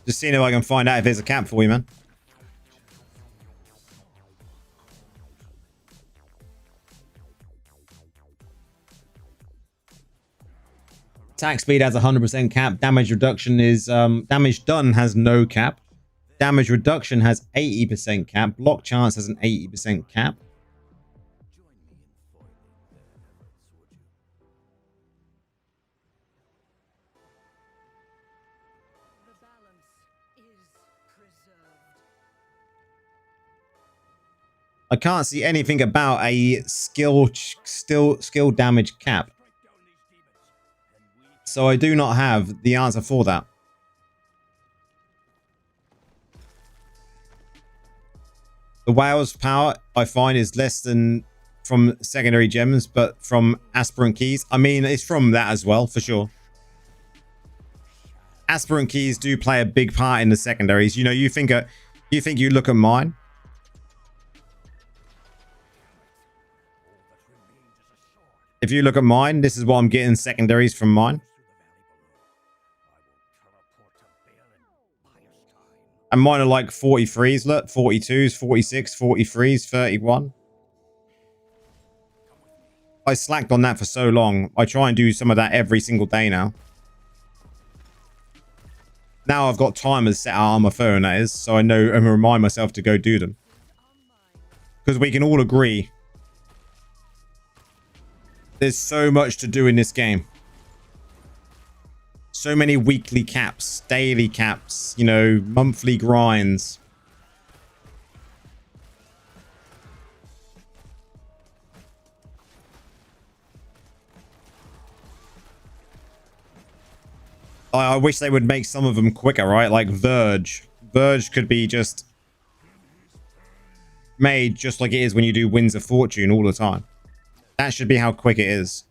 Just seeing if I can find out if there's a cap for you, man. Attack speed has 100% cap. Damage reduction is damage done has no cap. Damage reduction has 80% cap. Block chance has an 80% cap. The balance is preserved. I can't see anything about a skill damage cap. So I do not have the answer for that. The whale's power, I find, is less than from secondary gems, but from aspirant keys. I mean, it's from that as well, for sure. Aspirant keys do play a big part in the secondaries. You know, you look at mine. If you look at mine, this is what I'm getting secondaries from mine. And mine are like 43s, look, 42s, 46, 43s, 31. I slacked on that for so long. I try and do some of that every single day now. Now I've got timers set out on my phone, that is, so I know and remind myself to go do them. Because we can all agree there's so much to do in this game. So many weekly caps, daily caps, you know, monthly grinds. I wish they would make some of them quicker, right? Like Verge. Verge could be just made just like it is when you do Winds of Fortune all the time. That should be how quick it is.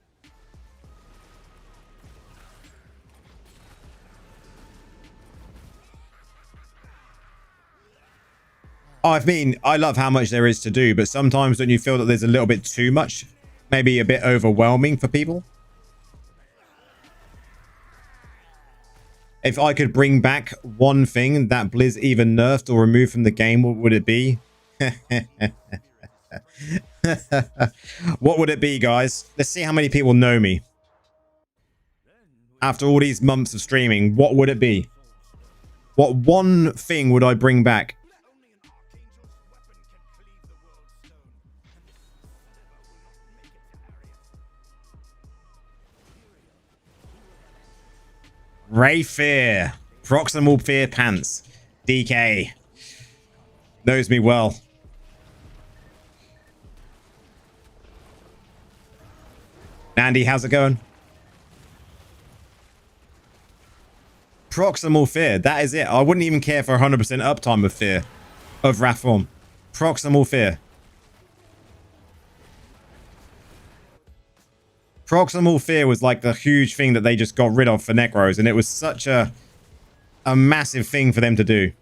I mean, I love how much there is to do, but sometimes don't you feel that there's a little bit too much? Maybe a bit overwhelming for people? If I could bring back one thing that Blizz either nerfed or removed from the game, what would it be? What would it be, guys? Let's see how many people know me. After all these months of streaming, what would it be? What one thing would I bring back? Ray Fear. Proximal Fear Pants. DK. Knows me well. Andy, how's it going? Proximal Fear. That is it. I wouldn't even care for 100% uptime of Fear. Of Wrath form. Proximal Fear. Proximal Fear was like the huge thing that they just got rid of for Necros, and it was such a massive thing for them to do.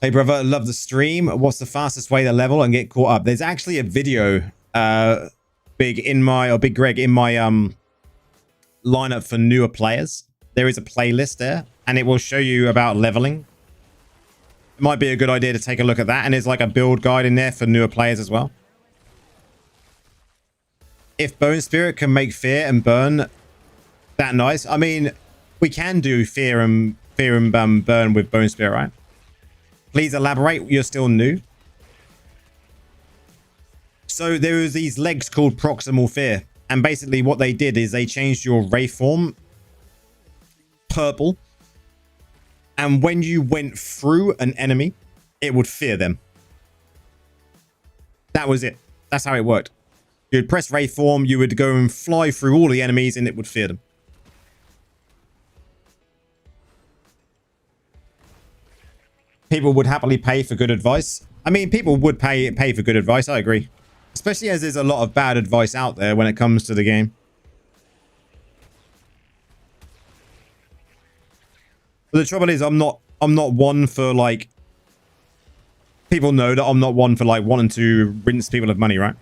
Hey brother, love the stream. What's the fastest way to level and get caught up? There's actually a video, Big Greg, in my lineup for newer players. There is a playlist there, and it will show you about leveling. It might be a good idea to take a look at that, and there's like a build guide in there for newer players as well. If Bone Spirit can make Fear and Burn that nice, I mean, we can do Fear and Burn with Bone Spirit, right? Please elaborate. You're still new. So there was these legs called Proximal Fear, and basically what they did is they changed your Wraith form purple, and when you went through an enemy, it would fear them. That was it. That's how it worked. You'd press Wraith form, you would go and fly through all the enemies, and it would fear them. People would happily pay for good advice. I mean, people would pay for good advice. I agree, especially as there's a lot of bad advice out there when it comes to the game. But the trouble is, I'm not one for like. People know that I'm not one for like wanting to rinse people of money, right?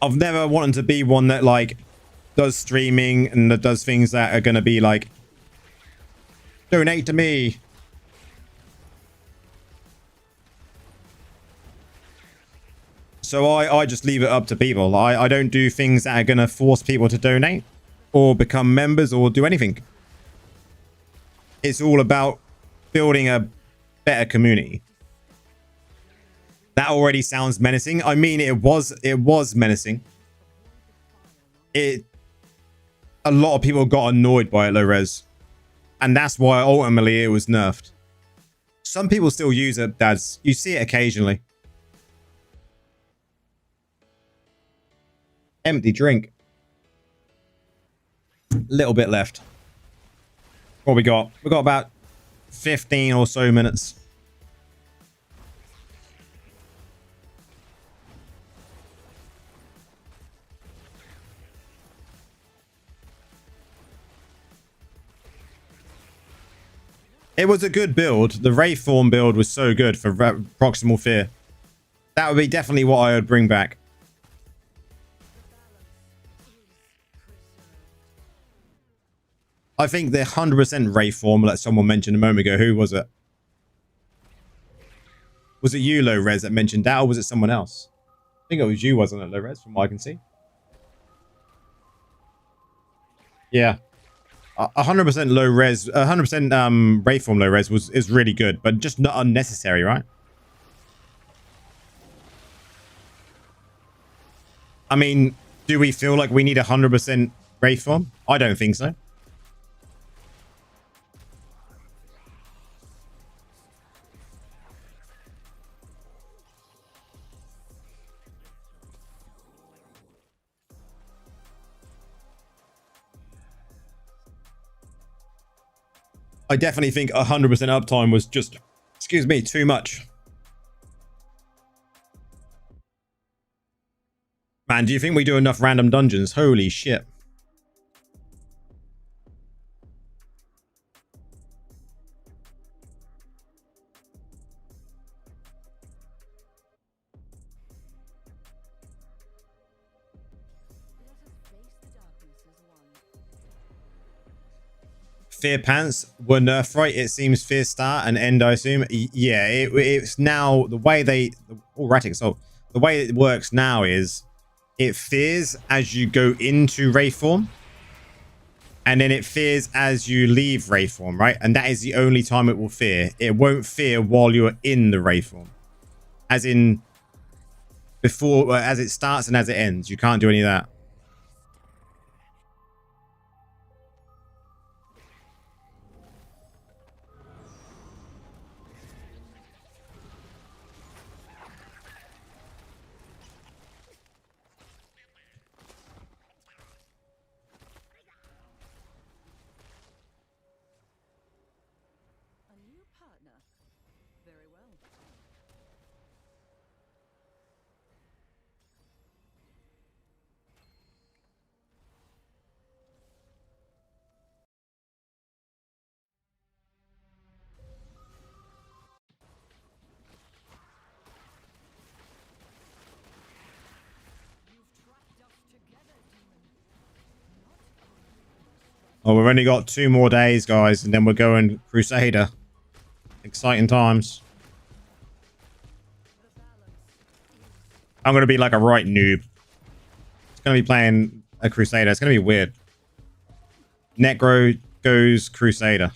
I've never wanted to be one that like does streaming and that does things that are going to be like, donate to me. So I just leave it up to people. I don't do things that are going to force people to donate or become members or do anything. It's all about building a better community. That already sounds menacing. I mean, it was menacing. A lot of people got annoyed by it, low res, and that's why ultimately it was nerfed. Some people still use it, dads. You see it occasionally. Empty drink. Little bit left. What we got? We got about 15 or so minutes. It was a good build. The Wraith form build was so good for Proximal Fear. That would be definitely what I would bring back. I think the 100% Wraith form that someone mentioned a moment ago. Who was it? Was it you, Low Res, that mentioned that, or was it someone else? I think it was you, wasn't it, Low Res, from what I can see? Yeah. 100% low res, 100% Wraith form low res is really good, but just not unnecessary, right? I mean, do we feel like we need 100% Wraith form? I don't think so. I definitely think 100% uptime was just, excuse me, too much. Man, do you think we do enough random dungeons? Holy shit. Fear Pants were nerfed, right? It seems Fear Start and End, I assume. Yeah, it's now the way they... Erratic, so the way it works now is it fears as you go into Wraith form And then it fears as you leave Wraithform, right? And that is the only time it will fear. It won't fear while you're in the Wraithform. As in, before, as it starts and as it ends. You can't do any of that. A new partner. Very well. Oh, we've only got 2 more days, guys, and then we're going Crusader. Exciting times. I'm going to be like a right noob. It's going to be playing a Crusader. It's going to be weird. Necro goes Crusader.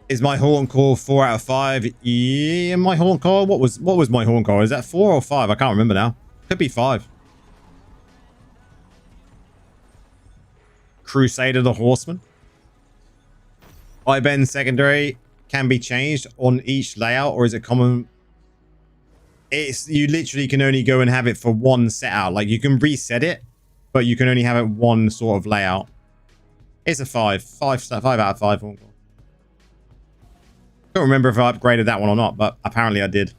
Is my Horn Core 4 out of 5? Yeah, my Horn Core. What was my Horn Core? Is that 4 or 5? I can't remember now. Could be 5. Crusader the Horseman. IBEN secondary can be changed on each layout, or is it common? It's, you literally can only go and have it for one set out. Like, you can reset it, but you can only have it one sort of layout. It's a 5 out of 5 Horn Core. I don't remember if I upgraded that one or not, but apparently I did.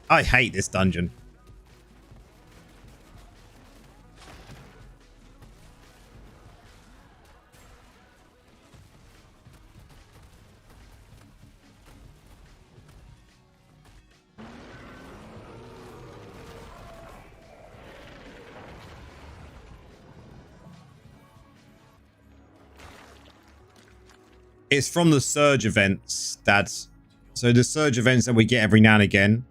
I hate this dungeon. It's from the surge events. So the surge events that we get every now and again.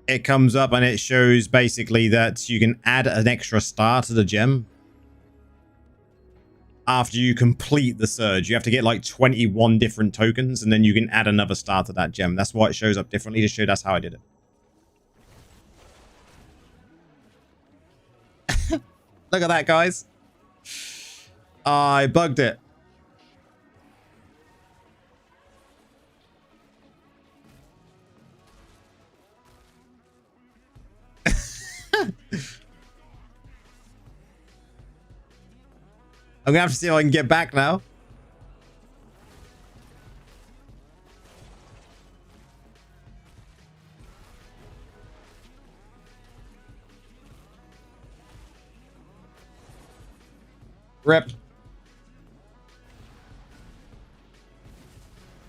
It comes up and it shows basically that you can add an extra star to the gem after you complete the surge. You have to get like 21 different tokens and then you can add another star to that gem. That's why it shows up differently to show that's how I did it. Look at that, guys. I bugged it. I'm gonna have to see if I can get back now. Rip.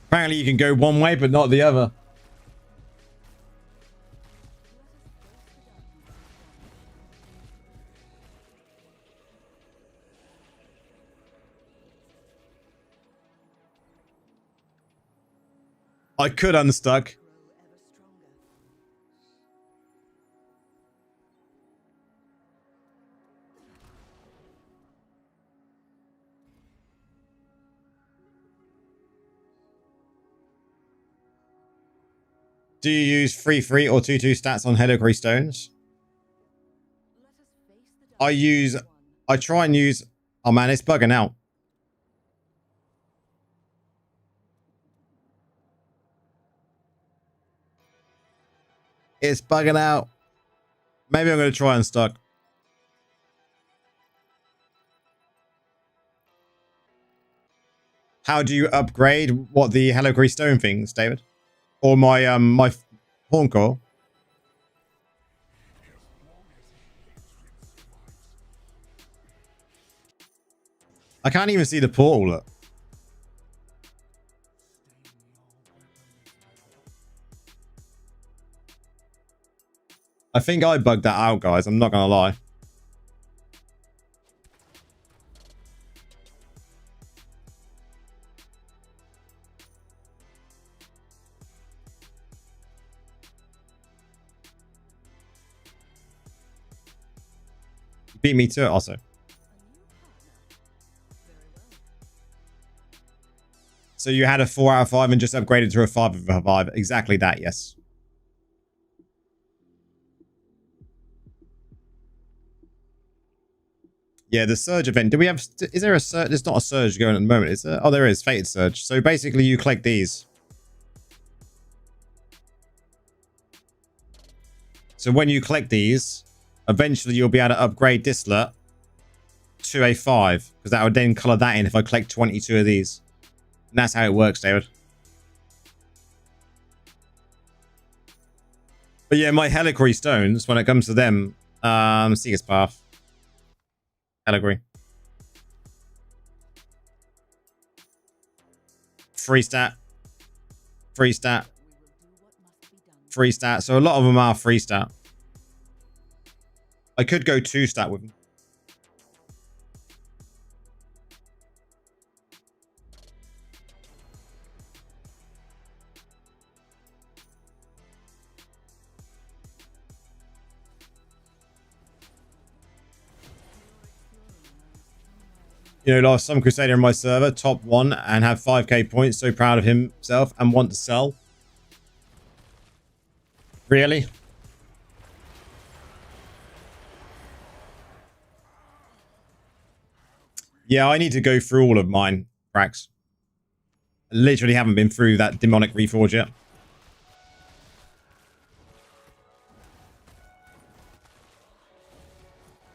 Apparently you can go one way, but not the other. I could unstuck. Do you use 3/3 or 2/2 stats on Helligree stones? I try and use, oh man, it's bugging out. It's bugging out. Maybe I'm going to try and stuck. How do you upgrade what the Helligree stone things, David? Or my my Horn Core? I can't even see the portal. Look. I think I bugged that out, guys. I'm not going to lie. Beat me to it also. So you had a 4 out of 5 and just upgraded to a 5 out of 5. Exactly that, yes. Yeah, the surge event. Do we have... Is there a surge? There's not a surge going at the moment, is there? Oh, there is. Fated surge. So basically you collect these. So when you collect these, eventually you'll be able to upgrade Dislet to a 5. Because that would then color that in if I collect 22 of these. And that's how it works, David. But yeah, my Heliquary stones, when it comes to them, Seeker's Path. Heliquary. Free stat. Free stat. Free stat. So a lot of them are free stat. I could go 2 stat with them. You know, lost some Crusader in my server, top 1, and have 5k points. So proud of himself and want to sell. Really? Yeah, I need to go through all of mine, Brax. I literally haven't been through that demonic reforge yet.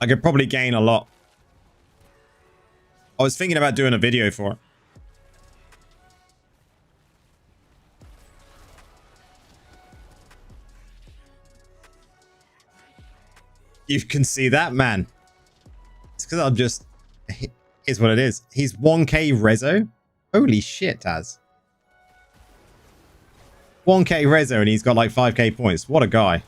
I could probably gain a lot. I was thinking about doing a video for it. You can see that, man. It's because I'm just... Is what it is. He's 1k rezo. Holy shit, Taz. 1k rezo and he's got like 5k points. What a guy.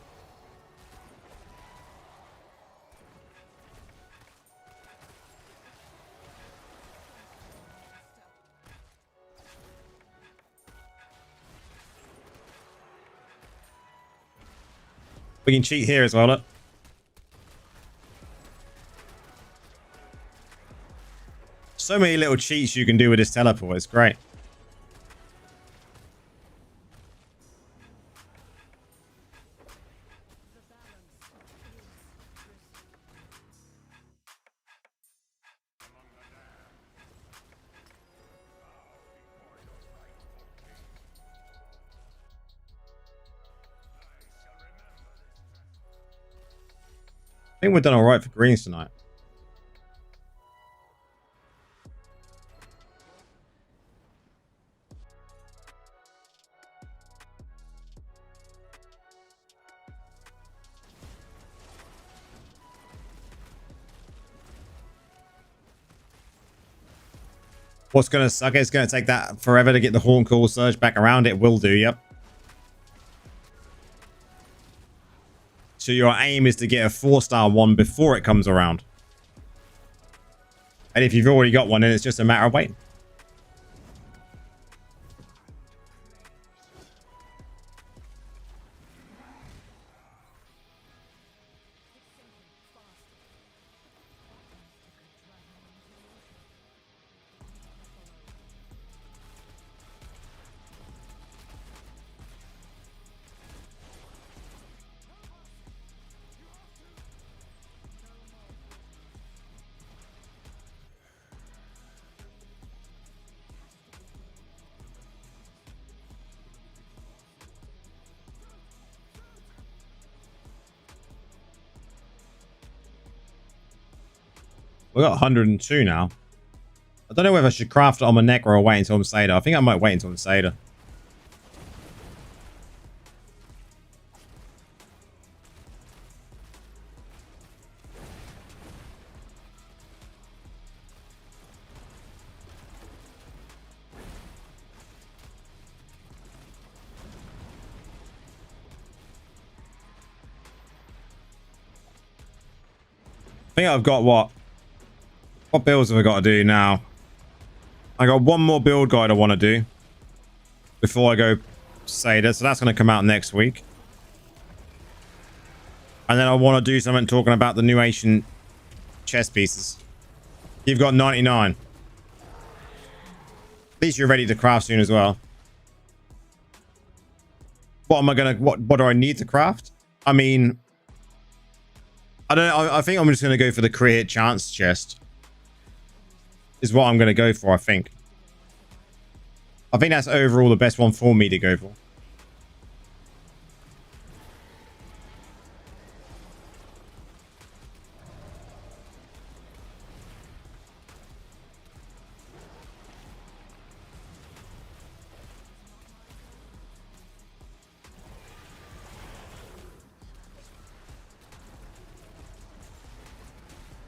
We can cheat here as well, look. So many little cheats you can do with this teleport. It's great. I think we've done all right for greens tonight. What's going to suck? It's going to take that forever to get the Horn Call Surge back around. It will do, yep. So your aim is to get a 4-star one before it comes around. And if you've already got one, then it's just a matter of waiting. We got 102 now. I don't know whether I should craft it on my neck or I'll wait until I'm Seder. I think I might wait until I'm Seder. think I've got what builds have I got to do now? I got one more build guide I want to do before I go Seder, so that's going to come out next week. And then I want to do something talking about the new ancient chess pieces. You've got 99. At least you're ready to craft soon as well. What am I gonna what do I need to craft? I mean, I don't know. I think I'm just gonna go for the create chance chest. Is what I'm gonna go for, I think. I think that's overall the best one for me to go for.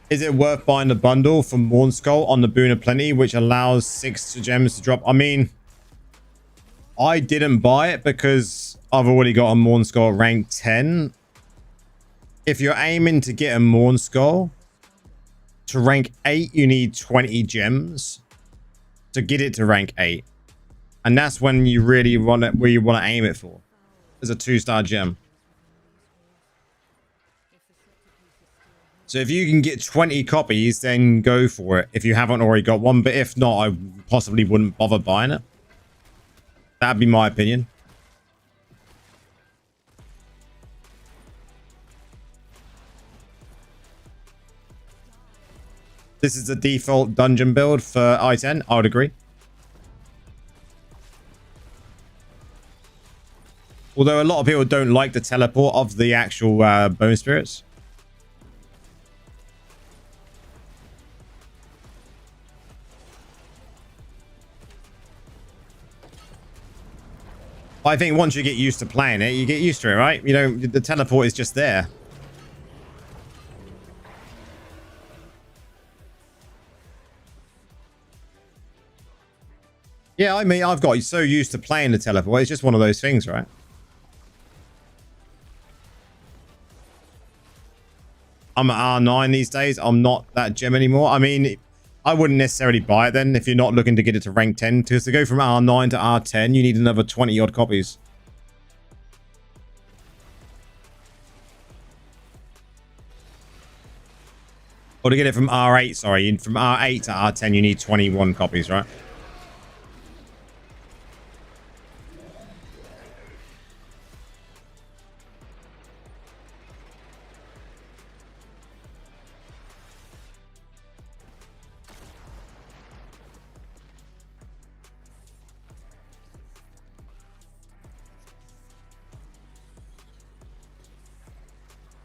Is it worth buying the bundle for Morn Skull on the Boon of Plenty, which allows 6 gems to drop? I mean, I didn't buy it because I've already got a Morn Skull rank 10. If you're aiming to get a Morn Skull to rank 8, you need 20 gems to get it to rank 8. And that's when you really want it, where you want to aim it for, as a 2-star gem. So if you can get 20 copies, then go for it if you haven't already got one. But if not, I possibly wouldn't bother buying it. That'd be my opinion. This is the default dungeon build for I-10. I would agree. Although a lot of people don't like the teleport of the actual bone spirits. I think once you get used to playing it, you get used to it, right? You know, the teleport is just there. Yeah, I mean, I've got so used to playing the teleport. It's just one of those things, right? I'm at R9 these days. I'm not that gem anymore. I mean, I wouldn't necessarily buy it then if you're not looking to get it to rank 10. Because to go from R9 to R10, you need another 20 odd copies. Or to get it from R8, sorry, from R8 to R10, you need 21 copies, right?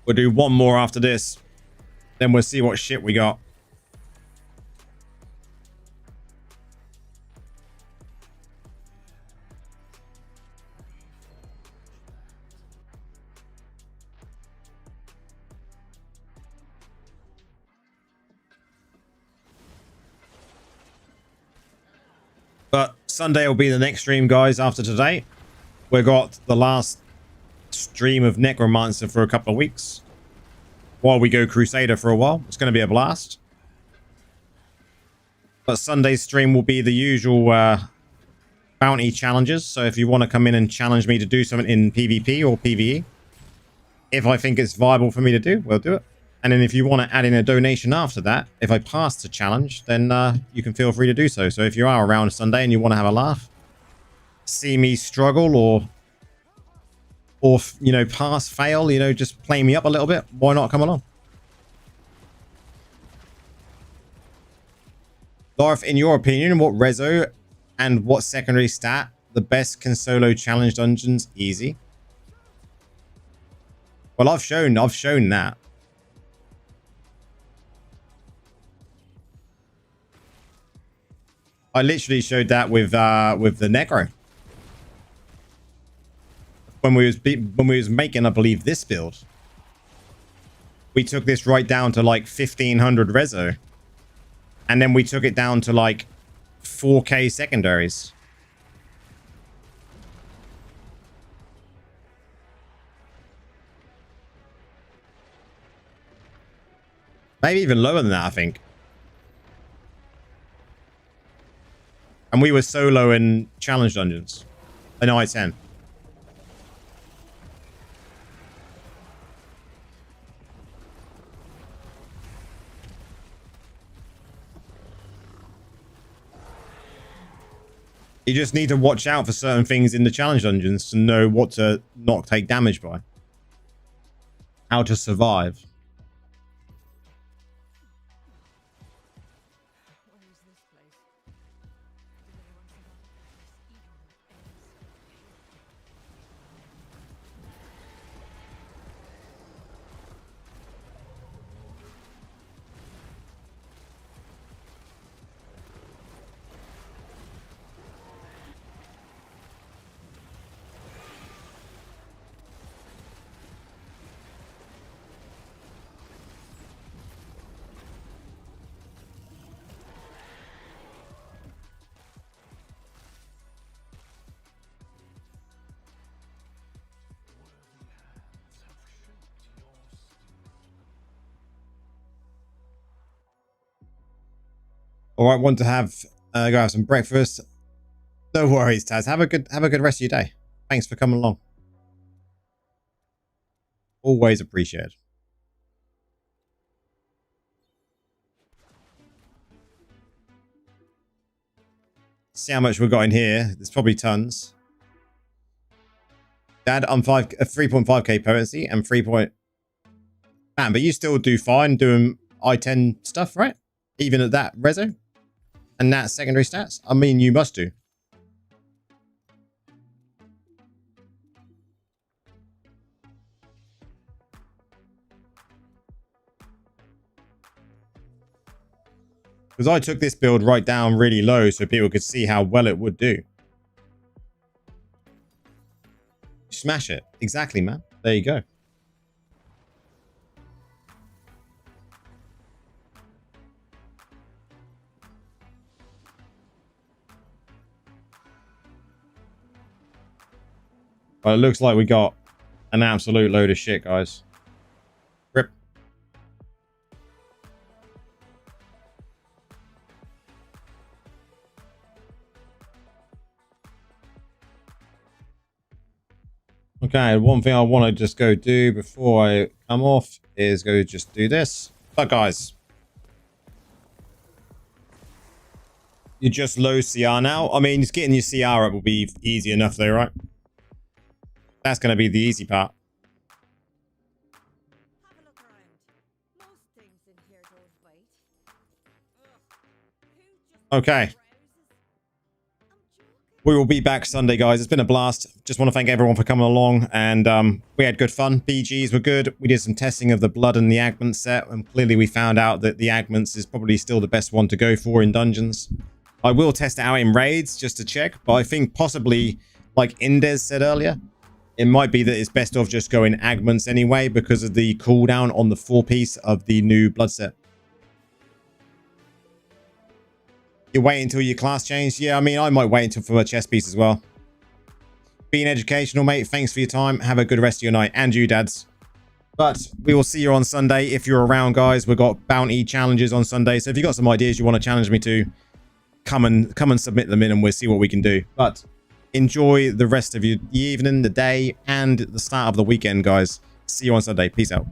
We'll do one more after this. Then we'll see what shit we got. But Sunday will be the next stream, guys, after today. We've got the last stream of Necromancer for a couple of weeks. While we go Crusader for a while. It's going to be a blast. But Sunday's stream will be the usual bounty challenges. So if you want to come in and challenge me to do something in PvP or PvE, if I think it's viable for me to do, we'll do it. And then if you want to add in a donation after that, if I pass the challenge, then you can feel free to do so. So if you are around Sunday and you want to have a laugh, see me struggle or you know, pass, fail, you know, just play me up a little bit, why not come along? Larf, in your opinion, what reso and what secondary stat the best can solo challenge dungeons easy? Well, I've shown that. I literally showed that with the Necro. When we was making, I believe, this build, we took this right down to like 1500 reso, and then we took it down to like 4k secondaries. Maybe even lower than that, I think. And we were solo in challenge dungeons. In I-10. You just need to watch out for certain things in the challenge dungeons to know what to not take damage by. How to survive. Where is this place? Did anyone survive this evil ends? All right, want to go have some breakfast. No worries, Taz. Have a good rest of your day. Thanks for coming along. Always appreciated. See how much we've got in here. There's probably tons. Dad, I'm 3.5k potency and 3. Man, but you still do fine doing I-10 stuff, right? Even at that reso and that secondary stats. I mean, you must do. Because I took this build right down really low so people could see how well it would do. Smash it. Exactly, man. There you go. Well, it looks like we got an absolute load of shit, guys. Rip. Okay, one thing I want to just go do before I come off is go just do this. But guys, you're just low CR now. I mean, just getting your CR up will be easy enough though, right? That's going to be the easy part. Have a look around. Most things in here don't wait. Okay. We will be back Sunday, guys. It's been a blast. Just want to thank everyone for coming along. And we had good fun. BGs were good. We did some testing of the Blood and the Agments set. And clearly we found out that the Agments is probably still the best one to go for in dungeons. I will test it out in raids just to check. But I think possibly, like Indez said earlier, it might be that it's best off just going Agments anyway because of the cooldown on the 4-piece of the new Blood set. You wait until your class change? Yeah, I mean, I might wait until for a chess piece as well. Being educational, mate. Thanks for your time. Have a good rest of your night. And you, dads. But we will see you on Sunday. If you're around, guys, we've got bounty challenges on Sunday. So if you've got some ideas you want to challenge me to, come and submit them in and we'll see what we can do. But enjoy the rest of your evening, the day, and the start of the weekend, guys. See you on Sunday. Peace out.